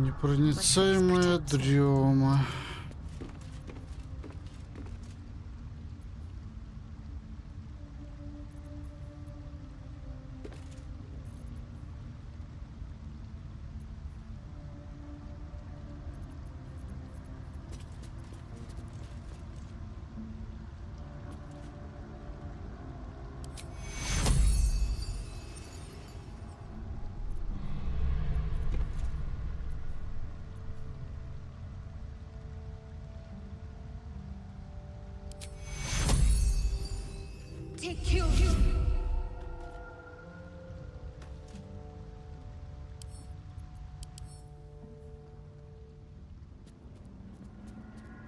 Непроницаемая дрема.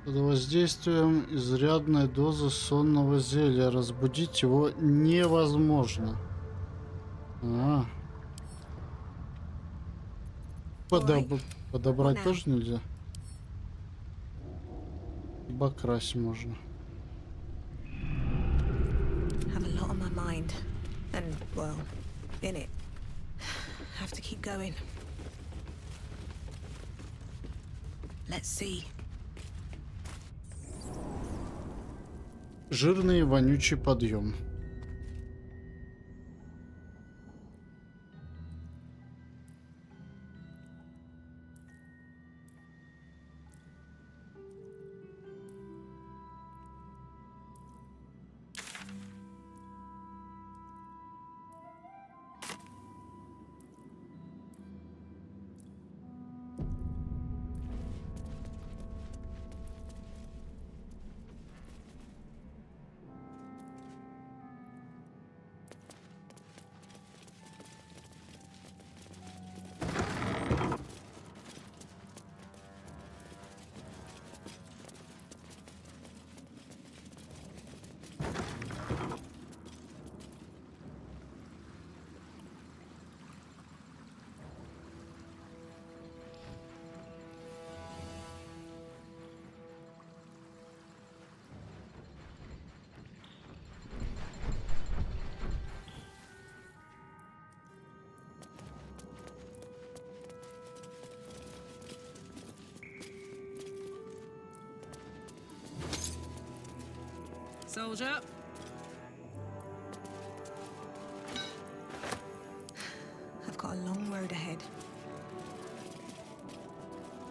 Под воздействием изрядной дозы сонного зелья разбудить его невозможно. Подобрать тоже нельзя. Красть можно. Have a lot on my mind, and well, in it. Have to keep going. Let's see. Жирный и вонючий подъем. Soldier. I've got a long road ahead.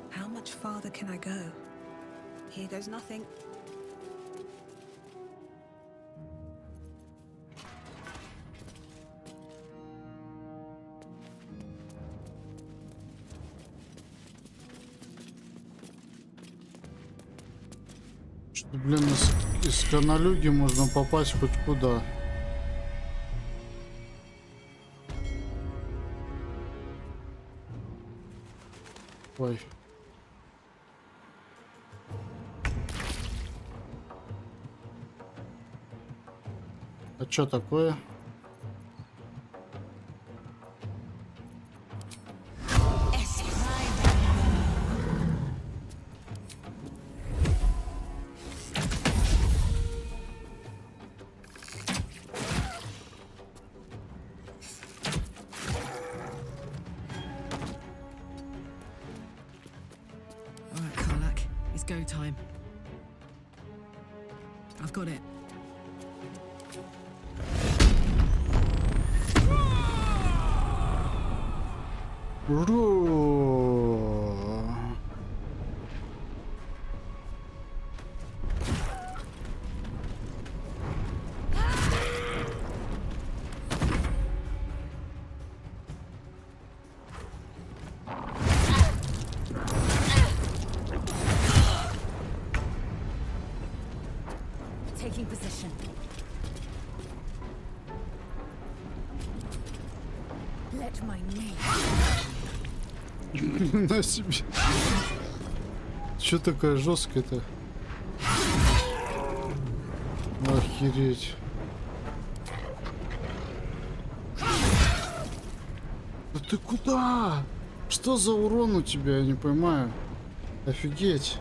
How much farther can I go? Here goes nothing. Что, блин, из каналюги можно попасть хоть куда. Ой. А чё такое? Go time. I've got it. Taking position. Let my name. На себе. Чё такая жесткая-то? Охереть. Да ты куда? Что за урон у тебя? Я не понимаю. Офигеть.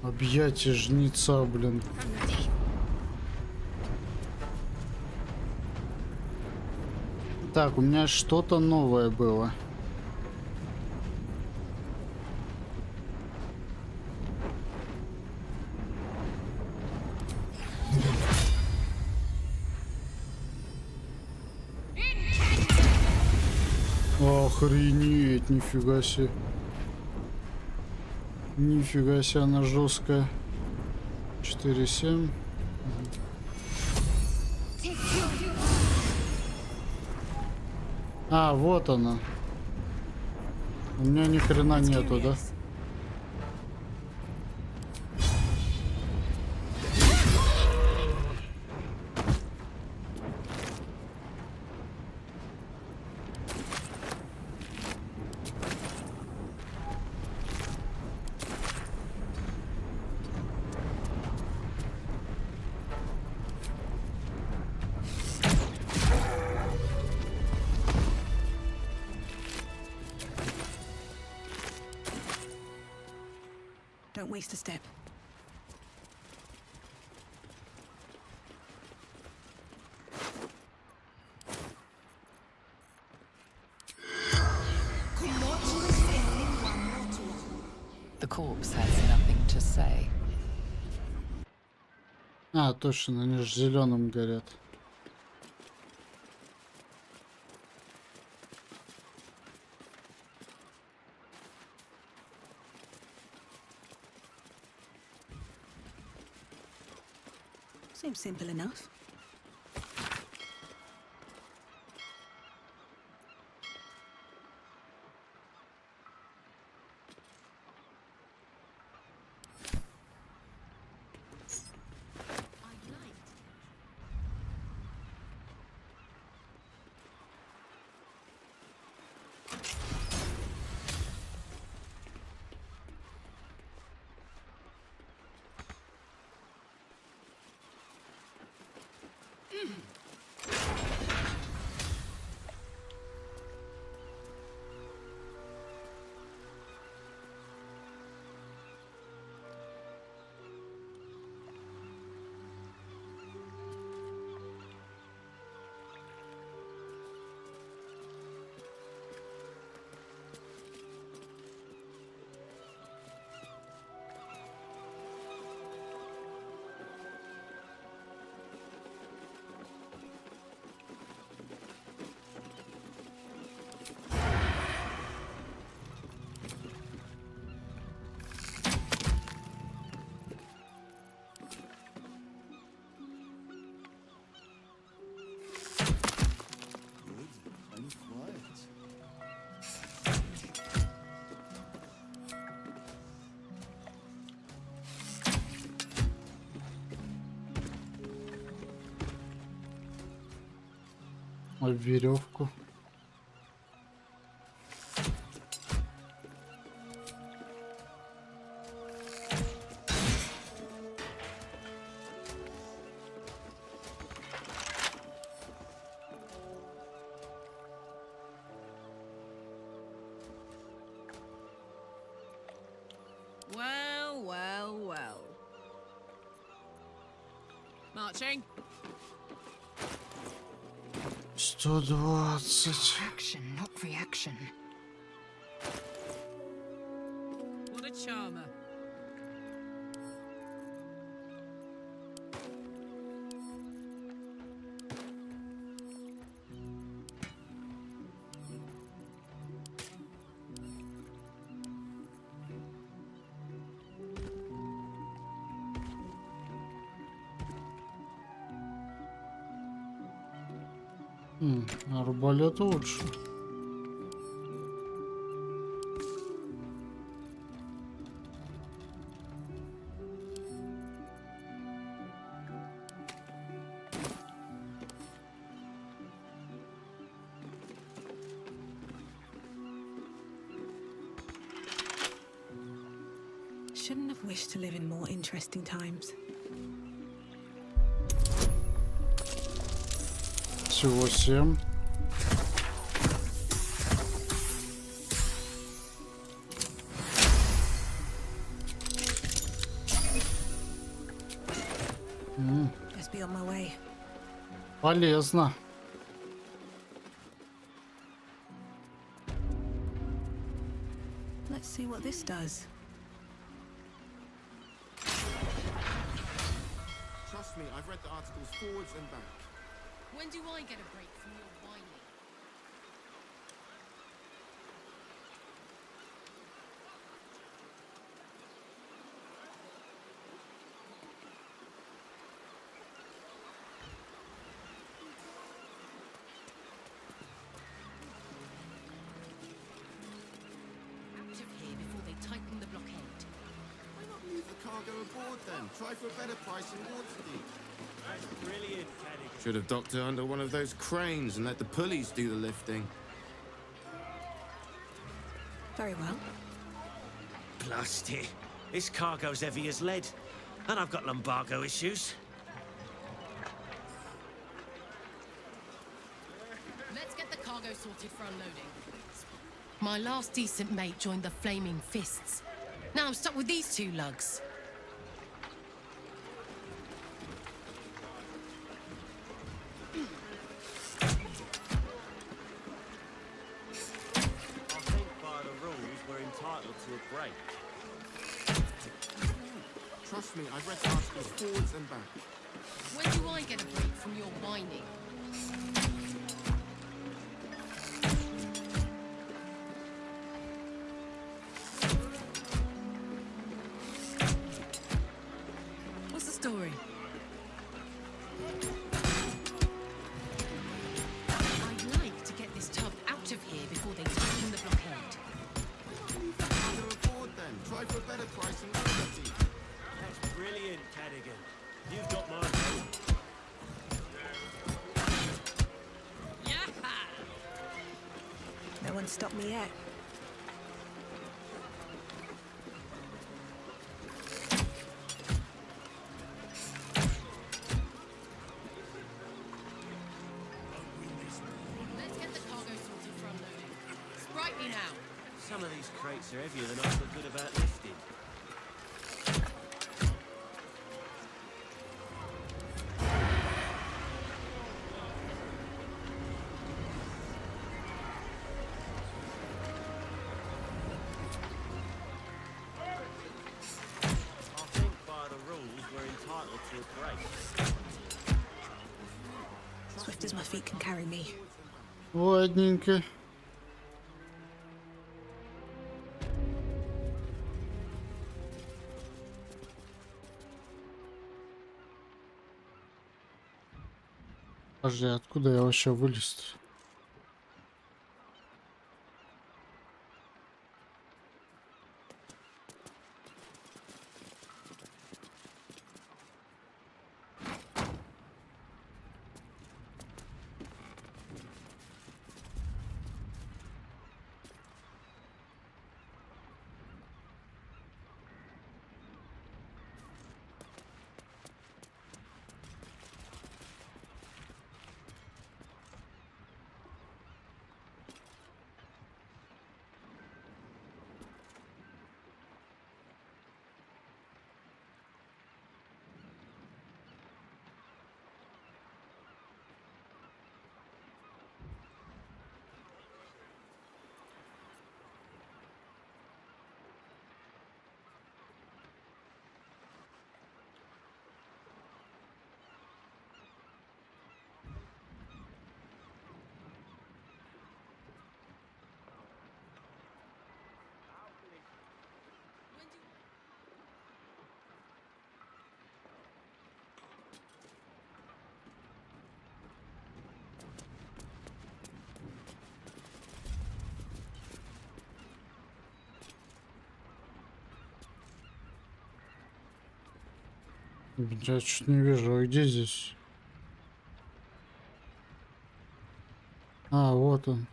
Объятие жнеца, блин. Так, у меня что-то новое было. Охренеть, нифига себе. Нифига себе, она жесткая. 4-7. А, вот она. У меня ни хрена нету, да? Don't waste a step. The corpse has nothing to say. А, точно, они же зеленым горят. Seems simple enough. А веревку. Well, well, well. Marching. 120. Action, not reaction. What a charmer. Арбалет лучше. Shouldn't have wished to live in more interesting times. Всего 7. Just be on my way. Полезно. See what this does. Trust me, I've read the articles forwards and back. When do I get a break from your whining? Out of here before they tighten the blockade. Why not leave the cargo aboard then? Try for a better price in Waterdeep. That's brilliant, Kenny. Should have docked her under one of those cranes and let the pulleys do the lifting. Very well. Blast it. This cargo's heavy as lead. And I've got lumbago issues. Let's get the cargo sorted for unloading. My last decent mate joined the Flaming Fists. Now I'm stuck with these two lugs. I think by the rules we're entitled to a break. Trust me, I've read the articles forwards and back. When do I get a break from your whining? What's the story? I'd like to get this tub out of here before they tighten the blockade. Leave the cargo aboard then. Try for a better price in Waterdeep. That's brilliant, Cadigan. You've got my vote. No one stopped me yet. Let's get the cargo sorted for unloading. Sprightly now. Some of these crates are heavier than I feel good about lifting. I think by the rules we're entitled to a break. Swift as my feet can carry me. Ладненько. Подожди, откуда я вообще вылез? Я чуть не вижу, а где здесь? А, вот он.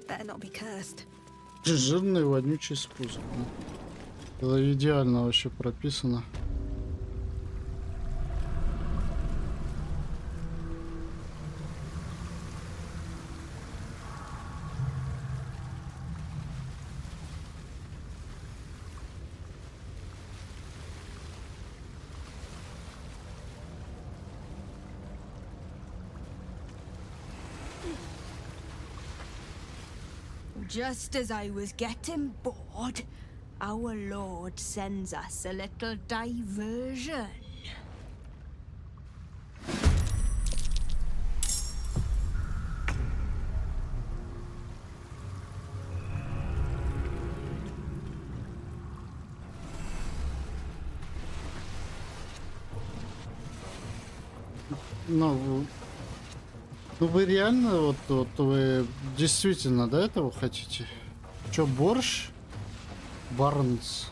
Better not be cursed. Жирный вонючий спуск. Это идеально вообще прописано. just as I was getting bored, our Lord sends us a little diversion. Ну вы реально, вот вы действительно до этого хотите? Чё, борщ? Баланс.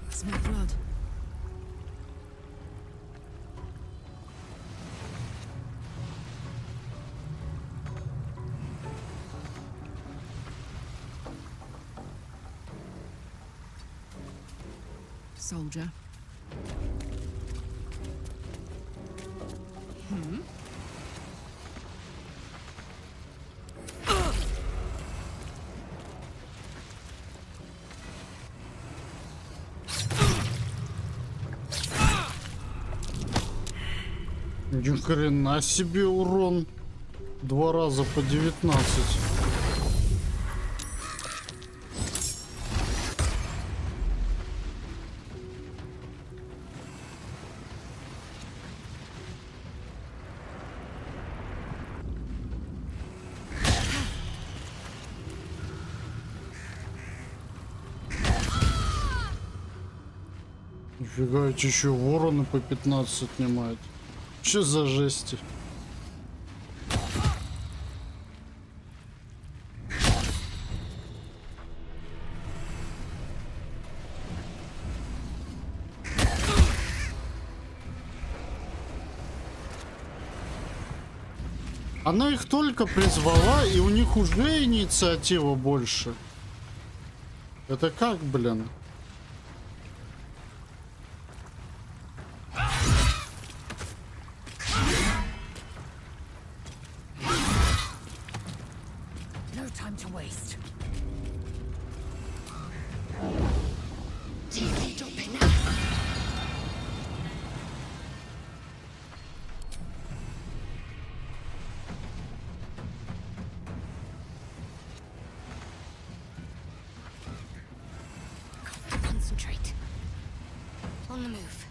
Smell blood. Soldier. Ни хрена себе урон. 2 раза по 19. Нифига, эти еще вороны по 15 отнимают. Что за жести? Она их только призвала, и у них уже инициатива больше. Это как, блин? Concentrate. On the move.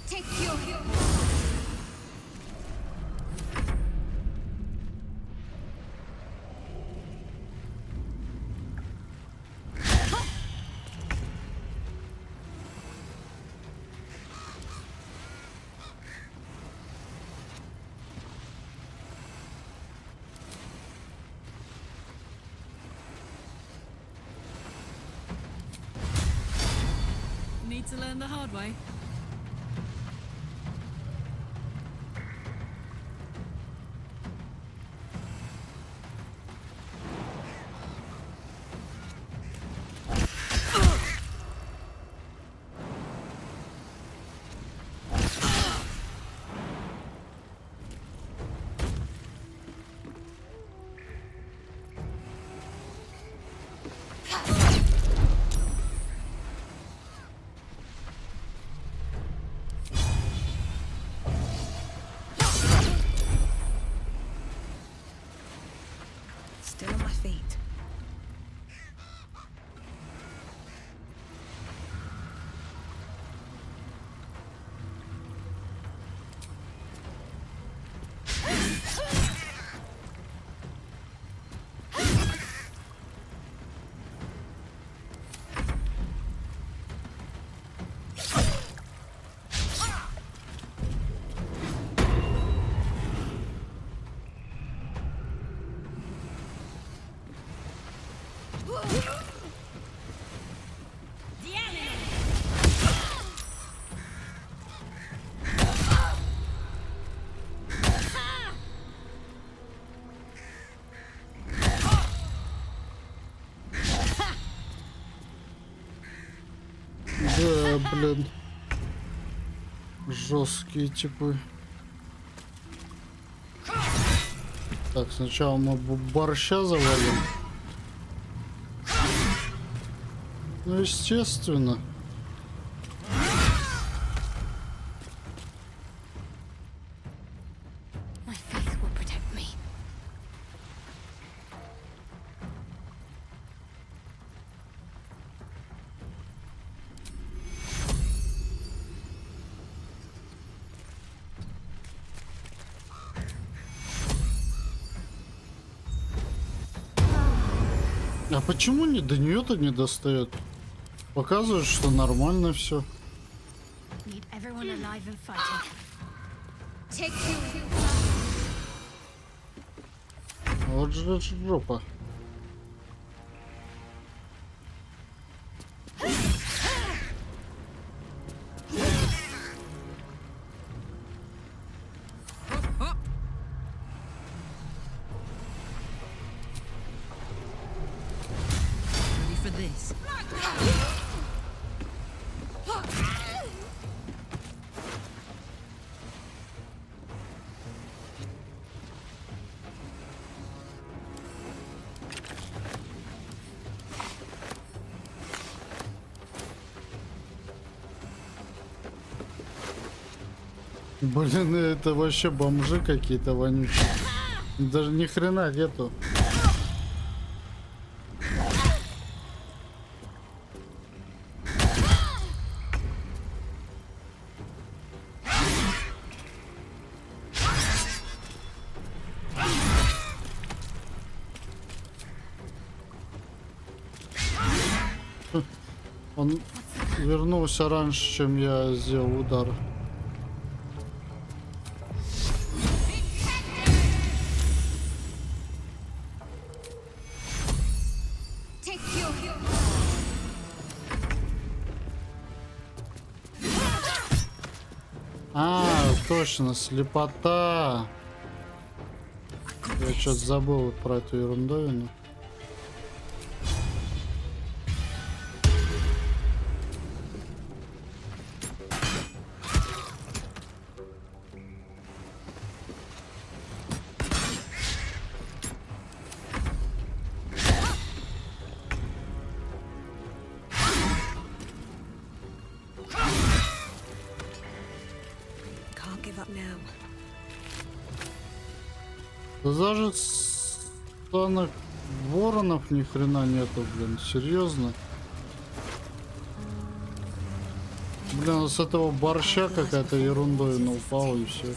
Take your hit. Need to learn the hard way. Still on my feet. Да, блин. Жесткие типы. Так, сначала мы борща завалим. Ну, естественно. My faith will protect me. А почему не до нее-то не достает? Показывает, что нормально все. Need everyone alive and fighting. Take you. Вот же жопа. Ready for this? Блин, это вообще бомжи какие-то вонючие. Даже ни хрена нету. Он вернулся раньше, чем я сделал удар. А, точно, слепота. Я что-то забыл про эту ерундовину. Can't give up now. Даже станок воронов ни хрена нету, блин, серьезно. Блин, с этого борща какая-то ерундовина упала и все.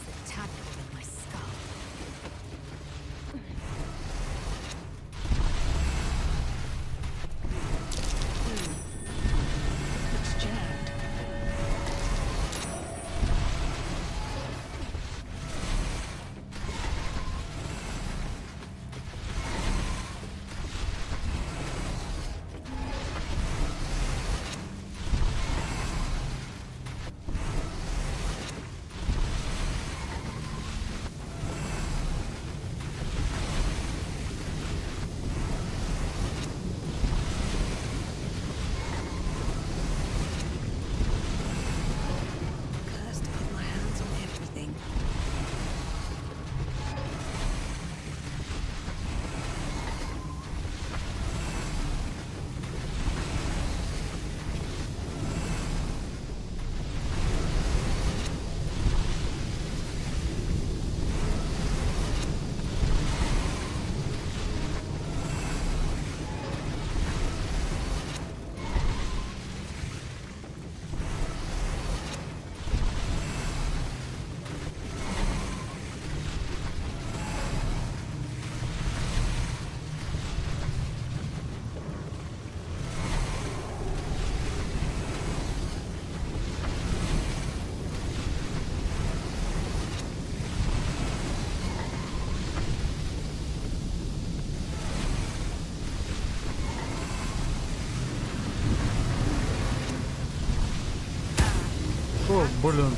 О, блин.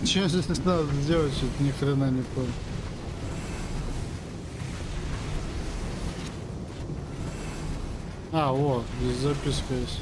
Что здесь надо сделать, что-то ни хрена не понял. А, вот, здесь записка есть.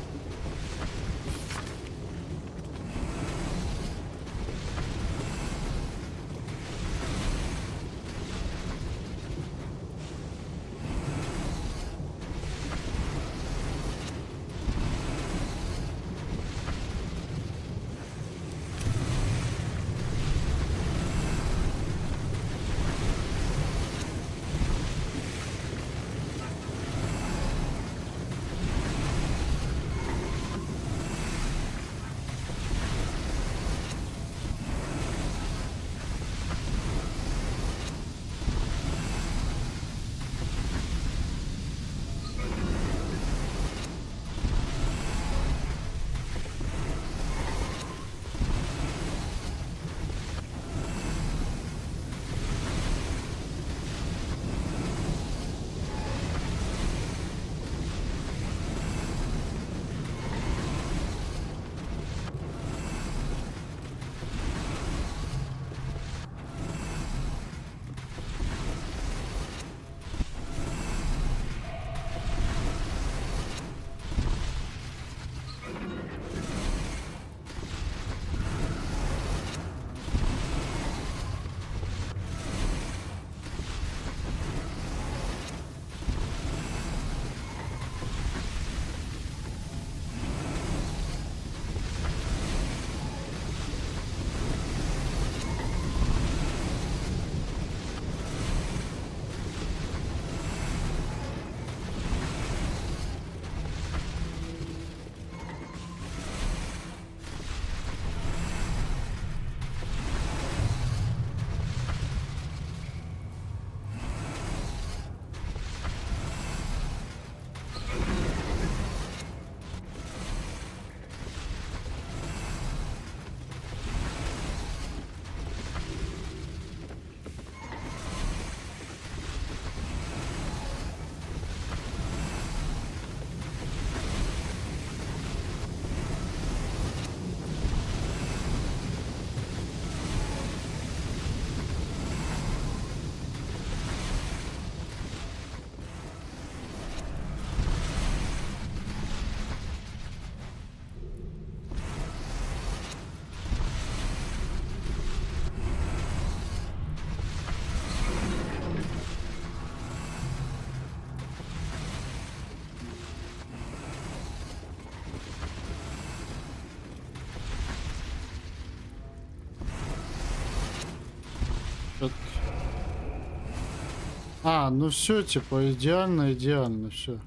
А, ну все, типа, идеально, идеально, все.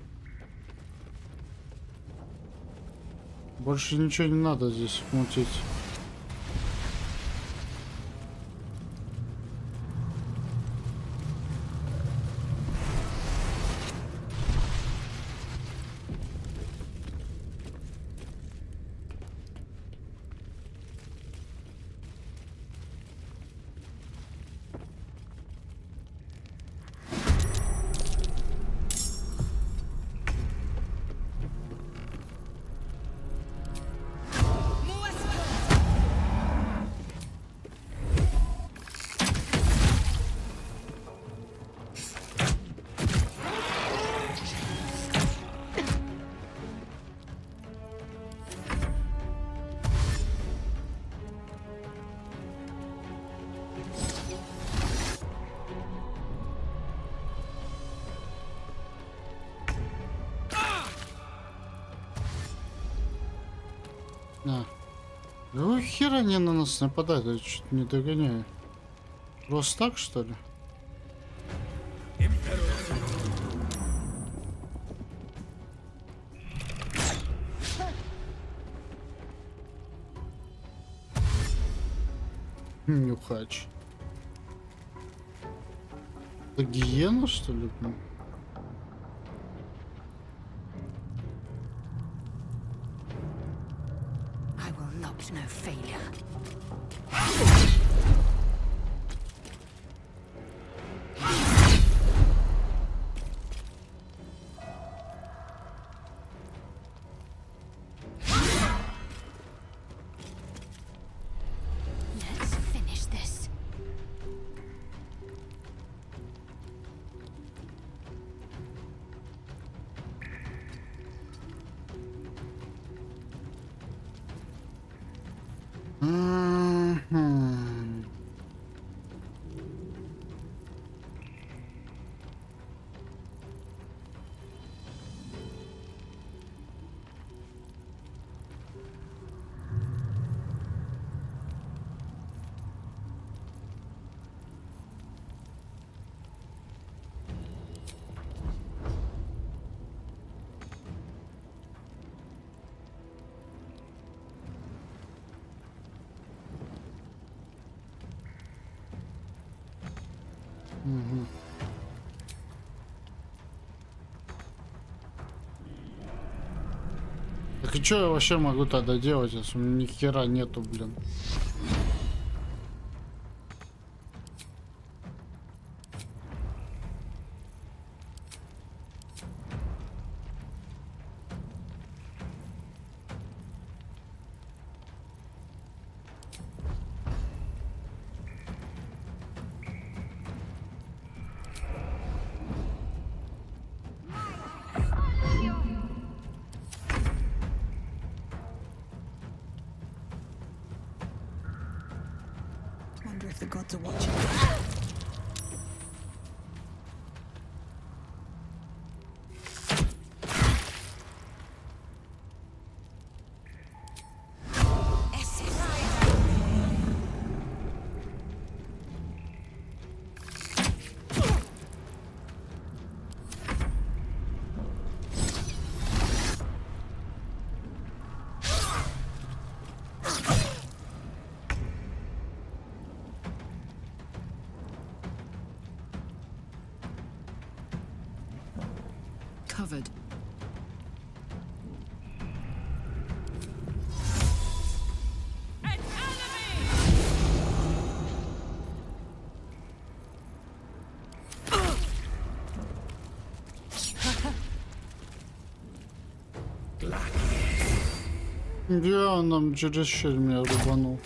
Больше ничего не надо здесь мутить. Какого хера они на нас нападают? Я что-то не догоняю. Просто так, что ли? Нюхач. Это гиена, что ли? No failure. Let's finish this. Так и что я вообще могу тогда делать, если у меня ни хера нету, блин? Wonder if the gods are watching. Covered. Я он нам через щель меня рубанул.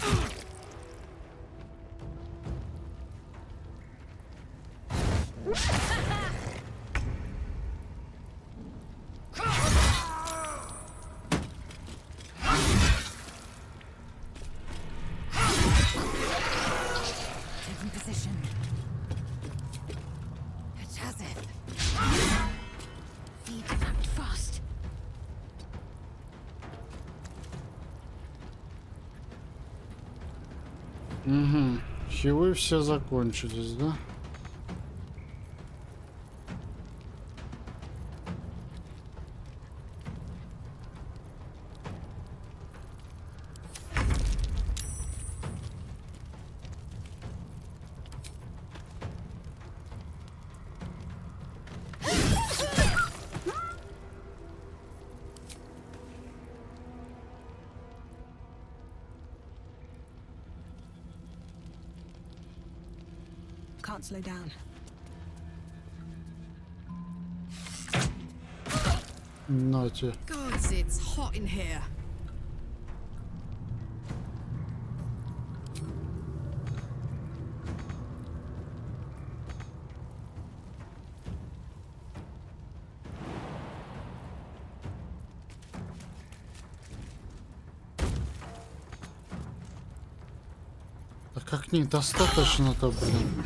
Taking position. It has it. Feed them out fast. Угу. Хилы все закончились, да? Can't slow down. Нате. Gods, it's hot in here. Да как недостаточно-то, блин.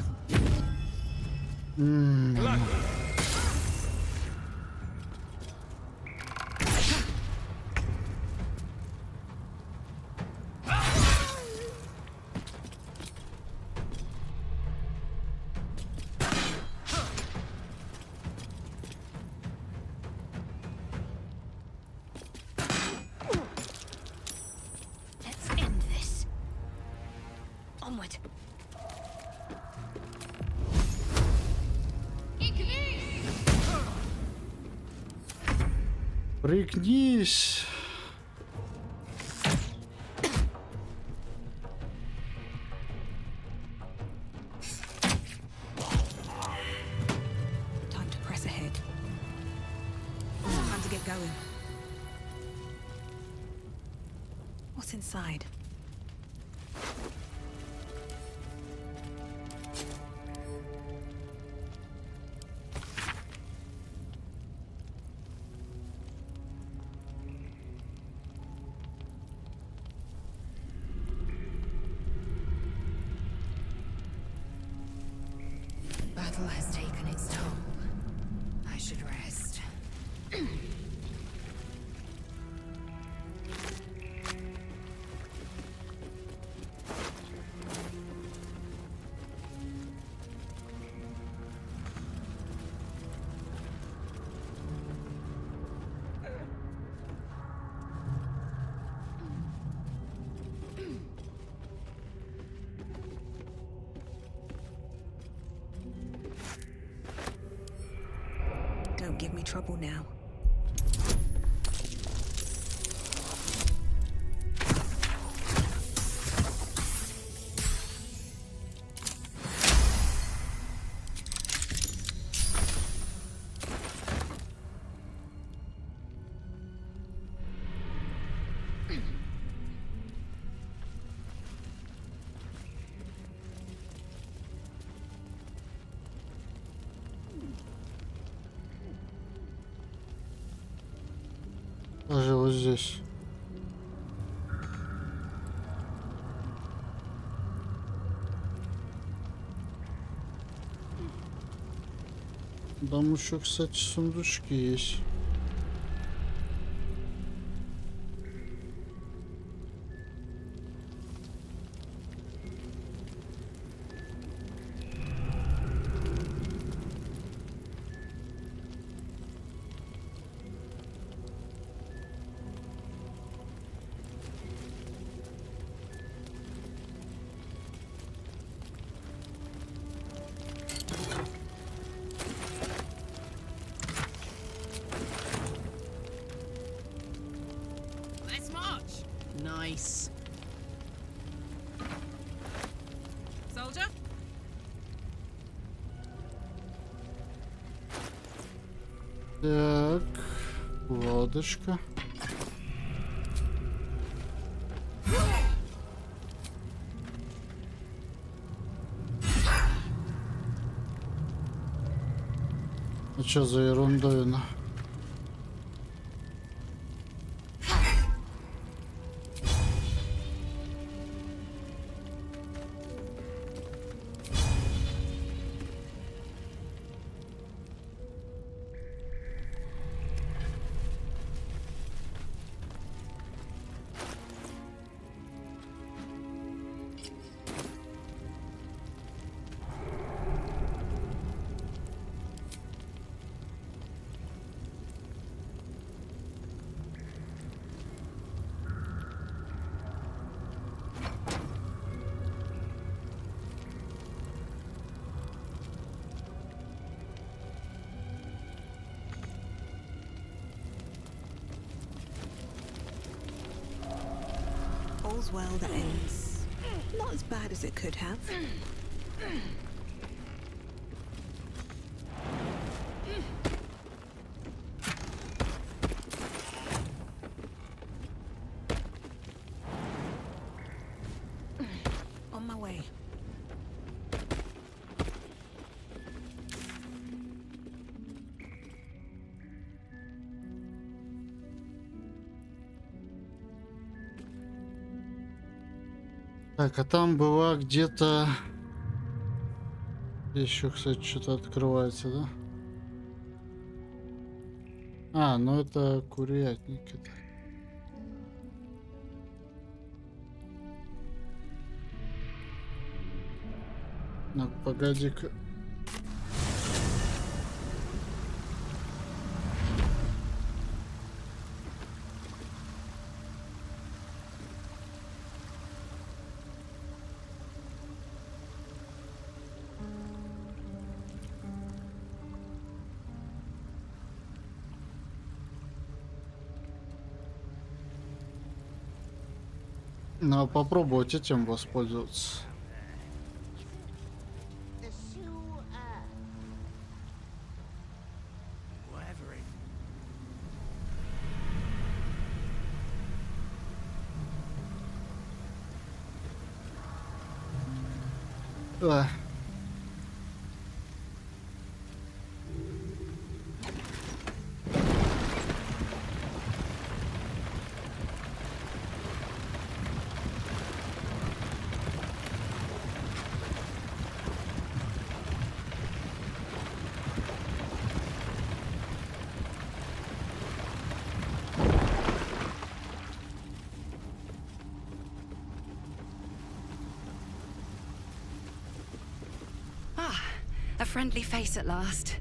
Let's end this. Onward. Пригнись. Time to press ahead. Time to get going. What's inside? Battle has taken its toll. I should rest. Don't give me trouble now. Даже вот здесь. Там еще, кстати, сундучки есть. Let's march. Nice. Soldier? Так, лодочка. А что за ерундовина? All's well that ends. Not as bad as it could have. Так, а там была где-то... Еще, кстати, что-то открывается, да? А, ну это курятник. Это. Ну, погоди-ка. Надо попробовать этим воспользоваться. Да. A friendly face at last.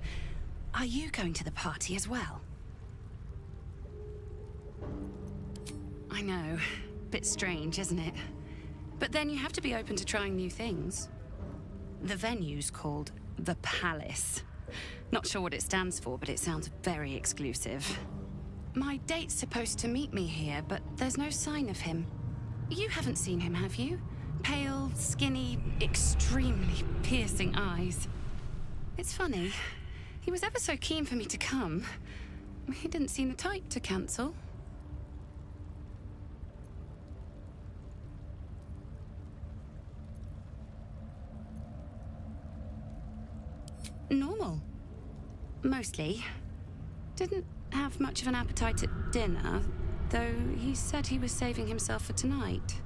Are you going to the party as well? I know. Bit strange, isn't it? But then you have to be open to trying new things. The venue's called The Palace. Not sure what it stands for, but it sounds very exclusive. My date's supposed to meet me here, but there's no sign of him. You haven't seen him, have you? Pale, skinny, extremely piercing eyes. It's funny. He was ever so keen for me to come. He didn't seem the type to cancel. Normal. Mostly. Didn't have much of an appetite at dinner, though he said he was saving himself for tonight.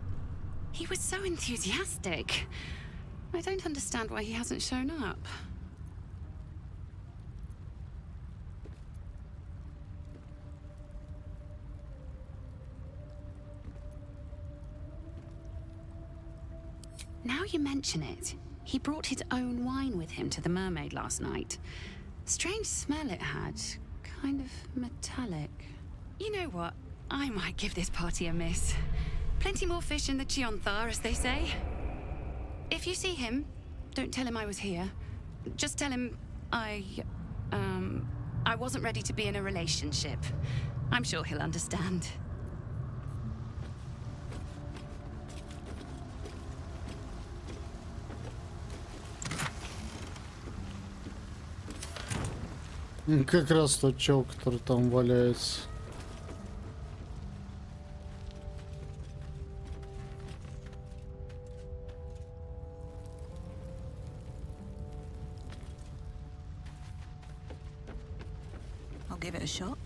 He was so enthusiastic. I don't understand why he hasn't shown up. Now you mention it, he brought his own wine with him to the Mermaid last night. Strange smell it had, kind of metallic. You know what? I might give this party a miss. Plenty more fish in the Chionthar, as they say. If you see him, don't tell him I was here. Just tell him I wasn't ready to be in a relationship. I'm sure he'll understand. Как раз тот чел, который там валяется. I'll give it a shot.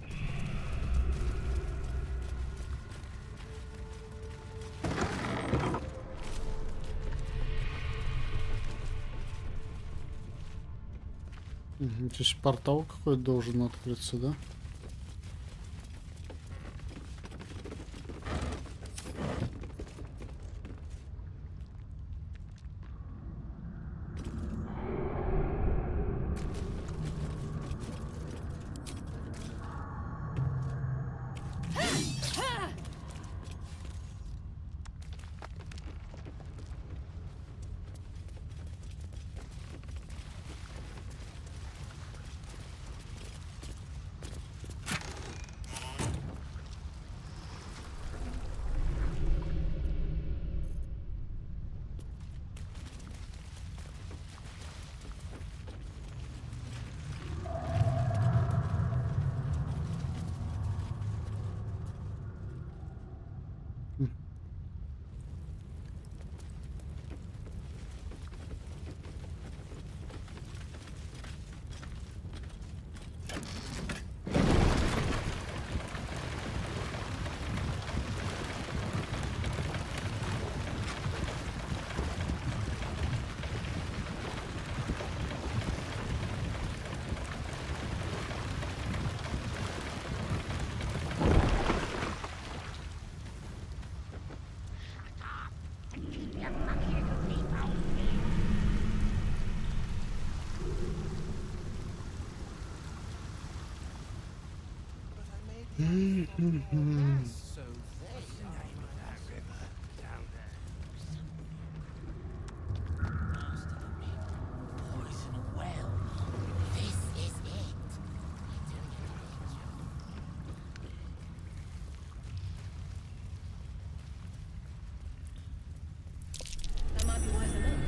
Здесь портал какой-то должен открыться, да? So there's the name of that river down there. Poison well. This is it. That might be worth a look.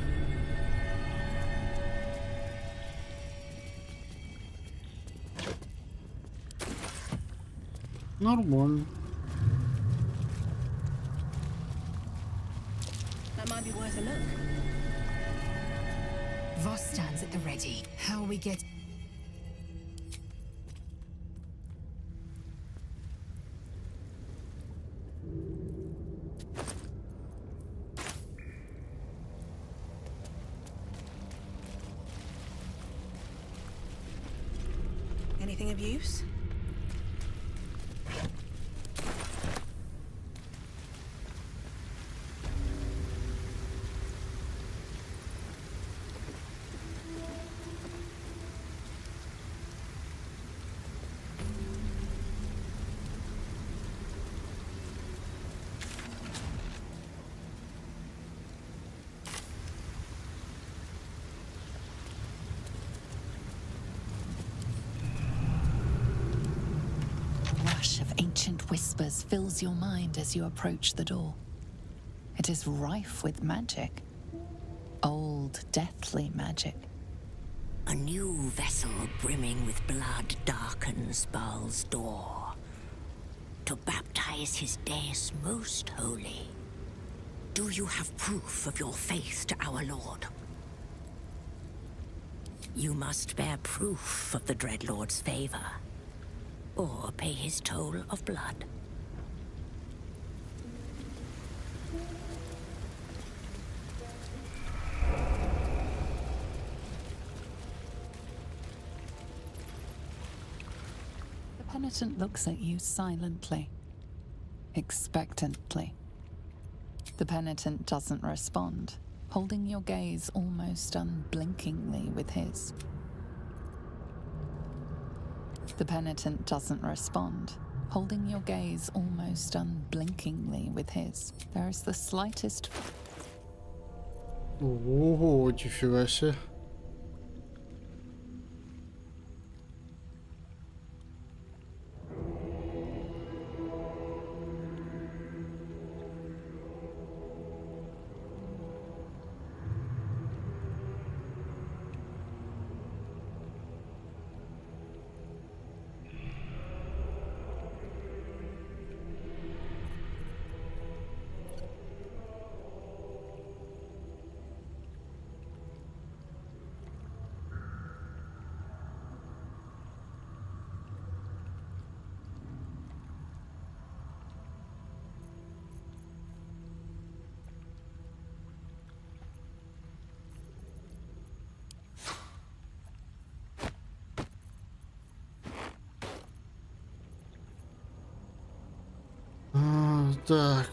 Нормально. That might be worth a look. Voss stands at the ready. How we get... Anything of use? Rush of ancient whispers fills your mind as you approach the door. It is rife with magic. Old, deathly magic. A new vessel brimming with blood darkens Baal's door to baptize his deus most holy. Do you have proof of your faith to our Lord? You must bear proof of the Dreadlord's favor, or pay his toll of blood. The penitent looks at you silently, expectantly. The penitent doesn't respond, holding your gaze almost unblinkingly with his. The penitent doesn't respond, holding your gaze almost unblinkingly with his. There is the slightest... Ого, нифига себе. Так.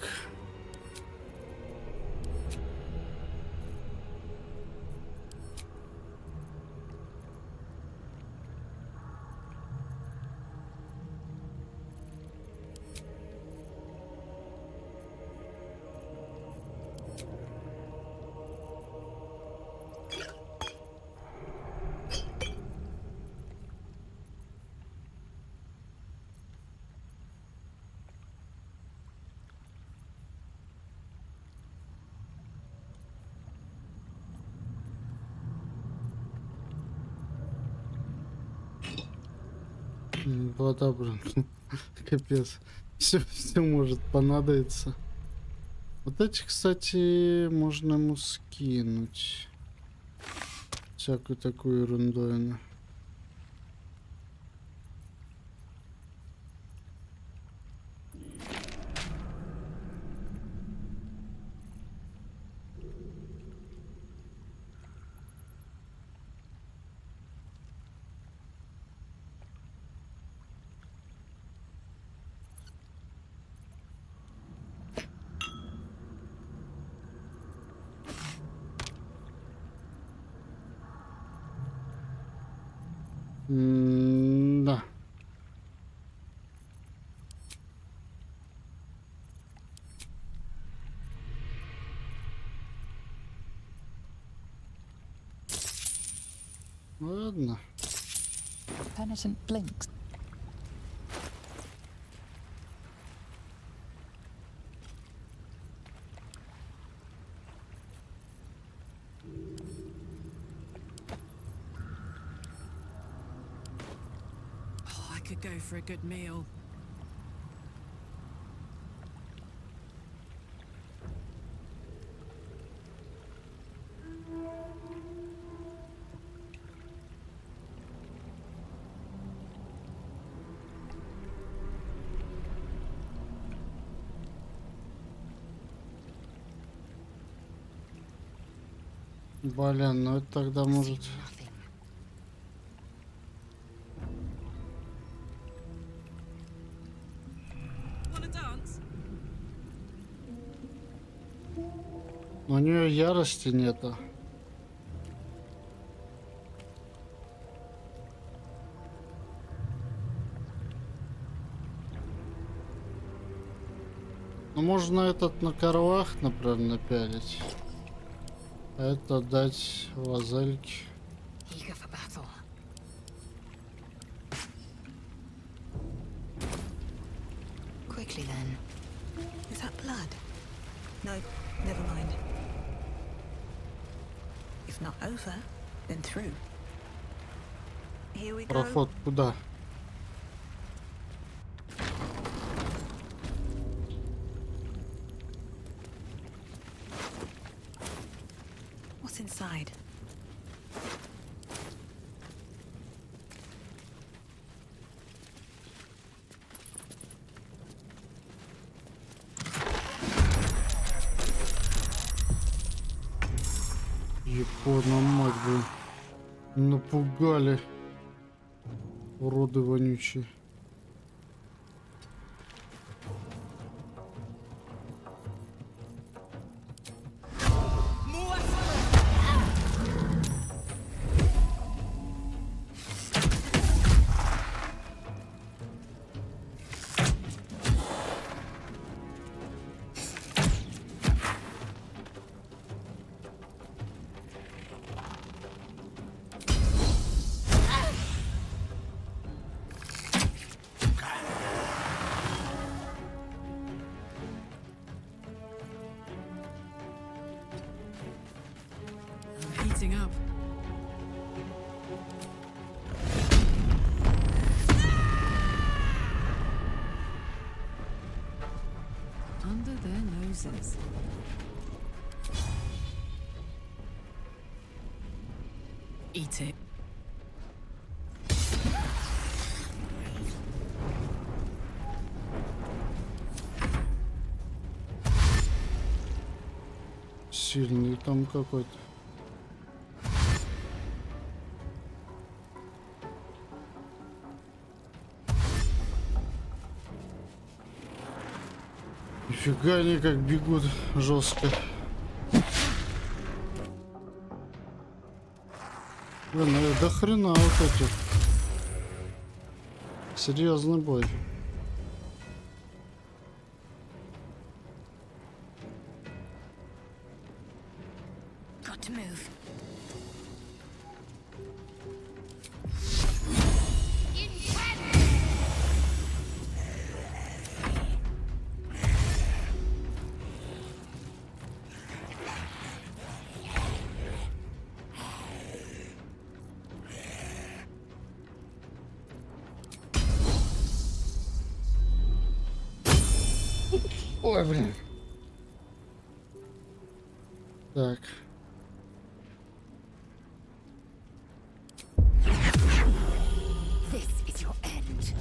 Вода, блин. Капец. Все может понадобиться. Вот эти, кстати, можно ему скинуть. Всякую такую ерундовину. Да. Ладно. Penitent blinks. Oh, I could go for a good meal. Блин, ну это тогда может... У нее ярости нету. Ну, можно этот на карвах, например, напялить. А это дать вазельке. Eager for battle. Quickly then. Is that blood? No, never mind. If not over, then through. Here we go. Проход куда? What's inside? Япона мать, блин. Напугали. Уроды вонючие. Heating up. Under their noses. Eat it. Сильный там какой-то. Нифига они как бегут жестко. Блин, ну до хрена вот эти. Серьезный бой. Got to move. Ой, блин. Так. This is your end.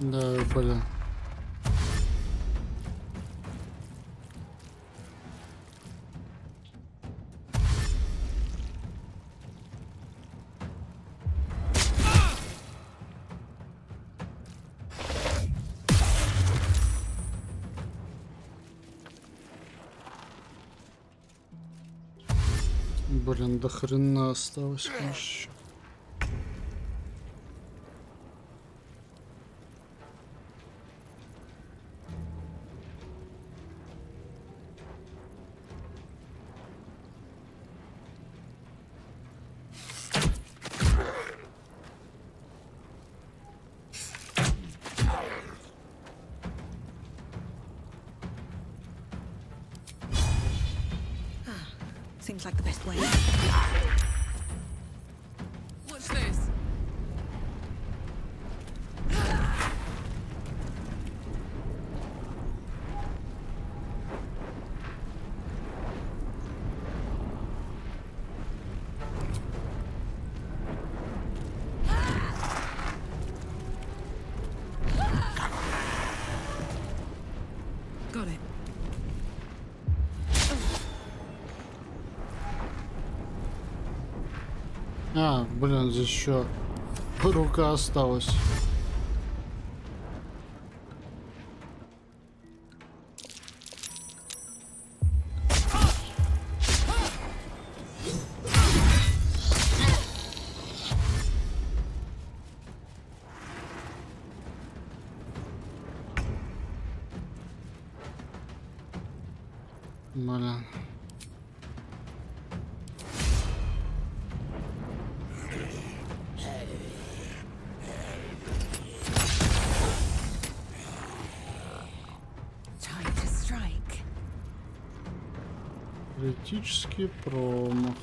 Да, блин. Блин, до хрена осталось, конечно. Seems like the best way. What's this? Got it. А, блин, здесь еще рука осталась. Блин. Time to strike. Критический промах.